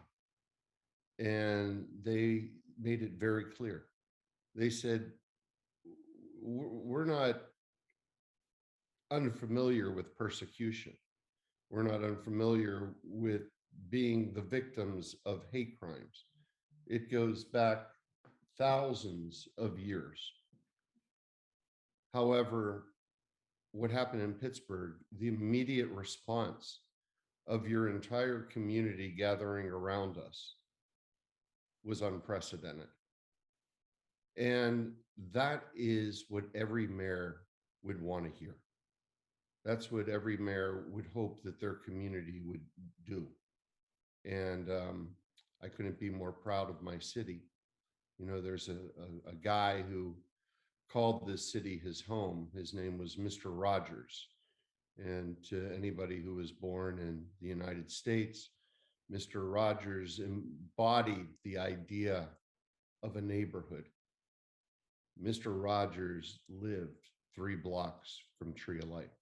And they made it very clear. They said, we're not unfamiliar with persecution. We're not unfamiliar with being the victims of hate crimes. It goes back thousands of years. However, what happened in Pittsburgh, the immediate response of your entire community gathering around us was unprecedented. And that is what every mayor would want to hear. That's what every mayor would hope that their community would do. And I couldn't be more proud of my city. You know, there's a guy who called this city his home. His name was Mr. Rogers. And to anybody who was born in the United States, Mr. Rogers embodied the idea of a neighborhood. Mr. Rogers lived 3 blocks from Tree of Life.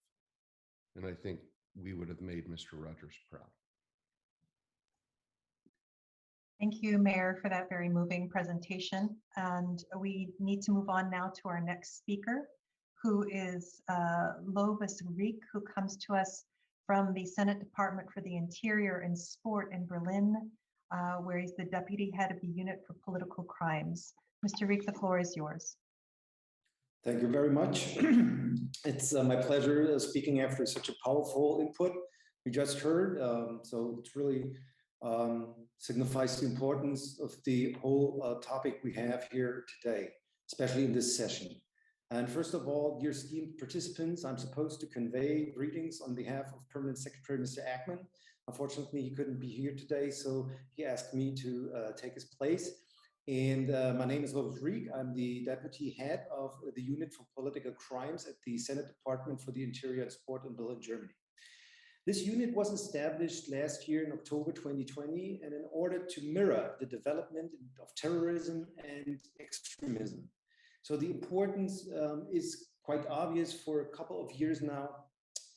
And I think we would have made Mr. Rogers proud.
Thank you, Mayor, for that very moving presentation. And we need to move on now to our next speaker, who is Lovis Rieck, who comes to us from the Senate Department for the Interior and Sport in Berlin, where he's the deputy head of the Unit for Political Crimes. Mr. Rieck, the floor is yours.
Thank you very much. It's my pleasure speaking after such a powerful input we just heard. So it really signifies the importance of the whole topic we have here today, especially in this session. And first of all, dear esteemed participants, I'm supposed to convey greetings on behalf of Permanent Secretary Mr. Ackman. Unfortunately, he couldn't be here today, so he asked me to take his place. And my name is Lovis Rieck. I'm the deputy head of the Unit for Political Crimes at the Senate Department for the Interior and Sport in Berlin, Germany. This unit was established last year in October 2020, and in order to mirror the development of terrorism and extremism. So the importance is quite obvious for a couple of years now,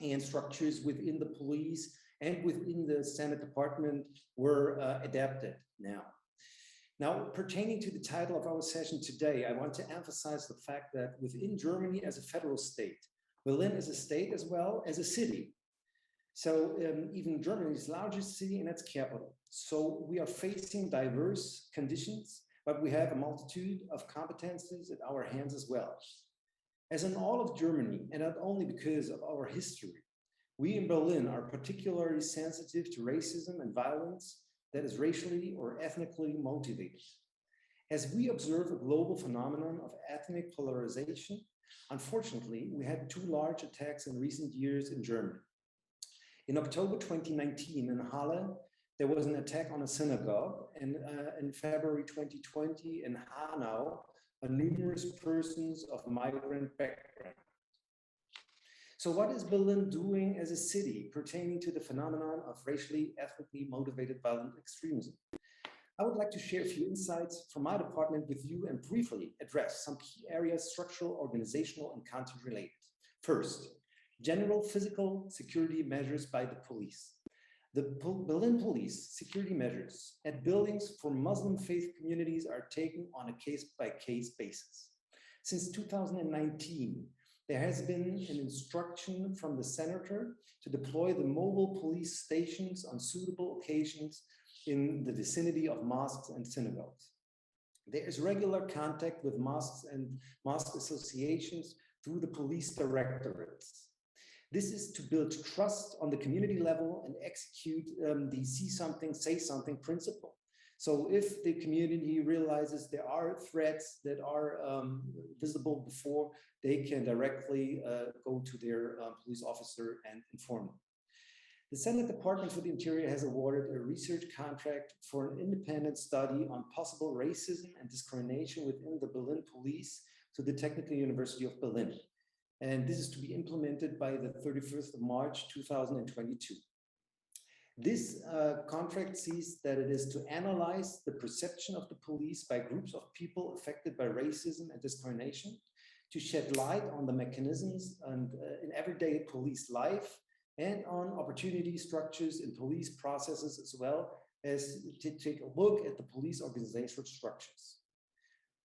and structures within the police and within the Senate Department were adapted now. Now, pertaining to the title of our session today, I want to emphasize the fact that within Germany as a federal state, Berlin is a state as well as a city. So even Germany's largest city and its capital. So we are facing diverse conditions, but we have a multitude of competences at our hands as well. As in all of Germany, and not only because of our history, we in Berlin are particularly sensitive to racism and violence that is racially or ethnically motivated. As we observe a global phenomenon of ethnic polarization, unfortunately, we had 2 large attacks in recent years in Germany. In October 2019 in Halle, there was an attack on a synagogue, and in February 2020 in Hanau, numerous persons of migrant background. So what is Berlin doing as a city pertaining to the phenomenon of racially, ethnically motivated violent extremism? I would like to share a few insights from my department with you and briefly address some key areas, structural, organizational, and content related. First, general physical security measures by the police. The Berlin police security measures at buildings for Muslim faith communities are taken on a case-by-case basis. Since 2019, there has been an instruction from the senator to deploy the mobile police stations on suitable occasions in the vicinity of mosques and synagogues. There is regular contact with mosques and mosque associations through the police directorates. This is to build trust on the community level and execute the see something, say something principle. So if the community realizes there are threats that are visible before, they can directly go to their police officer and inform them. The Senate Department for the Interior has awarded a research contract for an independent study on possible racism and discrimination within the Berlin police to the Technical University of Berlin. And this is to be implemented by the 31st of March, 2022. This contract sees that it is to analyze the perception of the police by groups of people affected by racism and discrimination, to shed light on the mechanisms and in everyday police life, and on opportunity structures in police processes, as well as to take a look at the police organizational structures.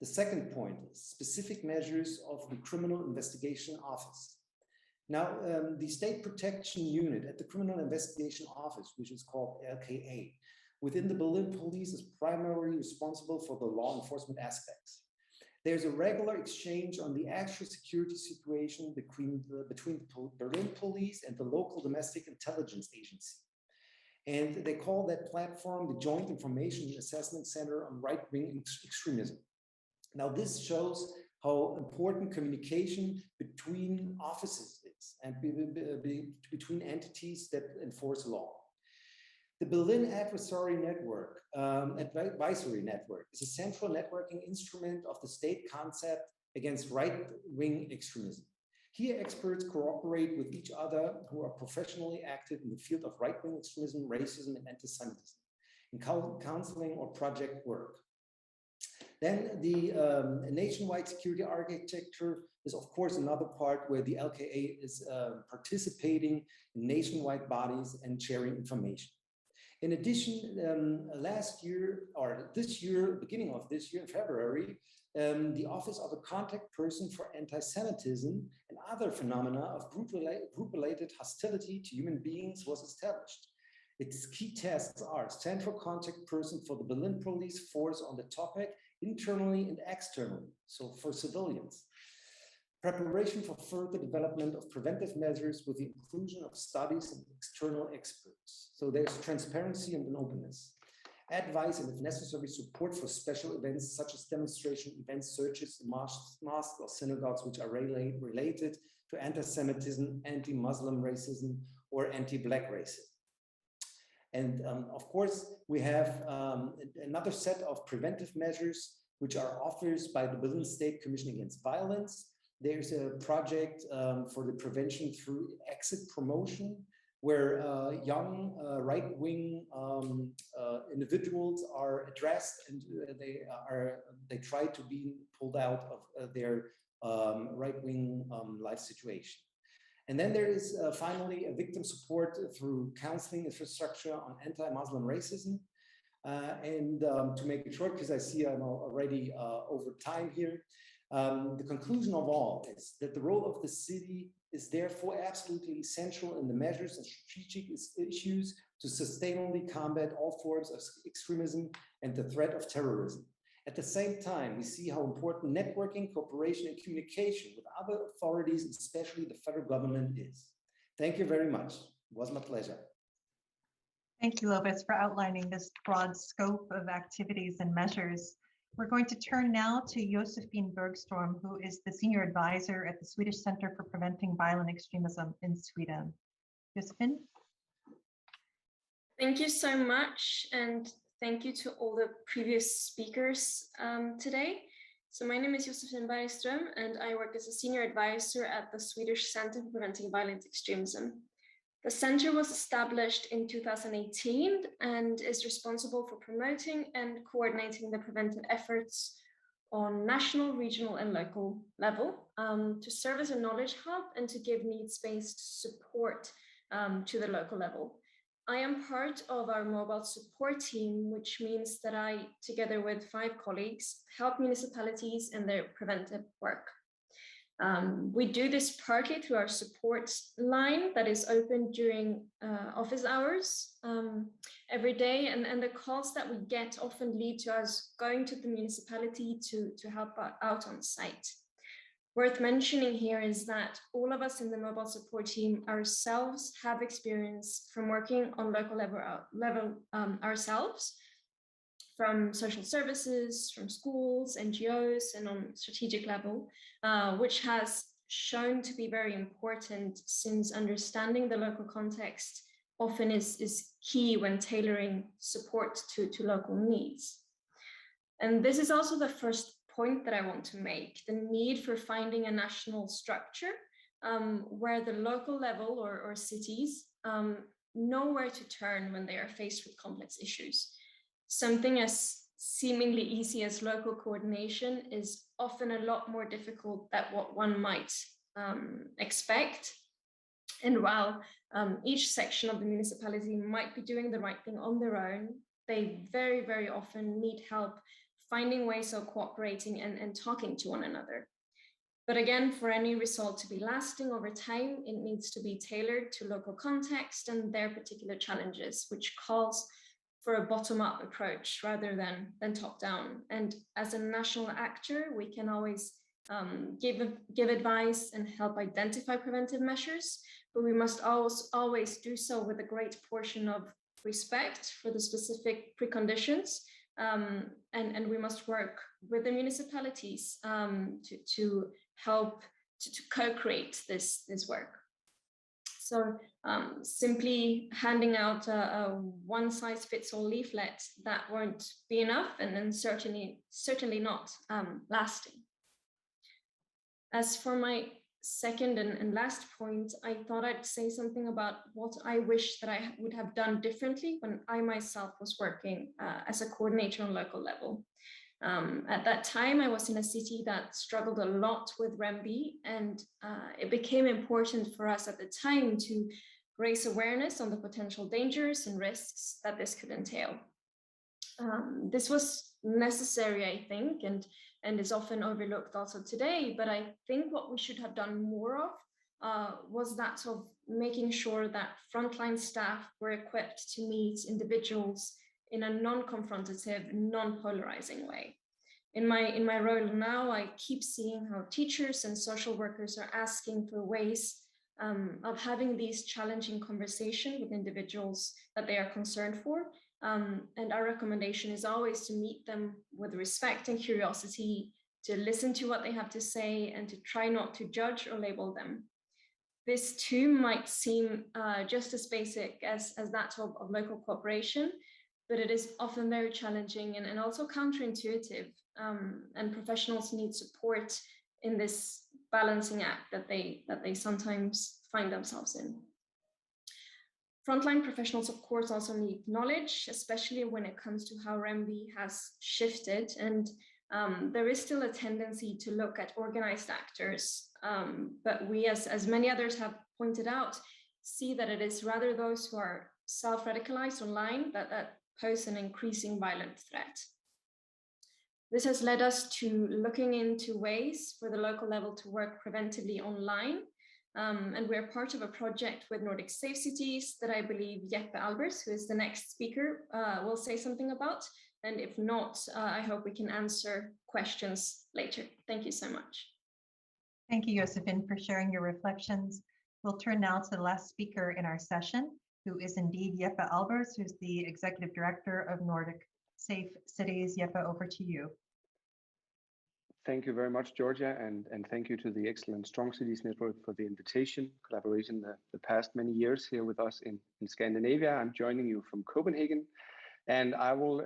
The second point is specific measures of the Criminal Investigation Office. Now, the State Protection Unit at the Criminal Investigation Office, which is called LKA, within the Berlin Police is primarily responsible for the law enforcement aspects. There's a regular exchange on the actual security situation between the Berlin Police and the local domestic intelligence agency. And they call that platform the Joint Information Assessment Center on Right-Wing Extremism. Now, this shows how important communication between offices is and between entities that enforce law. The Berlin Advisory Network is a central networking instrument of the state concept against right-wing extremism. Here, experts cooperate with each other who are professionally active in the field of right-wing extremism, racism, and anti-Semitism, in counseling or project work. Then the nationwide security architecture is, of course, another part where the LKA is participating in nationwide bodies and sharing information. In addition, last year, or this year, beginning of this year, in February, the Office of a Contact Person for Anti-Semitism and other phenomena of group-related hostility to human beings was established. Its key tasks are central contact person for the Berlin police force on the topic, internally and externally, so for civilians. Preparation for further development of preventive measures with the inclusion of studies and external experts. So there's transparency and an openness. Advice and, if necessary, support for special events such as demonstration events, searches, mosques or synagogues, which are related to anti-Semitism, anti-Muslim racism, or anti-Black racism. And of course, we have another set of preventive measures, which are offered by the Berlin State Commission Against Violence. There's a project for the prevention through exit promotion, where young right-wing individuals are addressed and they try to be pulled out of their right-wing life situation. And then there is finally a victim support through counseling infrastructure on anti-Muslim racism. And to make it short, because I see I'm already over time here, the conclusion of all is that the role of the city is therefore absolutely essential in the measures and strategic issues to sustainably combat all forms of extremism and the threat of terrorism. At the same time, we see how important networking, cooperation, and communication with other authorities, especially the federal government, is. Thank you very much. It was my pleasure.
Thank you, Lobis, for outlining this broad scope of activities and measures. We're going to turn now to Josephine Bergstrom, who is the Senior Advisor at the Swedish Center for Preventing Violent Extremism in Sweden. Josephine?
Thank you so much, and thank you to all the previous speakers today. So my name is Josephine Bergström, and I work as a Senior Advisor at the Swedish Center for Preventing Violent Extremism. The center was established in 2018 and is responsible for promoting and coordinating the preventive efforts on national, regional, and local level to serve as a knowledge hub and to give needs-based support to the local level. I am part of our mobile support team, which means that I, together with 5 colleagues, help municipalities in their preventive work. We do this partly through our support line that is open during office hours every day, and the calls that we get often lead to us going to the municipality to help out on site. Worth mentioning here is that all of us in the mobile support team ourselves have experience from working on local level ourselves. from social services, from schools, NGOs, and on strategic level, which has shown to be very important since understanding the local context often is key when tailoring support to local needs. And this is also the first point that I want to make, the need for finding a national structure where the local level or cities know where to turn when they are faced with complex issues. Something as seemingly easy as local coordination is often a lot more difficult than what one might expect. And while each section of the municipality might be doing the right thing on their own, they very, very often need help finding ways of cooperating and talking to one another. But again, for any result to be lasting over time, it needs to be tailored to local context and their particular challenges, which calls for a bottom-up approach rather than top-down. And as a national actor, we can always give advice and help identify preventive measures, but we must always do so with a great portion of respect for the specific preconditions, and we must work with the municipalities to help to co-create this work. So simply handing out a one-size-fits-all leaflet, that won't be enough, and then certainly not lasting. As for my second and last point, I thought I'd say something about what I wish that I would have done differently when I myself was working as a coordinator on local level. At that time, I was in a city that struggled a lot with REMBI, and it became important for us at the time to raise awareness on the potential dangers and risks that this could entail. This was necessary, I think, and is often overlooked also today, but I think what we should have done more of was that of making sure that frontline staff were equipped to meet individuals in a non-confrontative, non-polarizing way. In my role now, I keep seeing how teachers and social workers are asking for ways of having these challenging conversations with individuals that they are concerned for. And our recommendation is always to meet them with respect and curiosity, to listen to what they have to say, and to try not to judge or label them. This too might seem just as basic as that of local cooperation, but it is often very challenging and also counterintuitive, and professionals need support in this balancing act that they sometimes find themselves in. Frontline professionals, of course, also need knowledge, especially when it comes to how REMBI has shifted. And there is still a tendency to look at organized actors, but we, as many others have pointed out, see that it is rather those who are self-radicalized online that pose an increasing violent threat. This has led us to looking into ways for the local level to work preventively online. And we're part of a project with Nordic Safe Cities that I believe Jeppe Albers, who is the next speaker, will say something about. And if not, I hope we can answer questions later. Thank you so much.
Thank you, Josephine, for sharing your reflections. We'll turn now to the last speaker in our session, who is indeed Jeppe Albers, who's the Executive Director of Nordic Safe Cities. Jeppe, over to you.
Thank you very much, Georgia, and thank you to the excellent Strong Cities Network for the invitation, collaboration the past many years here with us in Scandinavia. I'm joining you from Copenhagen, and I will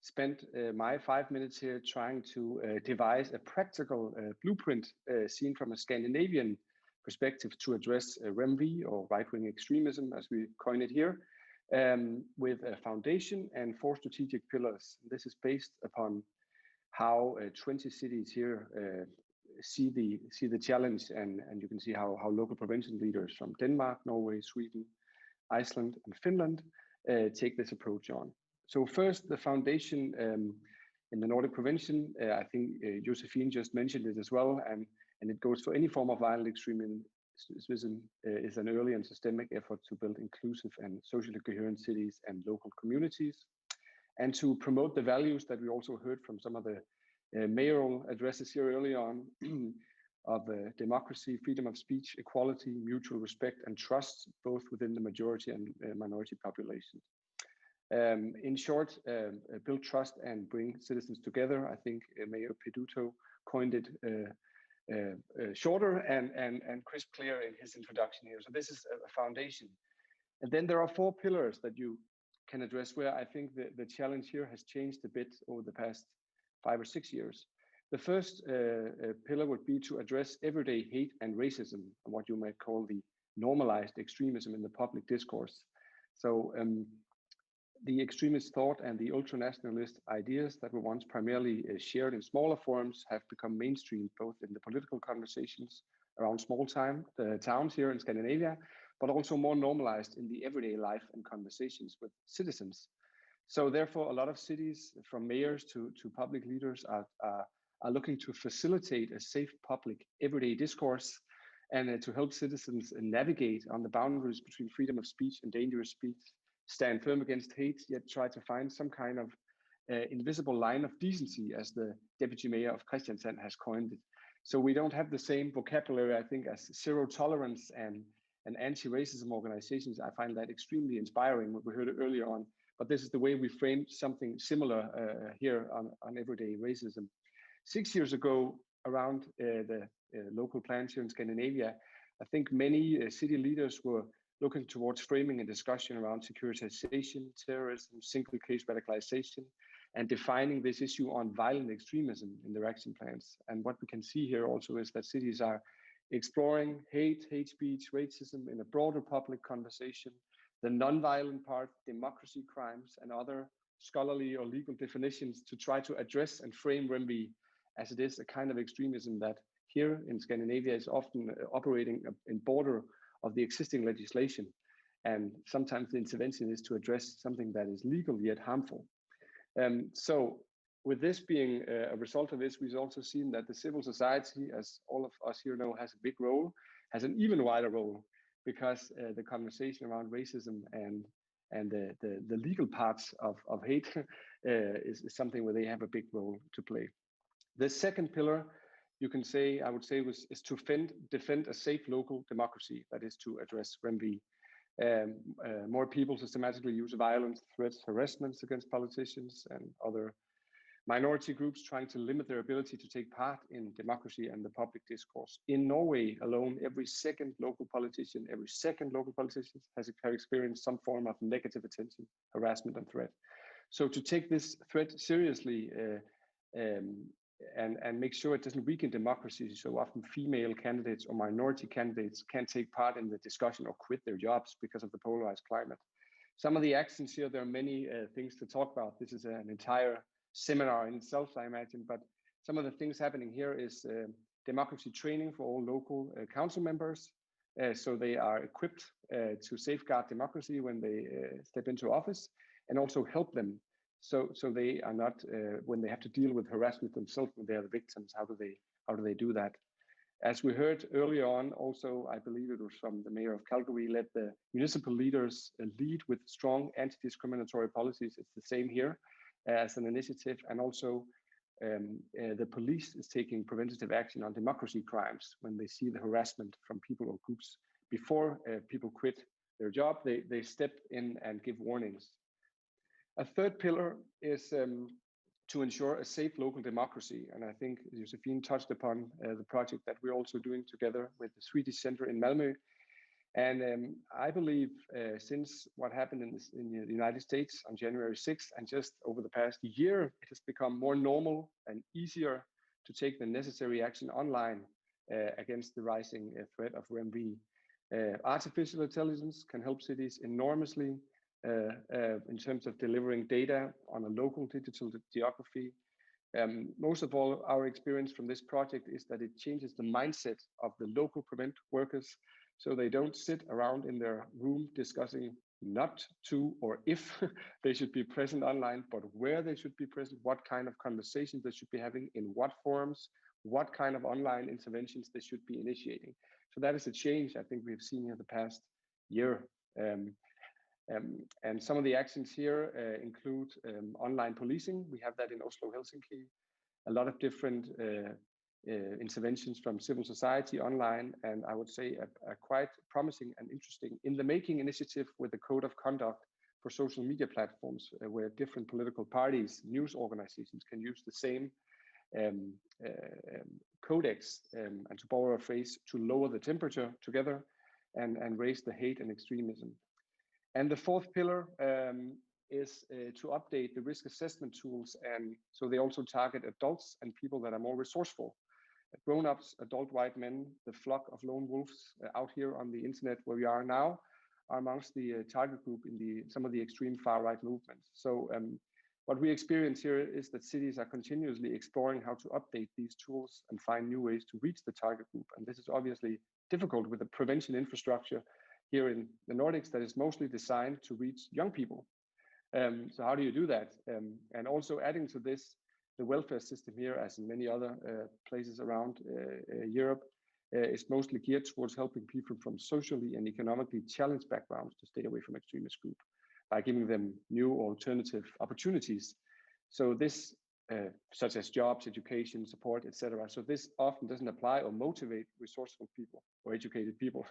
spend my 5 minutes here trying to devise a practical blueprint seen from a Scandinavian perspective to address REMBI, or right-wing extremism, as we coin it here, with a foundation and 4 strategic pillars. This is based upon how 20 cities here see the challenge, and you can see how local prevention leaders from Denmark, Norway, Sweden, Iceland, and Finland take this approach on. So first, the foundation in the Nordic prevention, I think Josephine just mentioned it as well, and it goes for any form of violent extremism, is an early and systemic effort to build inclusive and socially coherent cities and local communities, and to promote the values that we also heard from some of the mayoral addresses here early on of democracy, freedom of speech, equality, mutual respect, and trust, both within the majority and minority populations. In short, build trust and bring citizens together. I think Mayor Peduto coined it shorter and crisp clear in his introduction here. So this is a foundation. And then there are 4 pillars that you can address where I think the challenge here has changed a bit over the past 5 or 6 years. The first pillar would be to address everyday hate and racism, what you might call the normalized extremism in the public discourse. So the extremist thought and the ultranationalist ideas that were once primarily shared in smaller forums have become mainstream, both in the political conversations around small towns here in Scandinavia, but also more normalized in the everyday life and conversations with citizens. So therefore, a lot of cities, from mayors to public leaders, are looking to facilitate a safe public everyday discourse and to help citizens navigate on the boundaries between freedom of speech and dangerous speech, stand firm against hate, yet try to find some kind of invisible line of decency, as the deputy mayor of Kristiansand has coined it. So we don't have the same vocabulary, I think, as zero tolerance and anti-racism organizations. I find that extremely inspiring, what we heard earlier on. But this is the way we framed something similar here on everyday racism. 6 years ago, around the local plans here in Scandinavia, I think many city leaders were looking towards framing a discussion around securitization, terrorism, single case radicalization, and defining this issue on violent extremism in their action plans. And what we can see here also is that cities are exploring hate speech, racism in a broader public conversation, the non-violent part, democracy crimes, and other scholarly or legal definitions to try to address and frame REMBI as it is a kind of extremism that here in Scandinavia is often operating in border of the existing legislation. And sometimes the intervention is to address something that is legal yet harmful. So with this being a result of this, we've also seen that the civil society, as all of us here know, has a big role, has an even wider role, because the conversation around racism and the legal parts of hate is something where they have a big role to play. The second pillar, you can say, I would say, is to defend a safe local democracy. That is to address REMBI. More people systematically use violence, threats, harassments against politicians and other minority groups, trying to limit their ability to take part in democracy and the public discourse. In Norway alone, every second local politician has experienced some form of negative attention, harassment, and threat. So to take this threat seriously and make sure it doesn't weaken democracy, so often female candidates or minority candidates can't take part in the discussion or quit their jobs because of the polarized climate. Some of the actions here, there are many things to talk about. This is an entire seminar in itself, I imagine, but some of the things happening here is democracy training for all local council members, so they are equipped to safeguard democracy when they step into office, and also help them so they are not when they have to deal with harassment themselves when they are the victims. How do they do that? As we heard earlier on, also I believe it was from the mayor of Calgary, let the municipal leaders lead with strong anti-discriminatory policies. It's the same here as an initiative, and also the police is taking preventative action on democracy crimes when they see the harassment from people or groups. Before people quit their job, they step in and give warnings. A third pillar is to ensure a safe local democracy. And I think Josephine touched upon the project that we're also doing together with the Swedish Center in Malmö. And I believe since what happened in the United States on January 6th, and just over the past year, it has become more normal and easier to take the necessary action online against the rising threat of REMBI. Artificial intelligence can help cities enormously in terms of delivering data on a local digital geography. Most of all, our experience from this project is that it changes the mindset of the local prevent workers, so they don't sit around in their room discussing not to or if they should be present online, but where they should be present, what kind of conversations they should be having, in what forums, what kind of online interventions they should be initiating. So that is a change I think we've seen in the past year. And some of the actions here include online policing. We have that in Oslo, Helsinki. A lot of different interventions from civil society online, and I would say a quite promising and interesting in the making initiative with the code of conduct for social media platforms where different political parties, news organizations can use the same codex, and to borrow a phrase, to lower the temperature together and raise the hate and extremism. And the fourth pillar is to update the risk assessment tools, and so they also target adults and people that are more resourceful. Grown-ups, adult white men, the flock of lone wolves out here on the internet where we are now, are amongst the target group in some of the extreme far-right movements. So what we experience here is that cities are continuously exploring how to update these tools and find new ways to reach the target group. And this is obviously difficult with the prevention infrastructure here in the Nordics that is mostly designed to reach young people. So how do you do that? And also adding to this, the welfare system here, as in many other places around Europe, is mostly geared towards helping people from socially and economically challenged backgrounds to stay away from extremist groups by giving them new alternative opportunities. So this, such as jobs, education, support, etc. So this often doesn't apply or motivate resourceful people or educated people.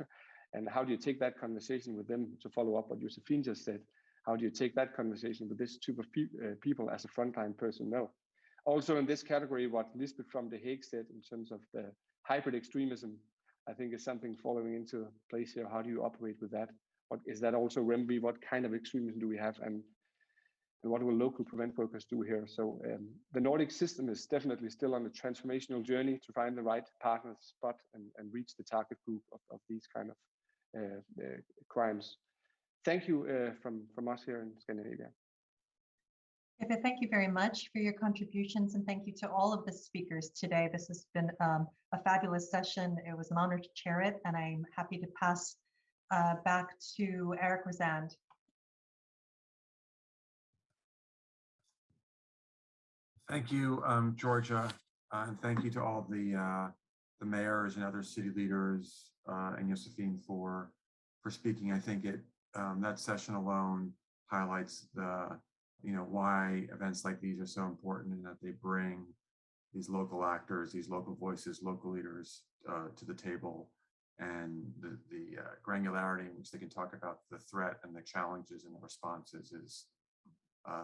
And how do you take that conversation with them, to follow up what Josephine just said? How do you take that conversation with this type of people as a frontline personnel? Also in this category, what Lisbeth from The Hague said in terms of the hybrid extremism, I think is something following into place here. How do you operate with that? What is that also remedy? What kind of extremism do we have? And what will local prevent workers do here? So the Nordic system is definitely still on a transformational journey to find the right partner spot and reach the target group of these kind of crimes. Thank you from us here in Scandinavia.
Thank you very much for your contributions, and thank you to all of the speakers today. This has been a fabulous session. It was an honor to chair it, and I'm happy to pass back to Eric Rosand.
Thank you, Georgia, and thank you to all the mayors and other city leaders and Josephine for speaking. I think that session alone highlights why events like these are so important, and that they bring these local actors, these local voices, local leaders to the table, and the granularity in which they can talk about the threat and the challenges and the responses is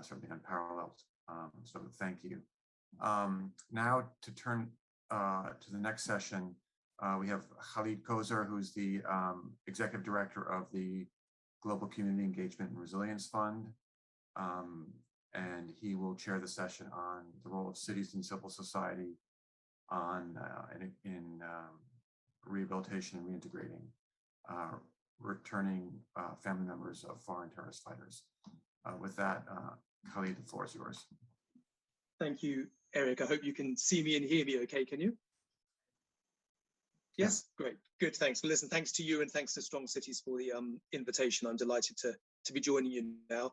certainly unparalleled. So thank you. Now to turn to the next session, we have Khalid Kozer, who's the Executive Director of the Global Community Engagement and Resilience Fund. And he will chair the session on the role of cities and civil society in rehabilitation and reintegrating returning family members of foreign terrorist fighters. With that, Khalid, the floor is yours.
Thank you, Eric. I hope you can see me and hear me okay, can you? Yes, great, good, thanks. Well, listen, thanks to you and thanks to Strong Cities for the invitation. I'm delighted to be joining you now.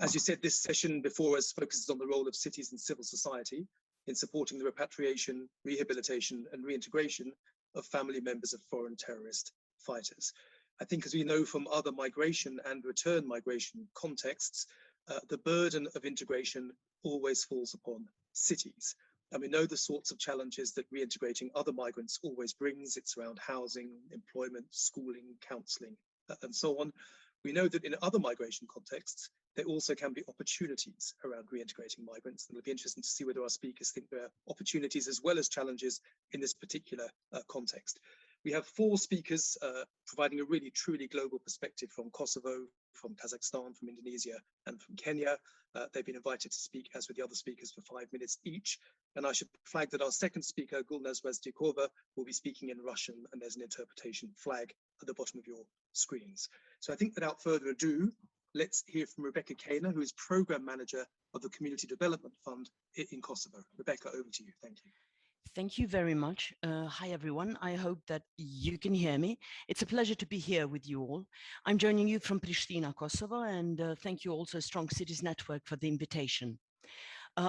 As you said, this session before us focuses on the role of cities and civil society in supporting the repatriation, rehabilitation and reintegration of family members of foreign terrorist fighters. I think, as we know from other migration and return migration contexts, the burden of integration always falls upon cities. And we know the sorts of challenges that reintegrating other migrants always brings. It's around housing, employment, schooling, counselling, and so on. We know that in other migration contexts, there also can be opportunities around reintegrating migrants. And it'll be interesting to see whether our speakers think there are opportunities as well as challenges in this particular context. We have 4 speakers providing a really truly global perspective from Kosovo, from Kazakhstan, from Indonesia, and from Kenya. They've been invited to speak, as with the other speakers, for 5 minutes each. And I should flag that our second speaker, Gulnaz Razdikova, will be speaking in Russian, and there's an interpretation flag at the bottom of your screens. So I think without further ado, let's hear from Rebecca Kaner, who is Programme Manager of the Community Development Fund in Kosovo. Rebecca, over to you. Thank you.
Thank you very much. Hi, everyone. I hope that you can hear me. It's a pleasure to be here with you all. I'm joining you from Pristina, Kosovo, and thank you also Strong Cities Network for the invitation.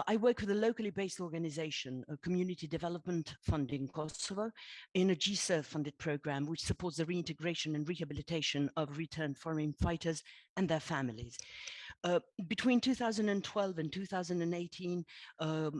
I work with a locally based organization, a community development fund in Kosovo, in a GSERV funded program, which supports the reintegration and rehabilitation of returned foreign fighters and their families. Between 2012 and 2018,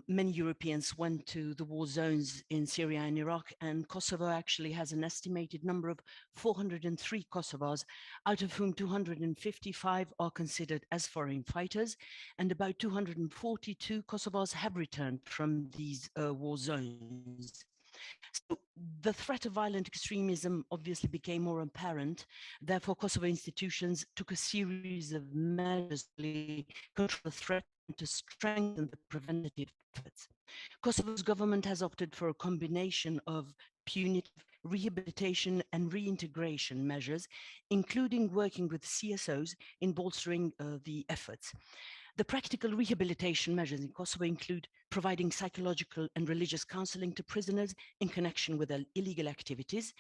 many Europeans went to the war zones in Syria and Iraq, and Kosovo actually has an estimated number of 403 Kosovars, out of whom 255 are considered as foreign fighters, and about 242 Kosovars have returned from these war zones. So the threat of violent extremism obviously became more apparent. Therefore, Kosovo institutions took a series of measures to control the threat and to strengthen the preventative efforts. Kosovo's government has opted for a combination of punitive rehabilitation and reintegration measures, including working with CSOs in bolstering the efforts. The practical rehabilitation measures in Kosovo include providing psychological and religious counseling to prisoners in connection with their illegal activities,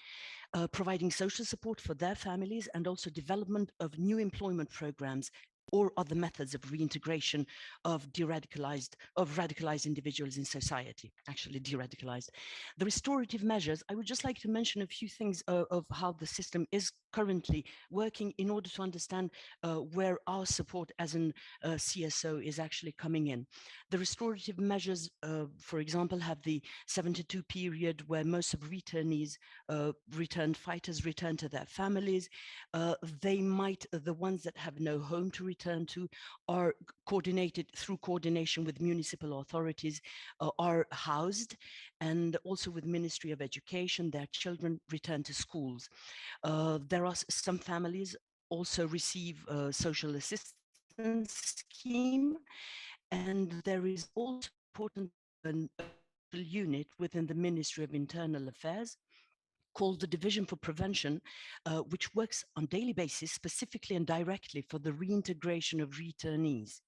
providing social support for their families, and also development of new employment programs or other methods of reintegration of radicalized individuals in society, actually de-radicalized. The restorative measures, I would just like to mention a few things of how the system is currently working in order to understand where our support as an CSO is actually coming in. The restorative measures, for example, have the 72 period where most of returnees, returned fighters return to their families. They might, the ones that have no home to return to, are coordinated through coordination with municipal authorities, are housed, and also with Ministry of Education, their children return to schools. There are some families also receive a social assistance scheme, and there is also important unit within the Ministry of Internal Affairs called the Division for Prevention, which works on a daily basis specifically and directly for the reintegration of returnees.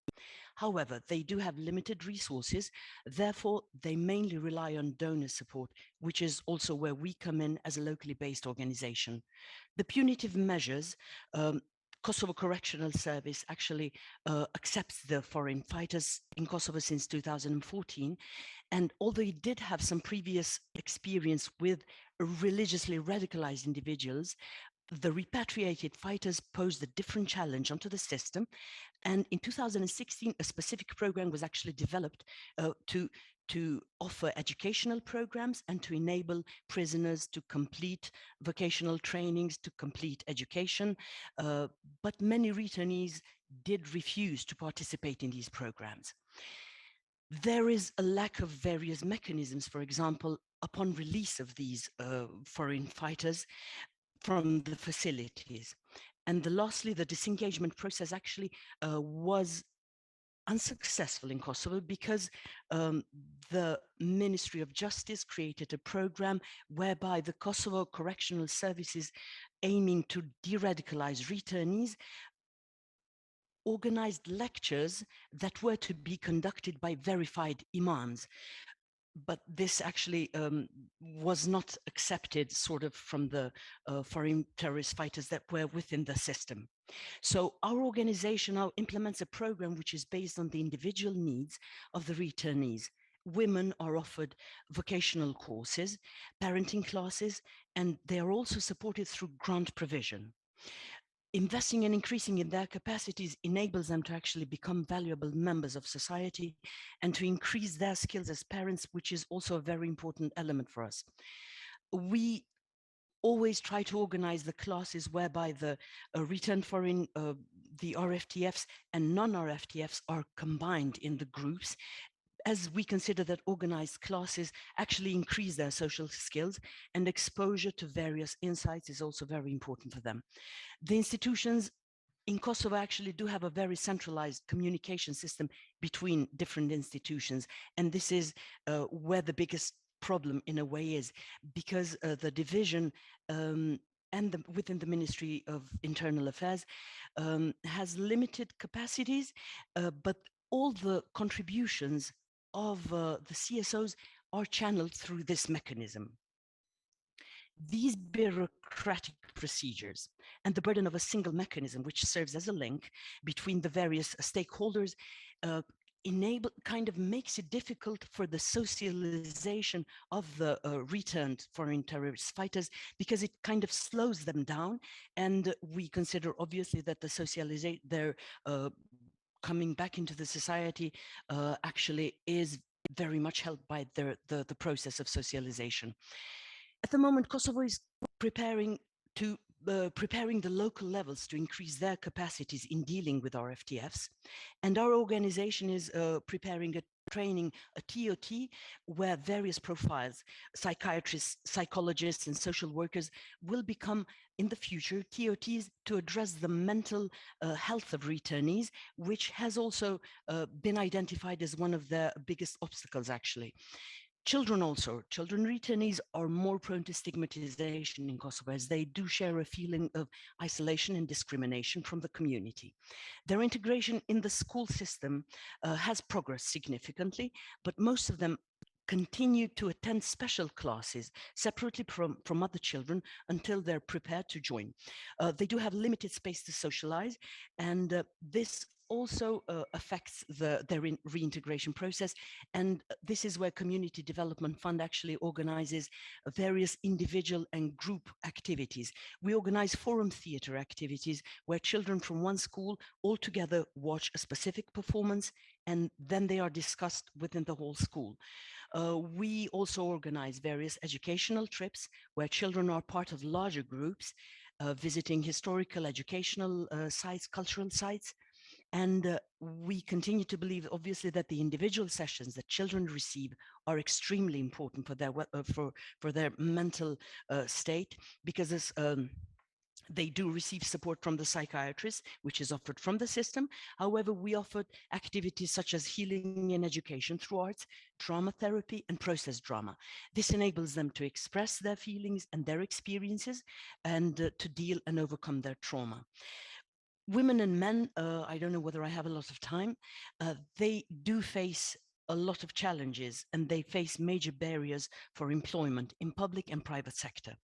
However, they do have limited resources, therefore they mainly rely on donor support, which is also where we come in as a locally based organization. The punitive measures, Kosovo Correctional Service actually accepts the foreign fighters in Kosovo since 2014. And although it did have some previous experience with religiously radicalized individuals, the repatriated fighters posed a different challenge onto the system. And in 2016, a specific program was actually developed to offer educational programs and to enable prisoners to complete vocational trainings, to complete education. But many returnees did refuse to participate in these programs. There is a lack of various mechanisms, for example, upon release of these foreign fighters from the facilities. And lastly, the disengagement process actually was unsuccessful in Kosovo because the Ministry of Justice created a program whereby the Kosovo Correctional Services, aiming to de-radicalize returnees, organized lectures that were to be conducted by verified imams. But this actually was not accepted sort of from the foreign terrorist fighters that were within the system. So our organization now implements a program which is based on the individual needs of the returnees. Women are offered vocational courses, parenting classes, and they are also supported through grant provision. Investing and increasing in their capacities enables them to actually become valuable members of society and to increase their skills as parents, which is also a very important element for us. We always try to organize the classes whereby the returned foreign, the RFTFs and non-RFTFs are combined in the groups, as we consider that organized classes actually increase their social skills, and exposure to various insights is also very important for them. The institutions in Kosovo actually do have a very centralized communication system between different institutions, and this is where the biggest problem in a way is, because the division and within the Ministry of Internal Affairs has limited capacities, but all the contributions of the CSOs are channeled through this mechanism. These bureaucratic procedures and the burden of a single mechanism, which serves as a link between the various stakeholders, makes it difficult for the socialization of the returned foreign terrorist fighters, because it kind of slows them down. And we consider obviously that the coming back into the society actually is very much helped by the process of socialization. At the moment, Kosovo is preparing the local levels to increase their capacities in dealing with RFTFs. And our organization is preparing a TOT, where various profiles, psychiatrists, psychologists, and social workers will become, in the future, TOTs to address the mental health of returnees, which has also been identified as one of the biggest obstacles, actually. Children returnees are more prone to stigmatization in Kosovo, as they do share a feeling of isolation and discrimination from the community. Their integration in the school system has progressed significantly, but most of them continue to attend special classes separately from other children until they're prepared to join. They do have limited space to socialize, and this also affects their reintegration process. And this is where Community Development Fund actually organizes various individual and group activities. We organize forum theater activities where children from one school all together watch a specific performance, and then they are discussed within the whole school. We also organize various educational trips where children are part of larger groups, visiting historical, educational sites, cultural sites. And we continue to believe, obviously, that the individual sessions that children receive are extremely important for their mental state, because they do receive support from the psychiatrist, which is offered from the system. However, we offered activities such as healing and education through arts, drama therapy, and process drama. This enables them to express their feelings and their experiences, and to deal and overcome their trauma. Women and men, I don't know whether I have a lot of time, they do face a lot of challenges, and they face major barriers for employment in public and private sector.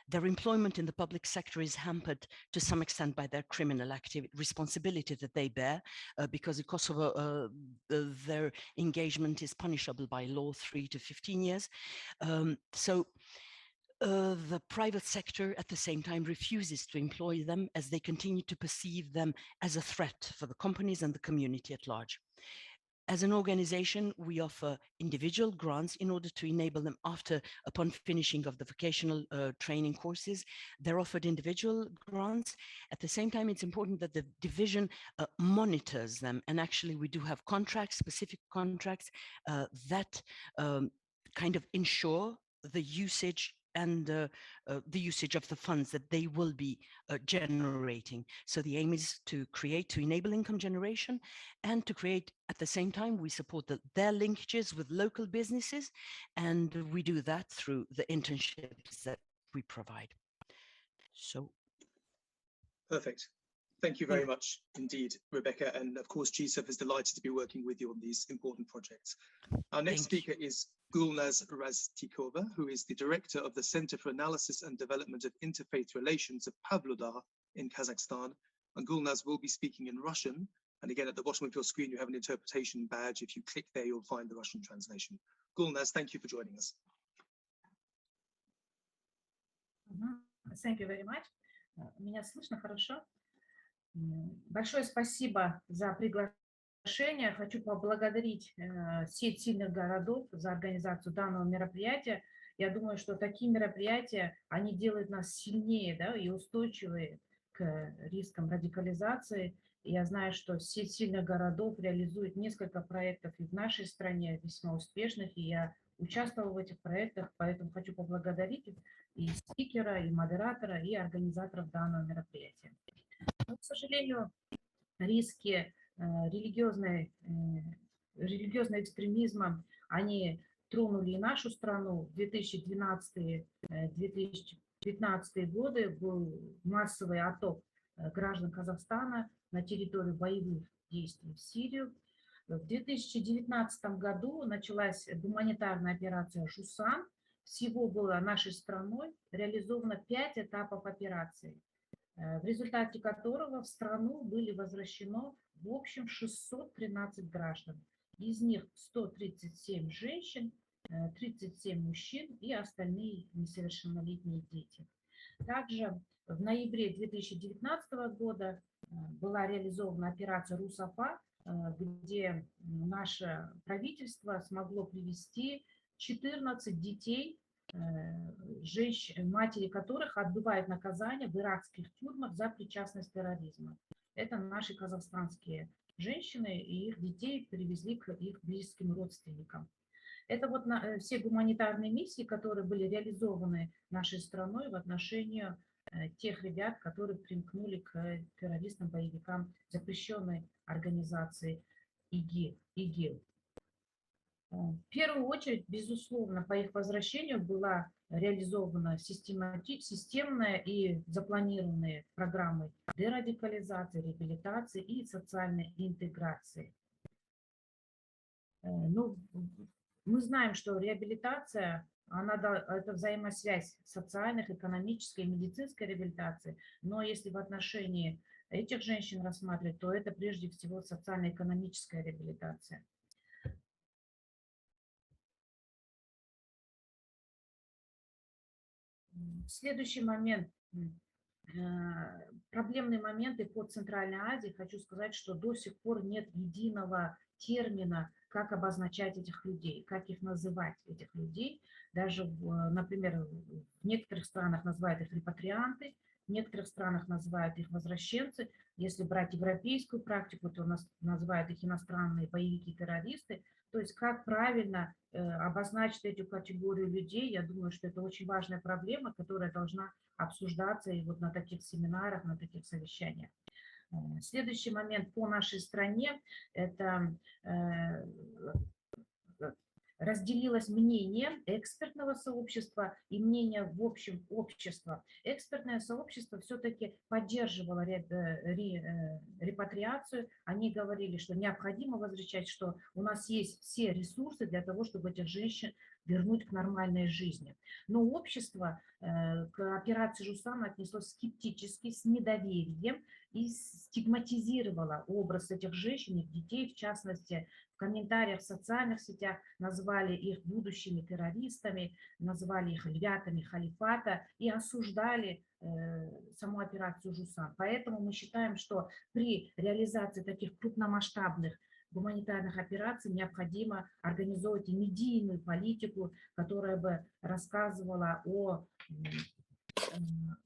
Their employment in the public sector is hampered to some extent by their criminal responsibility that they bear, because in Kosovo, their engagement is punishable by law 3 to 15 years. The private sector at the same time refuses to employ them, as they continue to perceive them as a threat for the companies and the community at large. As an organization, we offer individual grants in order to enable them upon finishing of the vocational training courses. They're offered individual grants. At the same time, it's important that the division monitors them. And actually, we do have contracts, specific contracts that kind of ensure the usage and the usage of the funds that they will be generating. So the aim is to enable income generation, and to create, at the same time, we support their linkages with local businesses, and we do that through the internships that we provide. So.
Perfect. Thank you very much indeed, Rebecca. And of course, GSEF is delighted to be working with you on these important projects. Our next speaker is Gulnaz Raztikova, who is the director of the Center for Analysis and Development of Interfaith Relations of Pavlodar in Kazakhstan. And Gulnaz will be speaking in Russian. And again, at the bottom of your screen, you have an interpretation badge. If you click there, you'll find the Russian translation. Gulnaz, thank you for joining us.
Thank you very much. Меня слышно хорошо? Большое спасибо за приглашение. Хочу поблагодарить сеть сильных городов за организацию данного мероприятия. Я думаю, что такие мероприятия, они делают нас сильнее, да, и устойчивее к рискам радикализации. И я знаю, что сеть сильных городов реализует несколько проектов и в нашей стране весьма успешных, и я участвовала в этих проектах, поэтому хочу поблагодарить и спикера, и модератора, и организаторов данного мероприятия. Но, к сожалению, риски религиозного экстремизма, они тронули и нашу страну. В 2012-2015 годы был массовый отток граждан Казахстана на территорию боевых действий в Сирию. В 2019 году началась гуманитарная операция «Жусан». Всего было нашей страной реализовано 5 этапов операции, в результате которого в страну были возвращено в общем 613 граждан. Из них 137 женщин, 37 мужчин и остальные несовершеннолетние дети. Также в ноябре 2019 года была реализована операция «Русафа», где наше правительство смогло привести 14 детей, матери которых отбывают наказание в иракских тюрьмах за причастность к терроризму. Это наши казахстанские женщины, и их детей привезли к их близким родственникам. Это вот все гуманитарные миссии, которые были реализованы нашей страной в отношении тех ребят, которые примкнули к террористам, боевикам запрещенной организации ИГИЛ. В первую очередь, безусловно, по их возвращению была реализована системная и запланированные программы дерадикализации, реабилитации и социальной интеграции. Ну, мы знаем, что реабилитация, это взаимосвязь социальных, экономической и медицинской реабилитации, но если в отношении этих женщин рассматривать, то это прежде всего социально-экономическая реабилитация. Следующий момент, проблемные моменты по Центральной Азии. Хочу сказать, что до сих пор нет единого термина, как обозначать этих людей, как их называть, этих людей. Даже, например, в некоторых странах называют их репатрианты, в некоторых странах называют их возвращенцы. Если брать европейскую практику, то называют их иностранные боевики-террористы. То есть как правильно обозначить эту категорию людей, я думаю, что это очень важная проблема, которая должна обсуждаться и вот на таких семинарах, на таких совещаниях. Следующий момент по нашей стране – это разделилось мнение экспертного сообщества и мнение в общем общества. Экспертное сообщество все-таки поддерживало репатриацию. Они говорили, что необходимо возвращать, что у нас есть все ресурсы для того, чтобы этих женщин вернуть к нормальной жизни. Но общество к операции Жусан отнеслось скептически, с недоверием и стигматизировало образ этих женщин, их детей, в частности, в комментариях в социальных сетях назвали их будущими террористами, назвали их львятами халифата и осуждали саму операцию Жусан. Поэтому мы считаем, что при реализации таких крупномасштабных гуманитарных операций необходимо организовать и медийную политику, которая бы рассказывала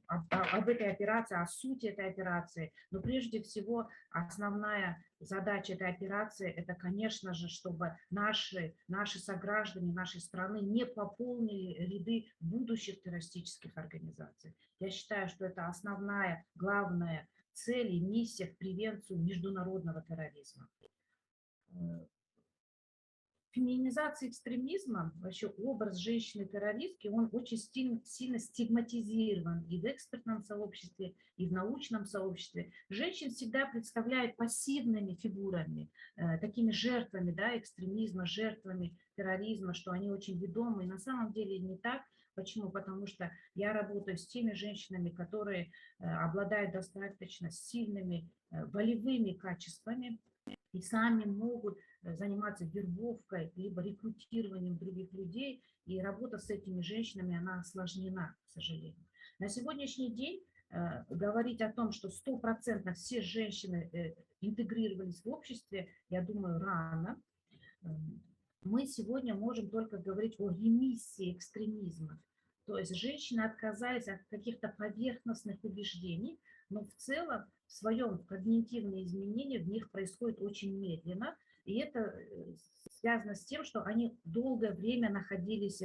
об этой операции, о сути этой операции. Но прежде всего основная задача этой операции – это, конечно же, чтобы наши сограждане нашей страны не пополнили ряды будущих террористических организаций. Я считаю, что это основная, главная цель и миссия в превенцию международного терроризма. Феминизация экстремизма, вообще образ женщины-террористки, он очень сильно стигматизирован и в экспертном сообществе, и в научном сообществе. Женщин всегда представляют пассивными фигурами, такими жертвами, да, экстремизма, жертвами терроризма, что они очень ведомы. И на самом деле не так. Почему? Потому что я работаю с теми женщинами, которые обладают достаточно сильными волевыми качествами и сами могут заниматься вербовкой либо рекрутированием других людей, и работа с этими женщинами, она осложнена, к сожалению. На сегодняшний день говорить о том, что 100% все женщины интегрировались в обществе, я думаю, рано. Мы сегодня можем только говорить о ремиссии экстремизма. То есть женщины отказались от каких-то поверхностных убеждений, но в целом в своем когнитивные изменения в них происходят очень медленно. И это связано с тем, что они долгое время находились,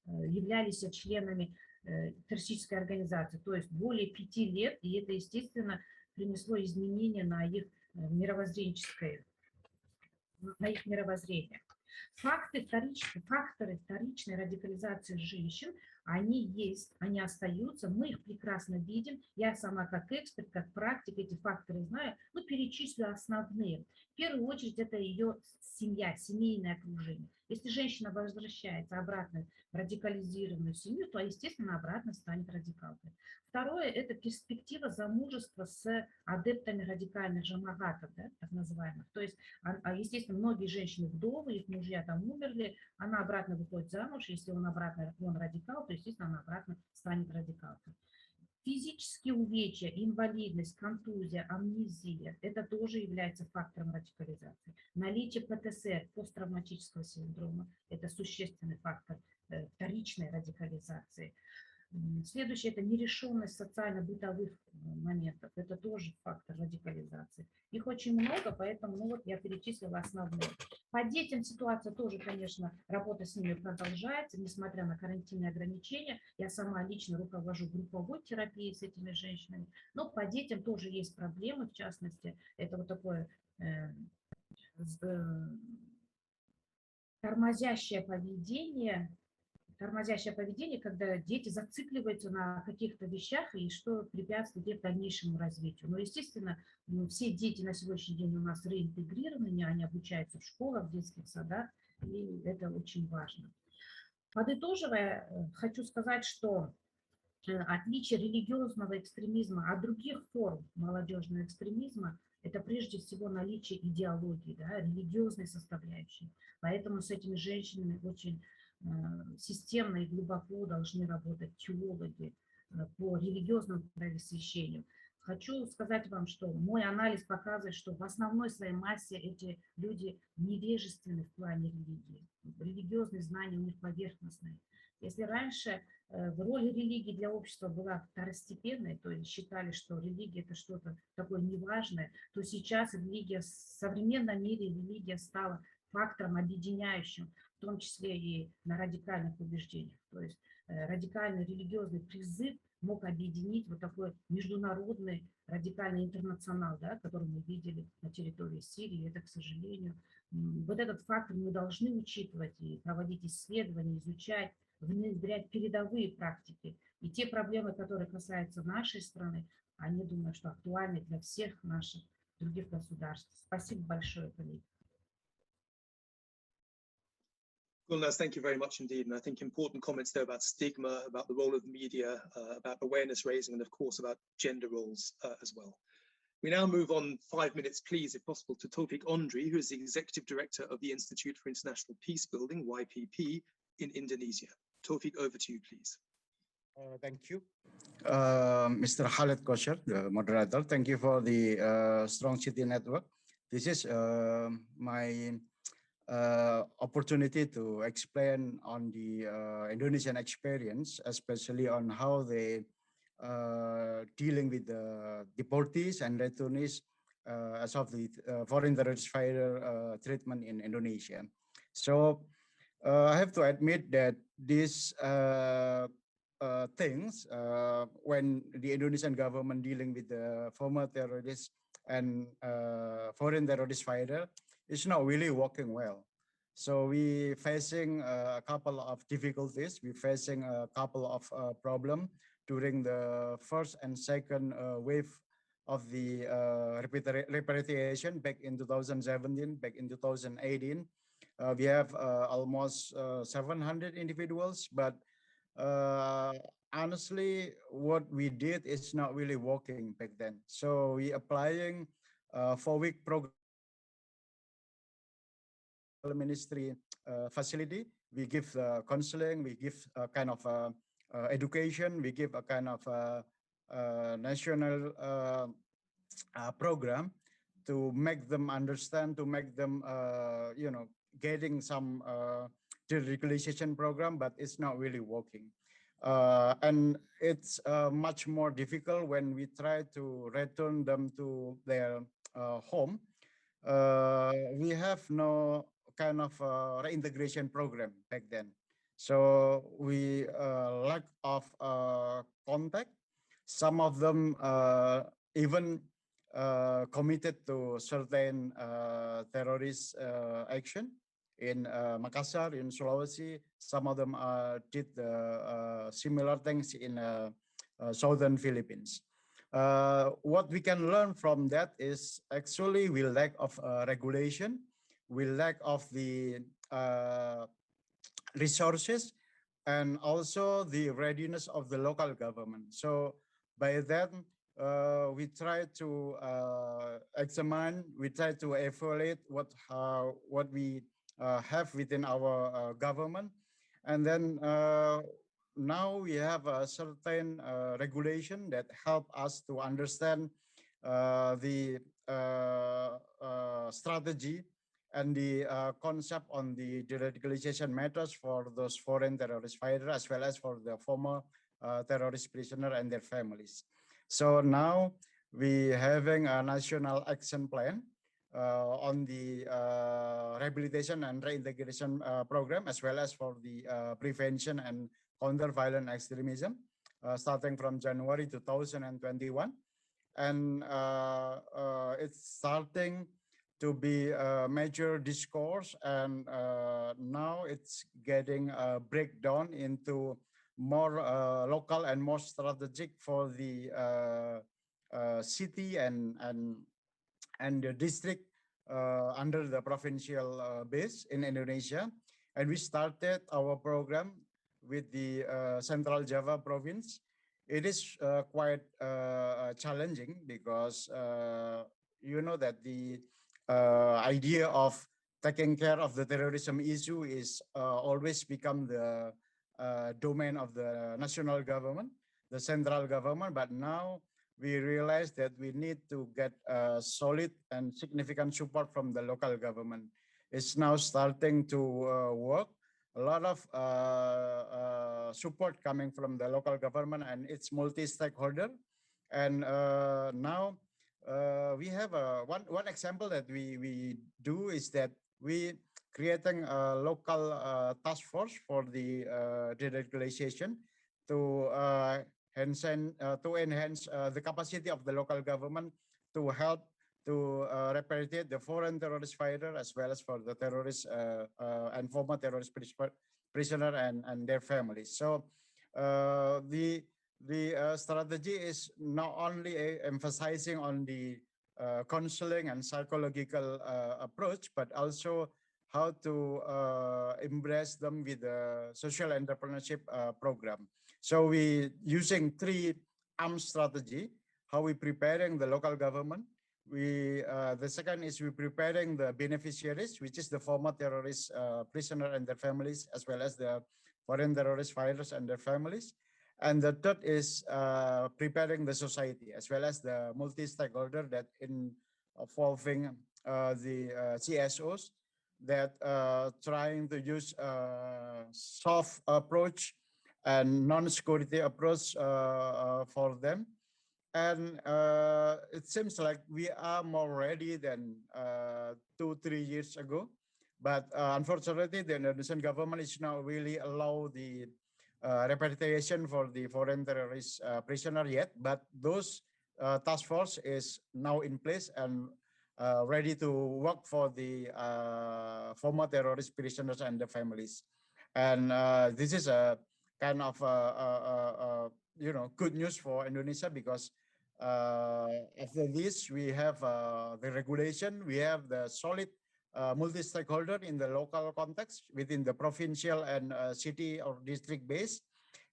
являлись членами террористической организации, то есть более 5 лет, и это, естественно, принесло изменения на их мировоззрение. Факторы вторичной радикализации женщин, они есть, они остаются, мы их прекрасно видим. Я сама как эксперт, как практик эти факторы знаю, но перечислю основные. В первую очередь это ее семья, семейное окружение. Если женщина возвращается обратно в радикализированную семью, то, естественно, обратно станет радикалкой. Второе – это перспектива замужества с адептами радикальных жамагатов, да, так называемых. То есть, естественно, многие женщины вдовы, их мужья там умерли, она обратно выходит замуж, если он радикал, то, естественно, она обратно станет радикалкой. Физические увечья, инвалидность, контузия, амнезия – это тоже является фактором радикализации. Наличие ПТСР, посттравматического синдрома – это существенный фактор вторичной радикализации. Следующее – это нерешенность социально-бытовых моментов. Это тоже фактор радикализации. Их очень много, поэтому ну вот я перечислила основные. По детям ситуация тоже, конечно, работа с ними продолжается, несмотря на карантинные ограничения. Я сама лично руковожу групповой терапией с этими женщинами. Но по детям тоже есть проблемы, в частности, это вот такое тормозящее поведение, когда дети зацикливаются на каких-то вещах и что препятствует их дальнейшему развитию. Но, естественно, все дети на сегодняшний день у нас реинтегрированы, они обучаются в школах, в детских садах, и это очень важно. Подытоживая, хочу сказать, что отличие религиозного экстремизма от других форм молодежного экстремизма – это прежде всего наличие идеологии, да, религиозной составляющей. Поэтому с этими женщинами очень системно и глубоко должны работать теологи по религиозному просвещению. Хочу сказать вам, что мой анализ показывает, что в основной своей массе эти люди невежественны в плане религии. Религиозные знания у них поверхностные. Если раньше роль религии для общества была второстепенной, то есть считали, что религия – это что-то такое неважное, то сейчас религия, в современном мире религия стала фактором объединяющим, в том числе и на радикальных убеждениях. То есть радикальный религиозный призыв мог объединить вот такой международный радикальный интернационал, да, который мы видели на территории Сирии. Это, к сожалению, вот этот фактор мы должны учитывать и проводить исследования, изучать, внедрять передовые практики. И те проблемы, которые касаются нашей страны, они, думаю, что актуальны для всех наших других государств. Спасибо большое, коллеги.
Gulnaz, thank you very much indeed. And I think important comments there about stigma, about the role of the media, about awareness raising, and of course about gender roles as well. We now move on 5 minutes, please, if possible, to Taufik Ondri, who is the Executive Director of the Institute for International Peace Building, YPP, in Indonesia. Taufik, over to you, please.
Thank you. Mr. Khaled Kosher, the moderator, thank you for the Strong City Network. This is my opportunity to explain on the Indonesian experience, especially on how they dealing with the deportees and returnees as of the foreign terrorist fighter treatment in Indonesia. So I have to admit that these things, when the Indonesian government dealing with the former terrorists and foreign terrorist fighter, it's not really working well. So we facing a couple of difficulties. We're facing a couple of problems during the first and second wave of the repatriation back in 2017, back in 2018. We have almost 700 individuals, but honestly, what we did is not really working back then. So we applying a 4-week program ministry facility. We give counseling, we give a kind of education, we give a kind of national program to make them understand, to make them, you know, getting some deregulation program, but it's not really working. And it's much more difficult when we try to return them to their home. We have no kind of reintegration program back then. So we lack of contact. Some of them even committed to certain terrorist action in Makassar, in Sulawesi. Some of them did similar things in southern Philippines. What we can learn from that is actually we lack of regulation, we lack of the resources, and also the readiness of the local government. So by that, we try to examine, we try to evaluate what we have within our government, and then now we have a certain regulation that help us to understand the strategy and the concept on the deradicalization matters for those foreign terrorist fighters, as well as for the former terrorist prisoner and their families. So now we having a national action plan on the rehabilitation and reintegration program, as well as for the prevention and counter violent extremism, starting from January 2021. And it's starting to be a major discourse, and now it's getting a breakdown into more local and more strategic for the city and the district under the provincial base in Indonesia. And we started our program with the Central Java province. It is quite challenging because you know that the idea of taking care of the terrorism issue is always become the domain of the national government, the central government. But now we realize that we need to get solid and significant support from the local government. It's now starting to work. A lot of support coming from the local government, and it's multi-stakeholder. And now we have one example that we do is that we creating a local task force for the deradicalization to enhance the capacity of the local government to help to repatriate the foreign terrorist fighter, as well as for the terrorist and former terrorist prisoner and their families. So the strategy is not only emphasizing on the counseling and psychological approach, but also how to embrace them with the social entrepreneurship program. So we using 3 arm strategy, how we preparing the local government. The second is we preparing the beneficiaries, which is the former terrorist prisoner and their families, as well as the foreign terrorist fighters and their families. And the third is preparing the society, as well as the multi-stakeholder that involving the CSOs that trying to use soft approach and non-security approach for them. And it seems like we are more ready than 2-3 years ago. But unfortunately, the Indonesian government is not really allow the repatriation for the foreign terrorist prisoner yet. But those task force is now in place and ready to work for the former terrorist prisoners and the families. And this is a kind of good news for Indonesia, because after this we have the regulation, we have the solid multi-stakeholder in the local context within the provincial and city or district base,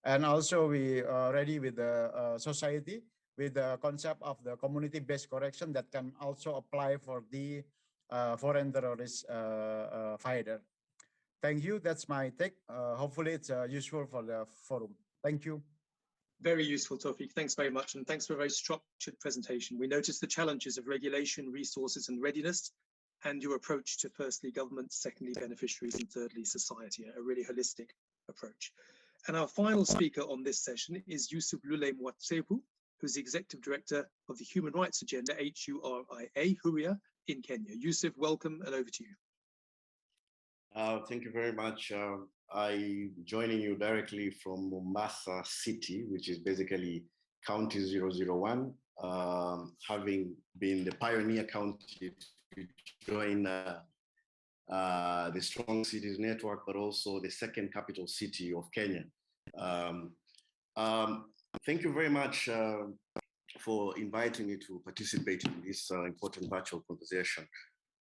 and also we are ready with the society with the concept of the community-based correction that can also apply for the foreign terrorist fighter. Thank you. That's my take. Hopefully it's useful for the forum. Thank you.
Very useful, Tawfiq. Thanks very much. And thanks for a very structured presentation. We noticed the challenges of regulation, resources, and readiness, and your approach to firstly government, secondly beneficiaries, and thirdly society, a really holistic approach. And our final speaker on this session is Yusuf Lule Mwatsepu, who's the Executive Director of the Human Rights Agenda, HURIA, in Kenya. Yusuf, welcome, and over to you.
Thank you very much. I'm joining you directly from Mombasa City, which is basically County 001, having been the pioneer county to join the Strong Cities Network, but also the second capital city of Kenya. Thank you very much for inviting me to participate in this important virtual conversation.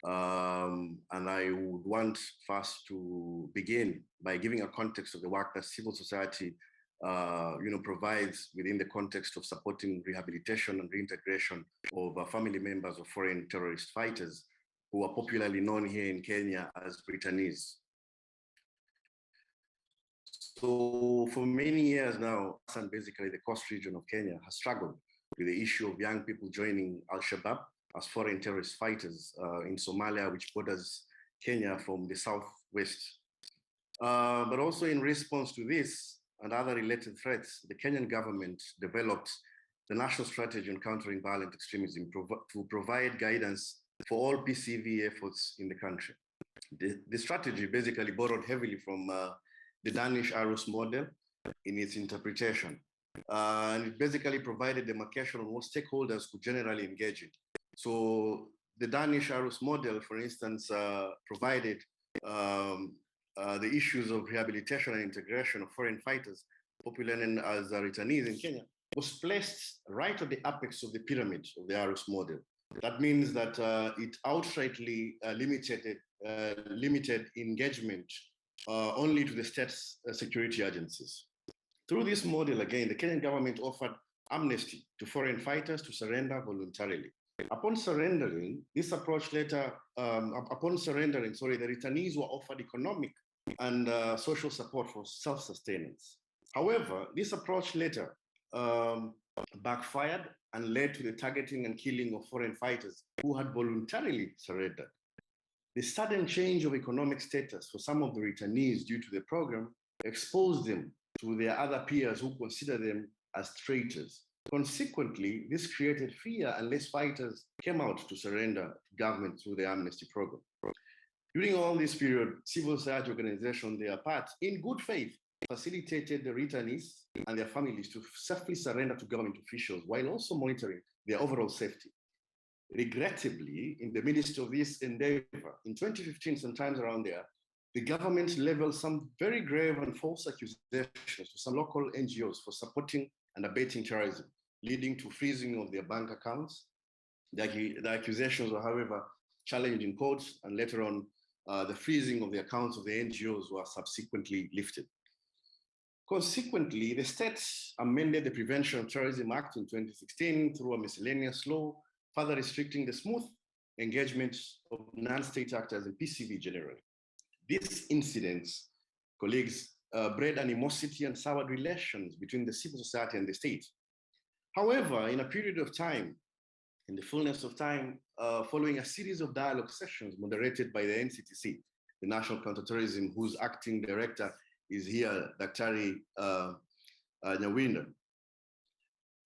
And I would want first to begin by giving a context of the work that civil society provides within the context of supporting rehabilitation and reintegration of family members of foreign terrorist fighters, who are popularly known here in Kenya as Britanese. So for many years now, and basically the coast region of Kenya has struggled with the issue of young people joining Al-Shabaab as foreign terrorist fighters in Somalia, which borders Kenya from the southwest. But also in response to this and other related threats, the Kenyan government developed the National Strategy on Countering Violent Extremism to provide guidance for all PCV efforts in the country. The strategy basically borrowed heavily from the Danish ARUS model in its interpretation. And it basically provided demarcation on what stakeholders could generally engage in. So the Danish ARUS model, for instance, provided the issues of rehabilitation and integration of foreign fighters, popularly known as returnees in Kenya, was placed right at the apex of the pyramid of the ARUS model. That means that it outrightly limited engagement only to the state's security agencies. Through this model, again, the Kenyan government offered amnesty to foreign fighters to surrender voluntarily. Upon surrendering, the returnees were offered economic and social support for self-sustenance. However, this approach later backfired and led to the targeting and killing of foreign fighters who had voluntarily surrendered. The sudden change of economic status for some of the returnees due to the program exposed them to their other peers who consider them as traitors. Consequently, this created fear and less fighters came out to surrender to government through the amnesty program. During all this period, civil society organizations, on their part, in good faith, facilitated the returnees and their families to safely surrender to government officials while also monitoring their overall safety. Regrettably, in the midst of this endeavor, in 2015, sometimes around there, the government leveled some very grave and false accusations to some local NGOs for supporting and abetting terrorism, leading to freezing of their bank accounts. The accusations were, however, challenged in courts, and later on, the freezing of the accounts of the NGOs were subsequently lifted. Consequently, the state amended the Prevention of Terrorism Act in 2016 through a miscellaneous law, further restricting the smooth engagement of non-state actors in PCV generally. These incidents, colleagues, bred animosity and soured relations between the civil society and the state. However, in a period of time, in the fullness of time, following a series of dialogue sessions moderated by the NCTC, the National Counterterrorism, whose acting director is here, Daktari Nyawinda.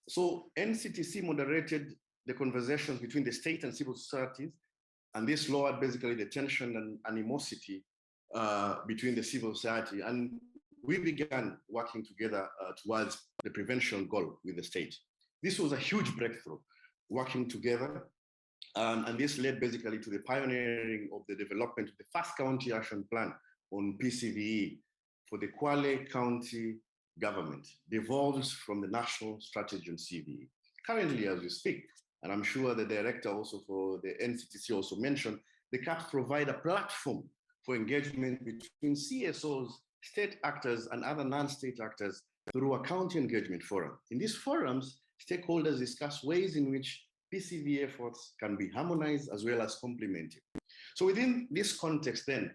So NCTC moderated the conversations between the state and civil societies, and this lowered basically the tension and animosity between the civil society. And we began working together towards the prevention goal with the state. This was a huge breakthrough, working together. And this led basically to the pioneering of the development of the first county action plan on PCVE for the Kwale County government, devolves from the National Strategy on CVE. Currently, as we speak, and I'm sure the director also for the NCTC also mentioned, the CAPs provide a platform for engagement between CSOs, state actors, and other non-state actors through a county engagement forum. In these forums, stakeholders discuss ways in which PCV efforts can be harmonized as well as complemented. So within this context then,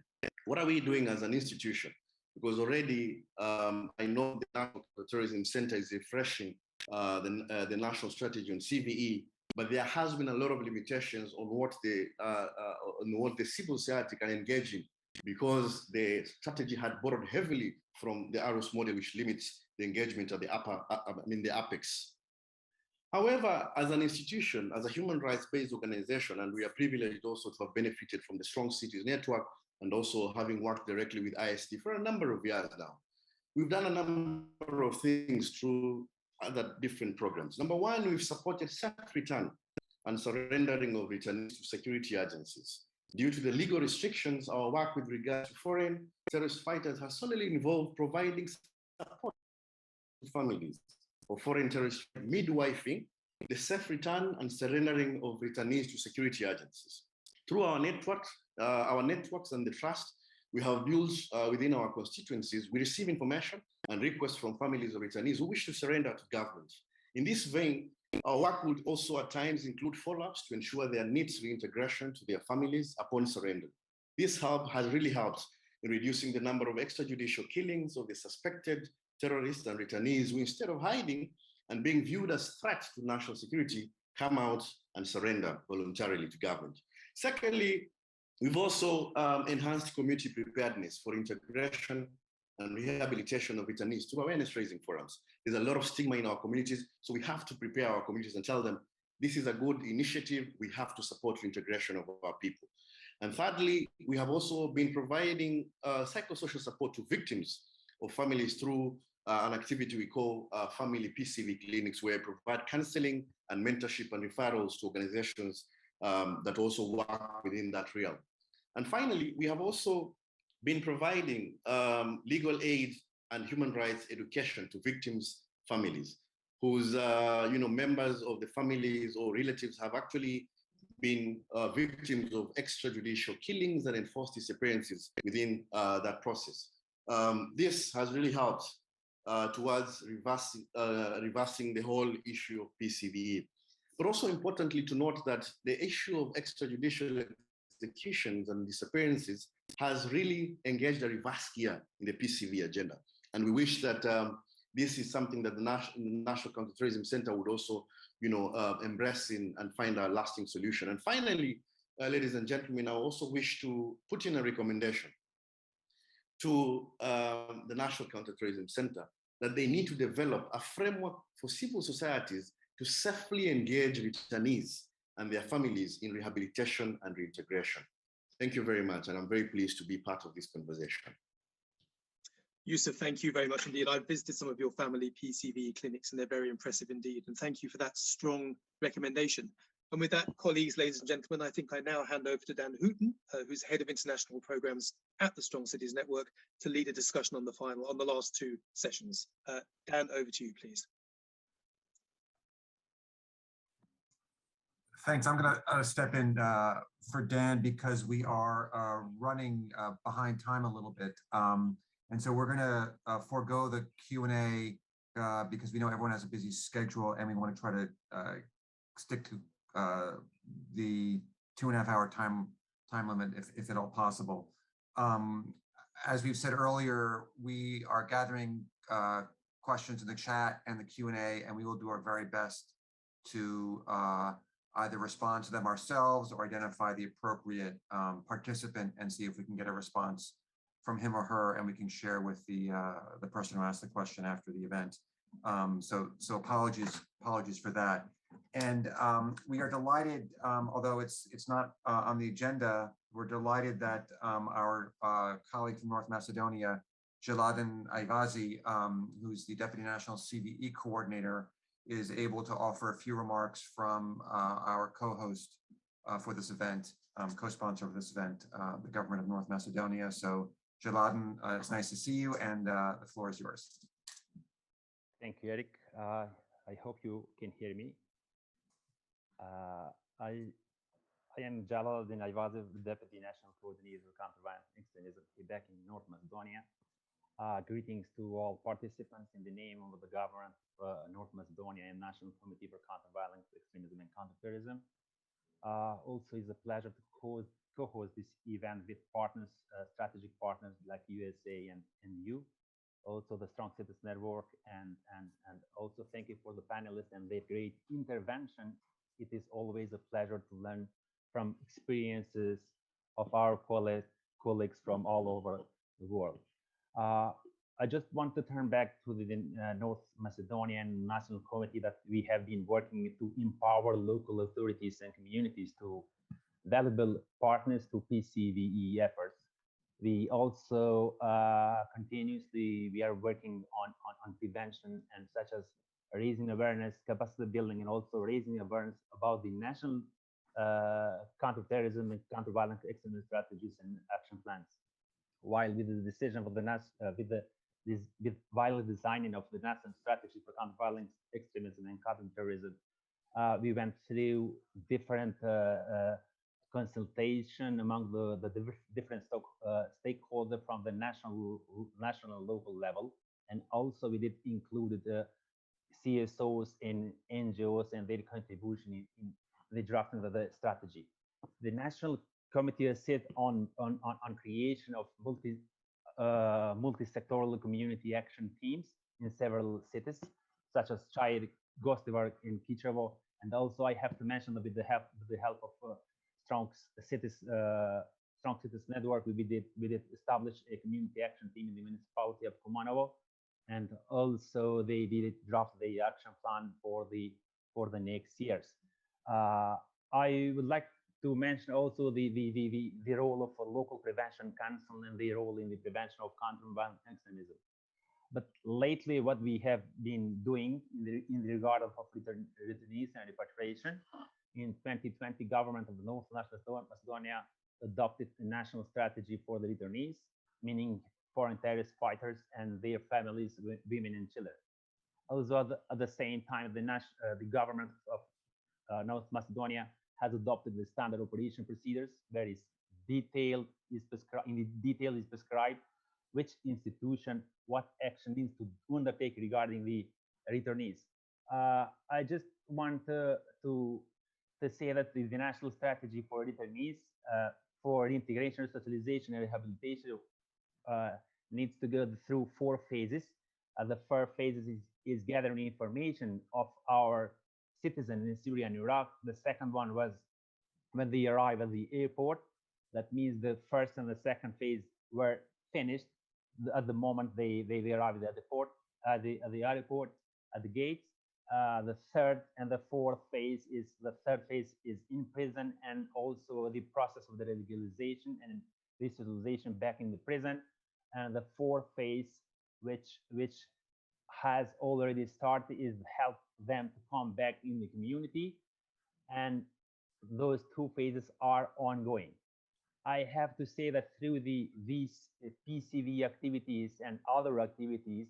what are we doing as an institution? Because already I know the National Terrorism Center is refreshing the national strategy on CVE, but there has been a lot of limitations on what the civil society can engage in, because the strategy had borrowed heavily from the ARUS model, which limits the engagement at the apex. However, as an institution, as a human rights-based organization, and we are privileged also to have benefited from the Strong Cities Network and also having worked directly with ISD for a number of years now, we've done a number of things through other different programs. Number one, we've supported safe return and surrendering of returnees to security agencies. Due to the legal restrictions, our work with regard to foreign terrorist fighters has solely involved providing support to families of foreign terrorist midwifing the safe return and surrendering of returnees to security agencies. Through our networks and the trust we have built within our constituencies, we receive information and requests from families of returnees who wish to surrender to government. In this vein, our work would also at times include follow-ups to ensure their needs reintegration to their families upon surrender. This help has really helped in reducing the number of extrajudicial killings of the suspected terrorists and returnees who, instead of hiding and being viewed as threats to national security, come out and surrender voluntarily to government. Secondly, we've also enhanced community preparedness for integration and rehabilitation of returnees through awareness-raising forums. There's a lot of stigma in our communities, so we have to prepare our communities and tell them, this is a good initiative, we have to support the integration of our people. And thirdly, we have also been providing psychosocial support to victims of families through an activity we call family PCV clinics, where we provide counseling and mentorship and referrals to organizations that also work within that realm. And finally, we have also been providing legal aid and human rights education to victims' families, whose members of the families or relatives have actually been victims of extrajudicial killings and enforced disappearances within that process. This has really helped towards reversing the whole issue of PCVE. But also importantly to note that the issue of extrajudicial executions and disappearances has really engaged a reverse gear in the PCV agenda. And we wish that this is something that the National Counterterrorism Center would also embrace and find a lasting solution. And finally, ladies and gentlemen, I also wish to put in a recommendation to the National Counterterrorism Center that they need to develop a framework for civil societies to safely engage returnees and their families in rehabilitation and reintegration. Thank you very much, and I'm very pleased to be part of this conversation.
Yusuf, thank you very much indeed. I've visited some of your family PCV clinics and they're very impressive indeed. And thank you for that strong recommendation. And with that, colleagues, ladies and gentlemen, I think I now hand over to Dan Hooton, who's Head of International Programs at the Strong Cities Network, to lead a discussion on the last two sessions. Dan, over to you, please.
Thanks. I'm going to step in for Dan because we are running behind time a little bit. And so we're going to forego the Q&A because we know everyone has a busy schedule and we want to try to stick to the 2.5-hour time limit if at all possible. As we've said earlier, we are gathering questions in the chat and the Q&A, and we will do our very best to either respond to them ourselves or identify the appropriate participant and see if we can get a response from him or her, and we can share with the person who asked the question after the event. So apologies for that. And we are delighted, although it's not on the agenda, we're delighted that our colleague from North Macedonia, Jeladen Ayvazi, who's the Deputy National CVE Coordinator, is able to offer a few remarks from our co-host for this event, co-sponsor of this event, the government of North Macedonia. So Jeladen, it's nice to see you, and the floor is yours.
Thank you, Eric. I hope you can hear me. I am Jeladen Ayvazi, the Deputy National Coordinator of Counter-Violence Extremism back in North Macedonia. Greetings to all participants in the name of the government of North Macedonia and National Committee for Counter-Violence Extremism and Counterterrorism. Also, it's a pleasure to co-host this event with partners, strategic partners like USA and you. Also the Strong Cities Network, and also thank you for the panelists and their great intervention. It is always a pleasure to learn from experiences of our colleagues from all over the world. I just want to turn back to the North Macedonian National Committee that we have been working to empower local authorities and communities to valuable partners to PCVE efforts. We also continuously, we are working on prevention and such as raising awareness, capacity building, and also raising awareness about the national counterterrorism and counter-violent extremism strategies and action plans. While with the decision of the with violent designing of the national strategy for counter-violence extremism and counterterrorism, we went through different consultation among the different stakeholders from the national local level, and also we did include CSOs and NGOs and their contribution in the drafting of the strategy. The national committee sit on creation of multi-sectoral community action teams in several cities, such as Chai, Gostivar in Kičevo, and also I have to mention that with the help of Strong Cities Network, we did establish a community action team in the municipality of Kumanovo, and also they did draft the action plan for the next years. I would like to mention also the role of a local prevention council and the role in the prevention of counter-violent extremism. But lately, what we have been doing in the regard of returnees and repatriation, in 2020, government of North Macedonia adopted a national strategy for the returnees, meaning foreign terrorist fighters and their families, women and children. Also, at the same time, the government of North Macedonia has adopted the standard operation procedures, where in detail is prescribed which institution, what action needs to undertake regarding the returnees. I just want to say that the national strategy for returnees for integration, socialization, and rehabilitation needs to go through 4 phases. The first phase is gathering information of our citizens in Syria and Iraq. The second one was when they arrive at the airport. That means the first and the second phase were finished at the moment they arrived at the port, at the airport, at the gates. The third and the fourth phase is in prison, and also the process of the legalization and resocialization back in the prison. And the fourth phase, which has already started, is help them to come back in the community. And those 2 phases are ongoing. I have to say that through these PCV activities and other activities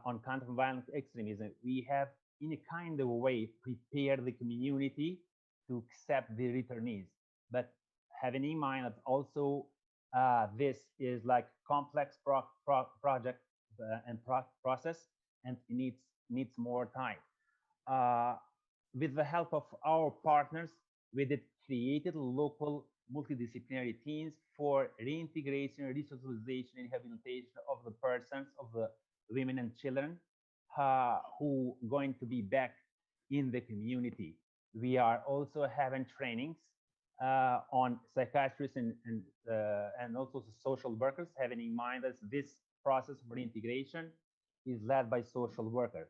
on counter-violent extremism, we have in a kind of way prepared the community to accept the returnees. But having in mind that also this is like complex project and process, and it needs more time. With the help of our partners, we did created local multidisciplinary teams for reintegration, resocialization, and rehabilitation of the persons, of the women and children who are going to be back in the community. We are also having trainings on psychiatrists and also social workers, having in mind that this process of reintegration is led by social workers.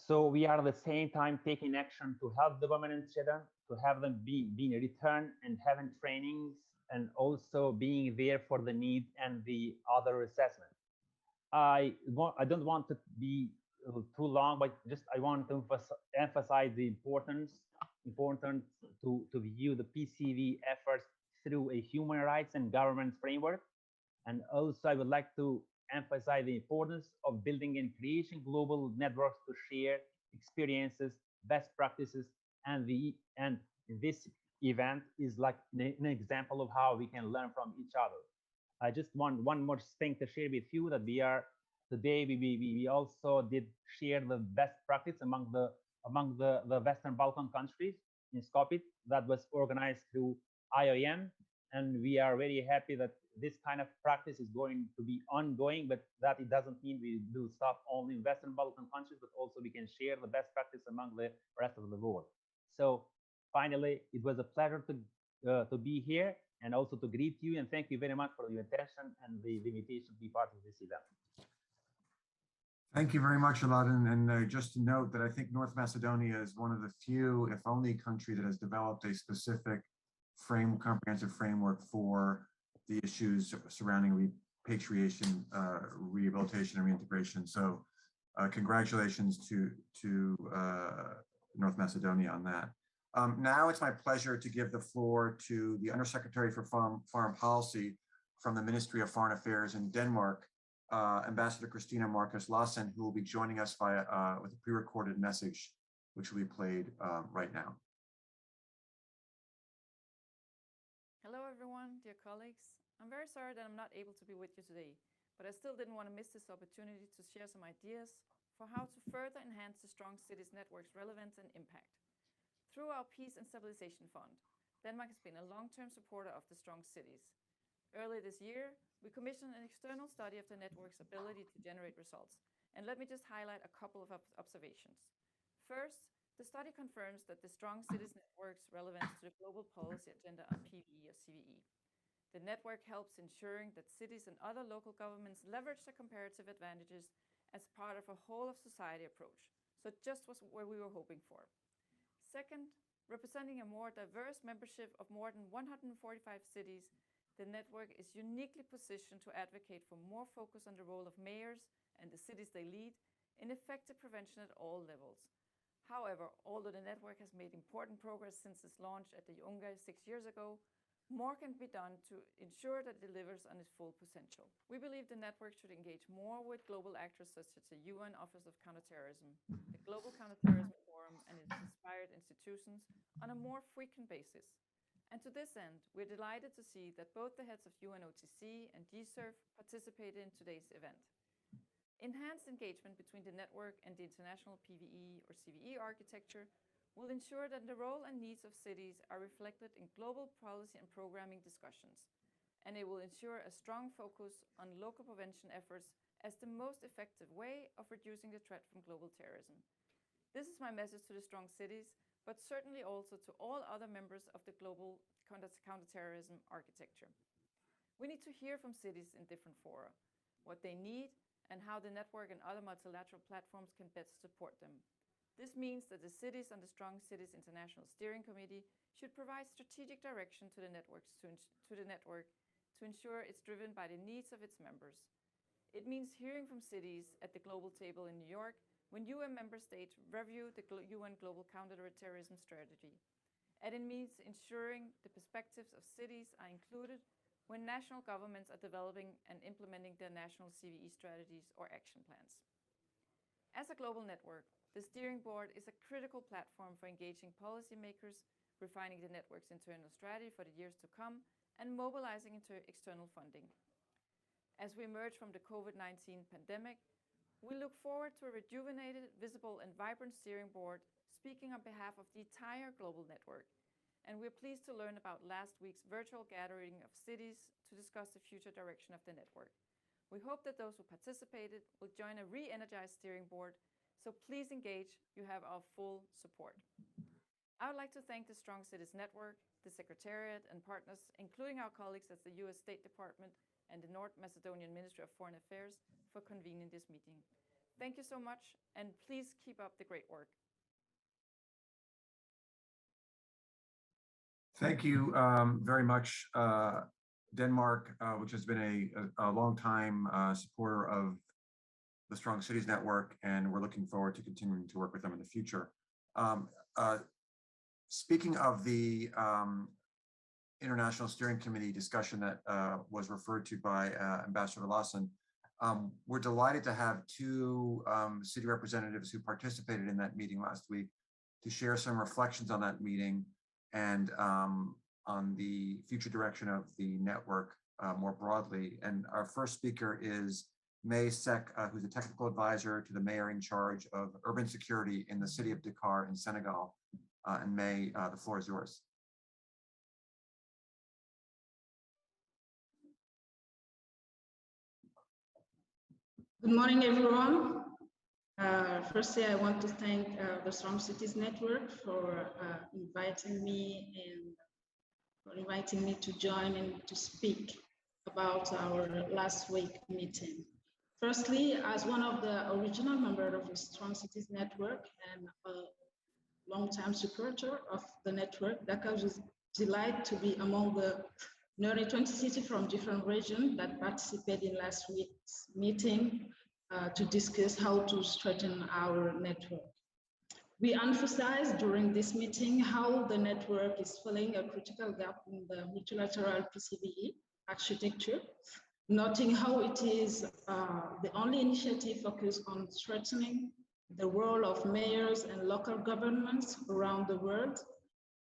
So we are at the same time taking action to help the women and children, to have them being returned and having trainings, and also being there for the needs and the other assessment. I don't want to be too long, but just I want to emphasize the importance to view the PCV efforts through a human rights and governance framework. And also I would like to emphasize the importance of building and creating global networks to share experiences, best practices, and this event is like an example of how we can learn from each other. I just want one more thing to share with you, that today we also did share the best practice among the Western Balkan countries in Skopje. That was organized through IOM, and we are very happy that this kind of practice is going to be ongoing, but that it doesn't mean we will stop only in Western Balkan countries, but also we can share the best practice among the rest of the world. So finally, it was a pleasure to be here and also to greet you, and thank you very much for your attention and the invitation to be part of this event.
Thank you very much, Aladdin. And just to note that I think North Macedonia is one of the few, if only, country that has developed a specific comprehensive framework for the issues surrounding repatriation, rehabilitation, and reintegration. So congratulations to North Macedonia on that. Now it's my pleasure to give the floor to the Undersecretary for Foreign Policy from the Ministry of Foreign Affairs in Denmark, Ambassador Christina Marcus Lassen, who will be joining us with a pre-recorded message, which will be played right now.
Hello, everyone, dear colleagues. I'm very sorry that I'm not able to be with you today, but I still didn't want to miss this opportunity to share some ideas for how to further enhance the Strong Cities Network's relevance and impact. Through our Peace and Stabilization Fund, Denmark has been a long-term supporter of the Strong Cities. Earlier this year, we commissioned an external study of the network's ability to generate results. And let me just highlight a couple of observations. First, the study confirms that the Strong Cities Network's relevance to the global policy agenda on PVE or CVE. The network helps ensuring that cities and other local governments leverage their comparative advantages as part of a whole of society approach. So it just was where we were hoping for. Second, representing a more diverse membership of more than 145 cities, the network is uniquely positioned to advocate for more focus on the role of mayors and the cities they lead in effective prevention at all levels. However, although the network has made important progress since its launch at the UNGA 6 years ago, more can be done to ensure that it delivers on its full potential. We believe the network should engage more with global actors such as the UN Office of Counterterrorism, the Global Counterterrorism Forum, and its inspired institutions on a more frequent basis. And to this end, we're delighted to see that both the heads of UNOTC and GSERF participated in today's event. Enhanced engagement between the network and the international PVE or CVE architecture will ensure that the role and needs of cities are reflected in global policy and programming discussions, and it will ensure a strong focus on local prevention efforts as the most effective way of reducing the threat from global terrorism. This is my message to the Strong Cities, but certainly also to all other members of the global counterterrorism architecture. We need to hear from cities in different fora, what they need, and how the network and other multilateral platforms can best support them. This means that the cities on the Strong Cities International Steering Committee should provide strategic direction to the network to ensure it's driven by the needs of its members. It means hearing from cities at the global table in New York when UN member states review the UN Global Counterterrorism Strategy. And it means ensuring the perspectives of cities are included when national governments are developing and implementing their national CVE strategies or action plans. As a global network, the steering board is a critical platform for engaging policymakers, refining the network's internal strategy for the years to come, and mobilizing into external funding. As we emerge from the COVID-19 pandemic, we look forward to a rejuvenated, visible, and vibrant steering board speaking on behalf of the entire global network. And we're pleased to learn about last week's virtual gathering of cities to discuss the future direction of the network. We hope that those who participated will join a re-energized steering board. So please engage, you have our full support. I would like to thank the Strong Cities Network, the Secretariat and partners, including our colleagues at the US State Department and the North Macedonian Ministry of Foreign Affairs for convening this meeting. Thank you so much, and please keep up the great work.
Thank you very much, Denmark, which has been a long time supporter of the Strong Cities Network, and we're looking forward to continuing to work with them in the future. Speaking of the International Steering Committee discussion that was referred to by Ambassador Lawson, we're delighted to have two city representatives who participated in that meeting last week to share some reflections on that meeting and on the future direction of the network more broadly. And our first speaker is May Sek, who's a technical advisor to the mayor in charge of urban security in the city of Dakar in Senegal. And May, the floor is yours.
Good morning, everyone. Firstly, I want to thank the Strong Cities Network for inviting me to join and to speak about our last week meeting. Firstly, as one of the original members of the Strong Cities Network and a long-time supporter of the network, Dakar was delighted to be among the nearly 20 cities from different regions that participated in last week's meeting to discuss how to strengthen our network. We emphasized during this meeting how the network is filling a critical gap in the multilateral PCVE architecture, noting how it is the only initiative focused on strengthening the role of mayors and local governments around the world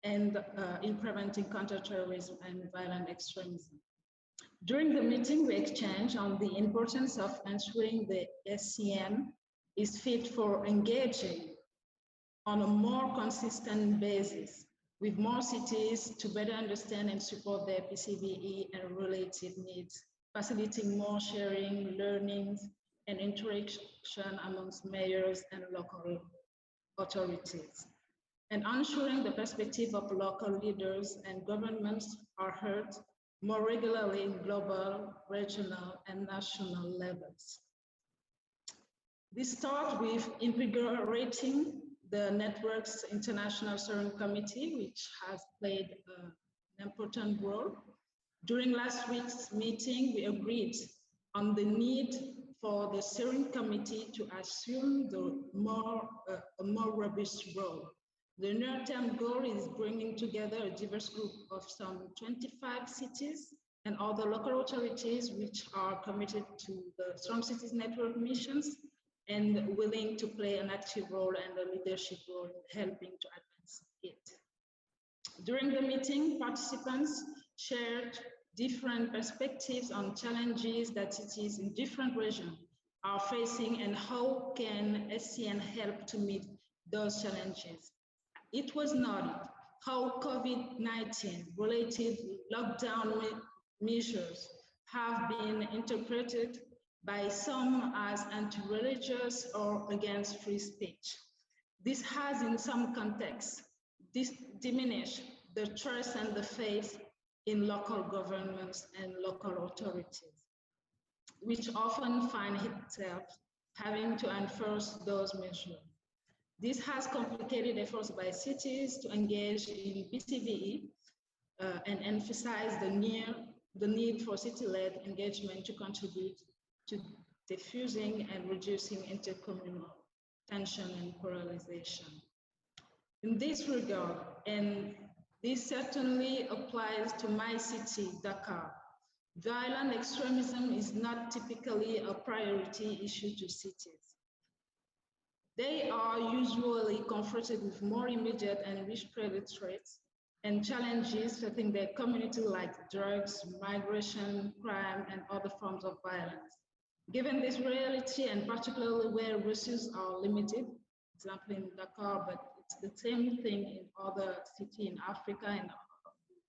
and in preventing counterterrorism and violent extremism. During the meeting, we exchanged on the importance of ensuring the SCN is fit for engaging on a more consistent basis, with more cities to better understand and support their PCVE and related needs, facilitating more sharing, learnings, and interaction amongst mayors and local authorities, and ensuring the perspective of local leaders and governments are heard more regularly in global, regional, and national levels. This starts with invigorating the network's International Steering Committee, which has played an important role. During last week's meeting, we agreed on the need for the steering committee to assume a more robust role. The near-term goal is bringing together a diverse group of some 25 cities and other local authorities which are committed to the Strong Cities Network missions and willing to play an active role and a leadership role in helping to advance it. During the meeting, participants shared different perspectives on challenges that cities in different regions are facing and how can SCN help to meet those challenges. It was noted how COVID-19 related lockdown measures have been interpreted by some as anti-religious or against free speech. This has, in some contexts, diminished the trust and the faith in local governments and local authorities, which often find itself having to enforce those measures. This has complicated efforts by cities to engage in PCVE and emphasize the need for city-led engagement to contribute to diffusing and reducing intercommunal tension and polarization. In this regard, and this certainly applies to my city, Dakar, violent extremism is not typically a priority issue to cities. They are usually confronted with more immediate and risk-created threats and challenges facing their community like drugs, migration, crime, and other forms of violence. Given this reality, and particularly where resources are limited, example in Dakar, but it's the same thing in other cities in Africa and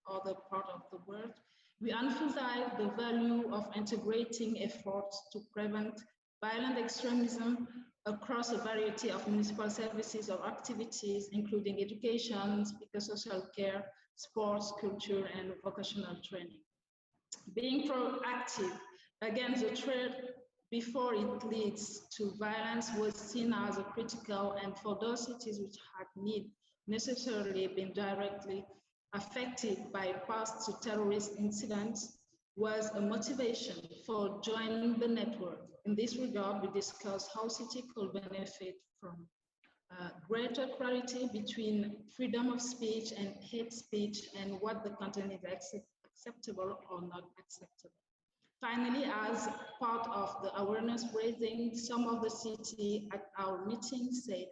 other parts of the world, we emphasize the value of integrating efforts to prevent violent extremism across a variety of municipal services or activities, including education, psychosocial care, sports, culture, and vocational training. Being proactive against the threat before it leads to violence was seen as a critical, and for those cities which had not necessarily been directly affected by past terrorist incidents, was a motivation for joining the network. In this regard, we discussed how cities could benefit from greater clarity between freedom of speech and hate speech and what the content is acceptable or not acceptable. Finally, as part of the awareness raising, some of the cities at our meeting said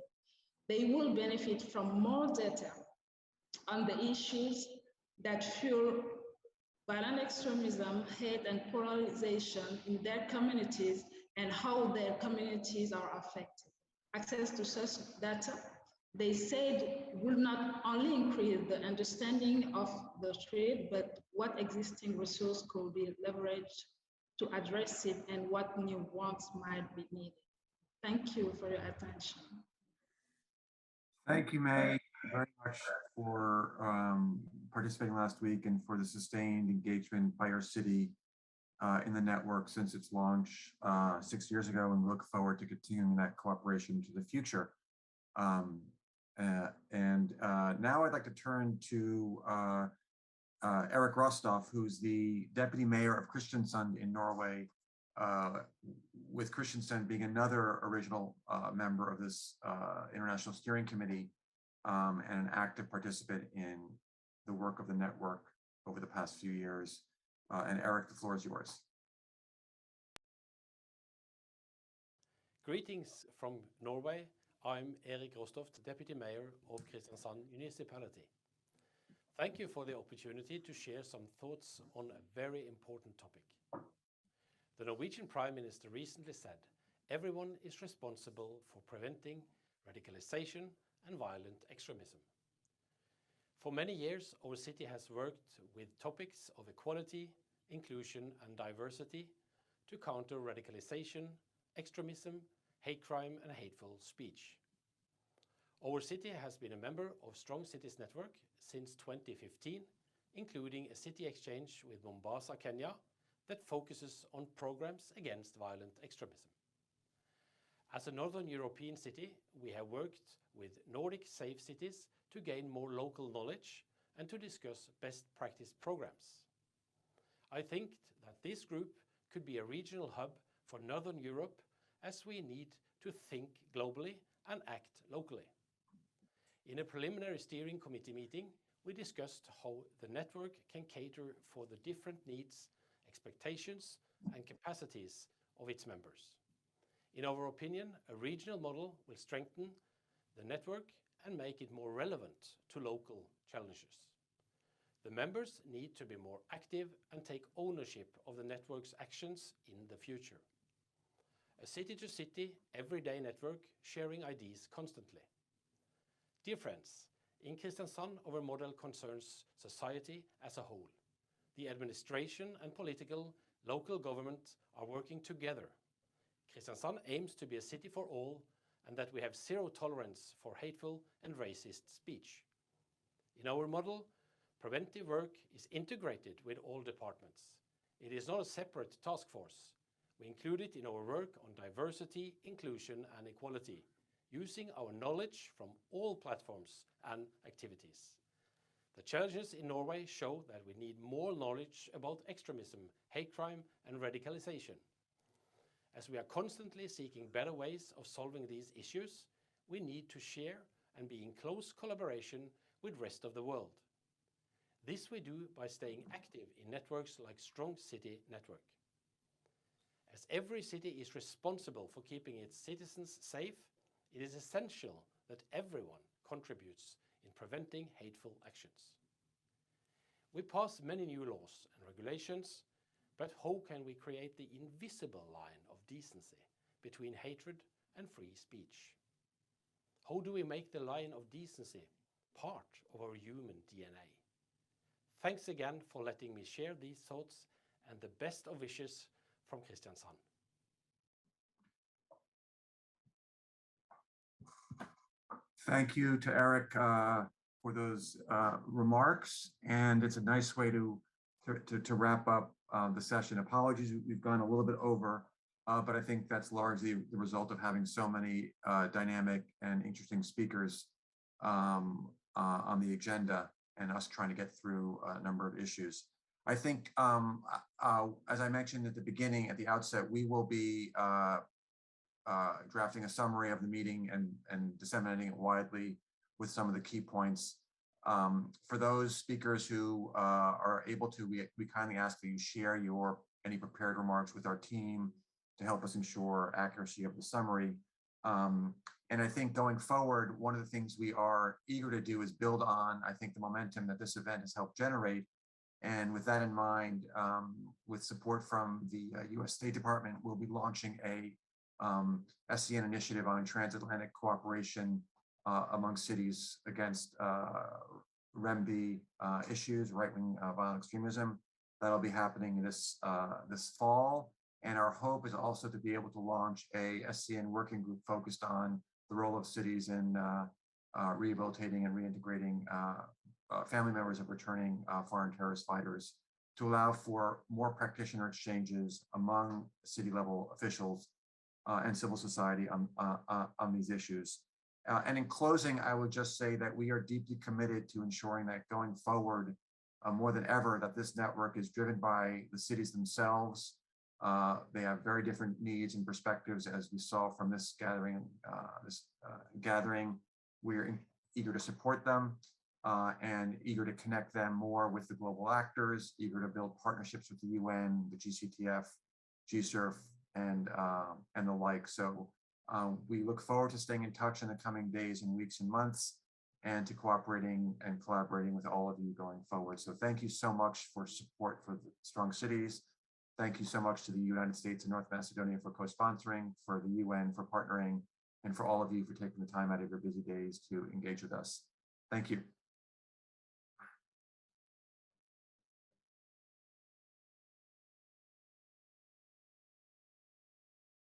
they will benefit from more data on the issues that fuel violent extremism, hate, and polarization in their communities and how their communities are affected. Access to such data, they said, will not only increase the understanding of the threat, but what existing resources could be leveraged to address it and what new ones might be needed. Thank you for your attention.
Thank you, May, very much for participating last week and for the sustained engagement by our city in the network since its launch 6 years ago, and we look forward to continuing that cooperation into the future. Now I'd like to turn to Erik Rostov, who's the Deputy Mayor of Kristiansand in Norway, with Kristiansand being another original member of this International Steering Committee and an active participant in the work of the network over the past few years. And Erik, the floor is yours.
Greetings from Norway. I'm Erik Rostov, Deputy Mayor of Kristiansand Municipality. Thank you for the opportunity to share some thoughts on a very important topic. The Norwegian Prime Minister recently said, everyone is responsible for preventing radicalization, and violent extremism. For many years, our city has worked with topics of equality, inclusion, and diversity to counter radicalization, extremism, hate crime, and hateful speech. Our city has been a member of Strong Cities Network since 2015, including a city exchange with Mombasa, Kenya, that focuses on programs against violent extremism. As a Northern European city, we have worked with Nordic safe cities to gain more local knowledge and to discuss best practice programs. I think that this group could be a regional hub for Northern Europe, as we need to think globally and act locally. In a preliminary steering committee meeting, we discussed how the network can cater for the different needs, expectations, and capacities of its members. In our opinion, a regional model will strengthen the network and make it more relevant to local challenges. The members need to be more active and take ownership of the network's actions in the future. A city-to-city, everyday network sharing ideas constantly. Dear friends, in Kristiansand, our model concerns society as a whole. The administration and political local government are working together. Kristiansand aims to be a city for all, and that we have zero tolerance for hateful and racist speech. In our model, preventive work is integrated with all departments. It is not a separate task force. We include it in our work on diversity, inclusion, and equality, using our knowledge from all platforms and activities. The challenges in Norway show that we need more knowledge about extremism, hate crime, and radicalization. As we are constantly seeking better ways of solving these issues, we need to share and be in close collaboration with the rest of the world. This we do by staying active in networks like Strong City Network. As every city is responsible for keeping its citizens safe, it is essential that everyone contributes in preventing hateful actions. We pass many new laws and regulations, but how can we create the invisible line of decency between hatred and free speech? How do we make the line of decency part of our human DNA? Thanks again for letting me share these thoughts, and the best of wishes from Kristiansand.
Thank you to Eric for those remarks, and it's a nice way to wrap up the session. Apologies, we've gone a little bit over, but I think that's largely the result of having so many dynamic and interesting speakers on the agenda and us trying to get through a number of issues. I think, as I mentioned at the beginning, at the outset, we will be drafting a summary of the meeting and disseminating it widely with some of the key points. For those speakers who are able to, we kindly ask that you share any prepared remarks with our team to help us ensure accuracy of the summary. And I think going forward, one of the things we are eager to do is build on, I think, the momentum that this event has helped generate. And with that in mind, with support from the US State Department, we'll be launching a SCN initiative on transatlantic cooperation among cities against REMB issues, right-wing violent extremism. That'll be happening this fall. And our hope is also to be able to launch a SCN working group focused on the role of cities in rehabilitating and reintegrating family members of returning foreign terrorist fighters, to allow for more practitioner exchanges among city level officials and civil society on these issues. And in closing, I would just say that we are deeply committed to ensuring that going forward, more than ever, that this network is driven by the cities themselves. They have very different needs and perspectives, as we saw from this gathering. We're eager to support them and eager to connect them more with the global actors, eager to build partnerships with the UN, the GCTF, GSURF, and the like. So we look forward to staying in touch in the coming days and weeks and months, and to cooperating and collaborating with all of you going forward. So thank you so much for support for the Strong Cities. Thank you so much to the United States and North Macedonia for co-sponsoring, for the UN for partnering, and for all of you for taking the time out of your busy days to engage with us. Thank you.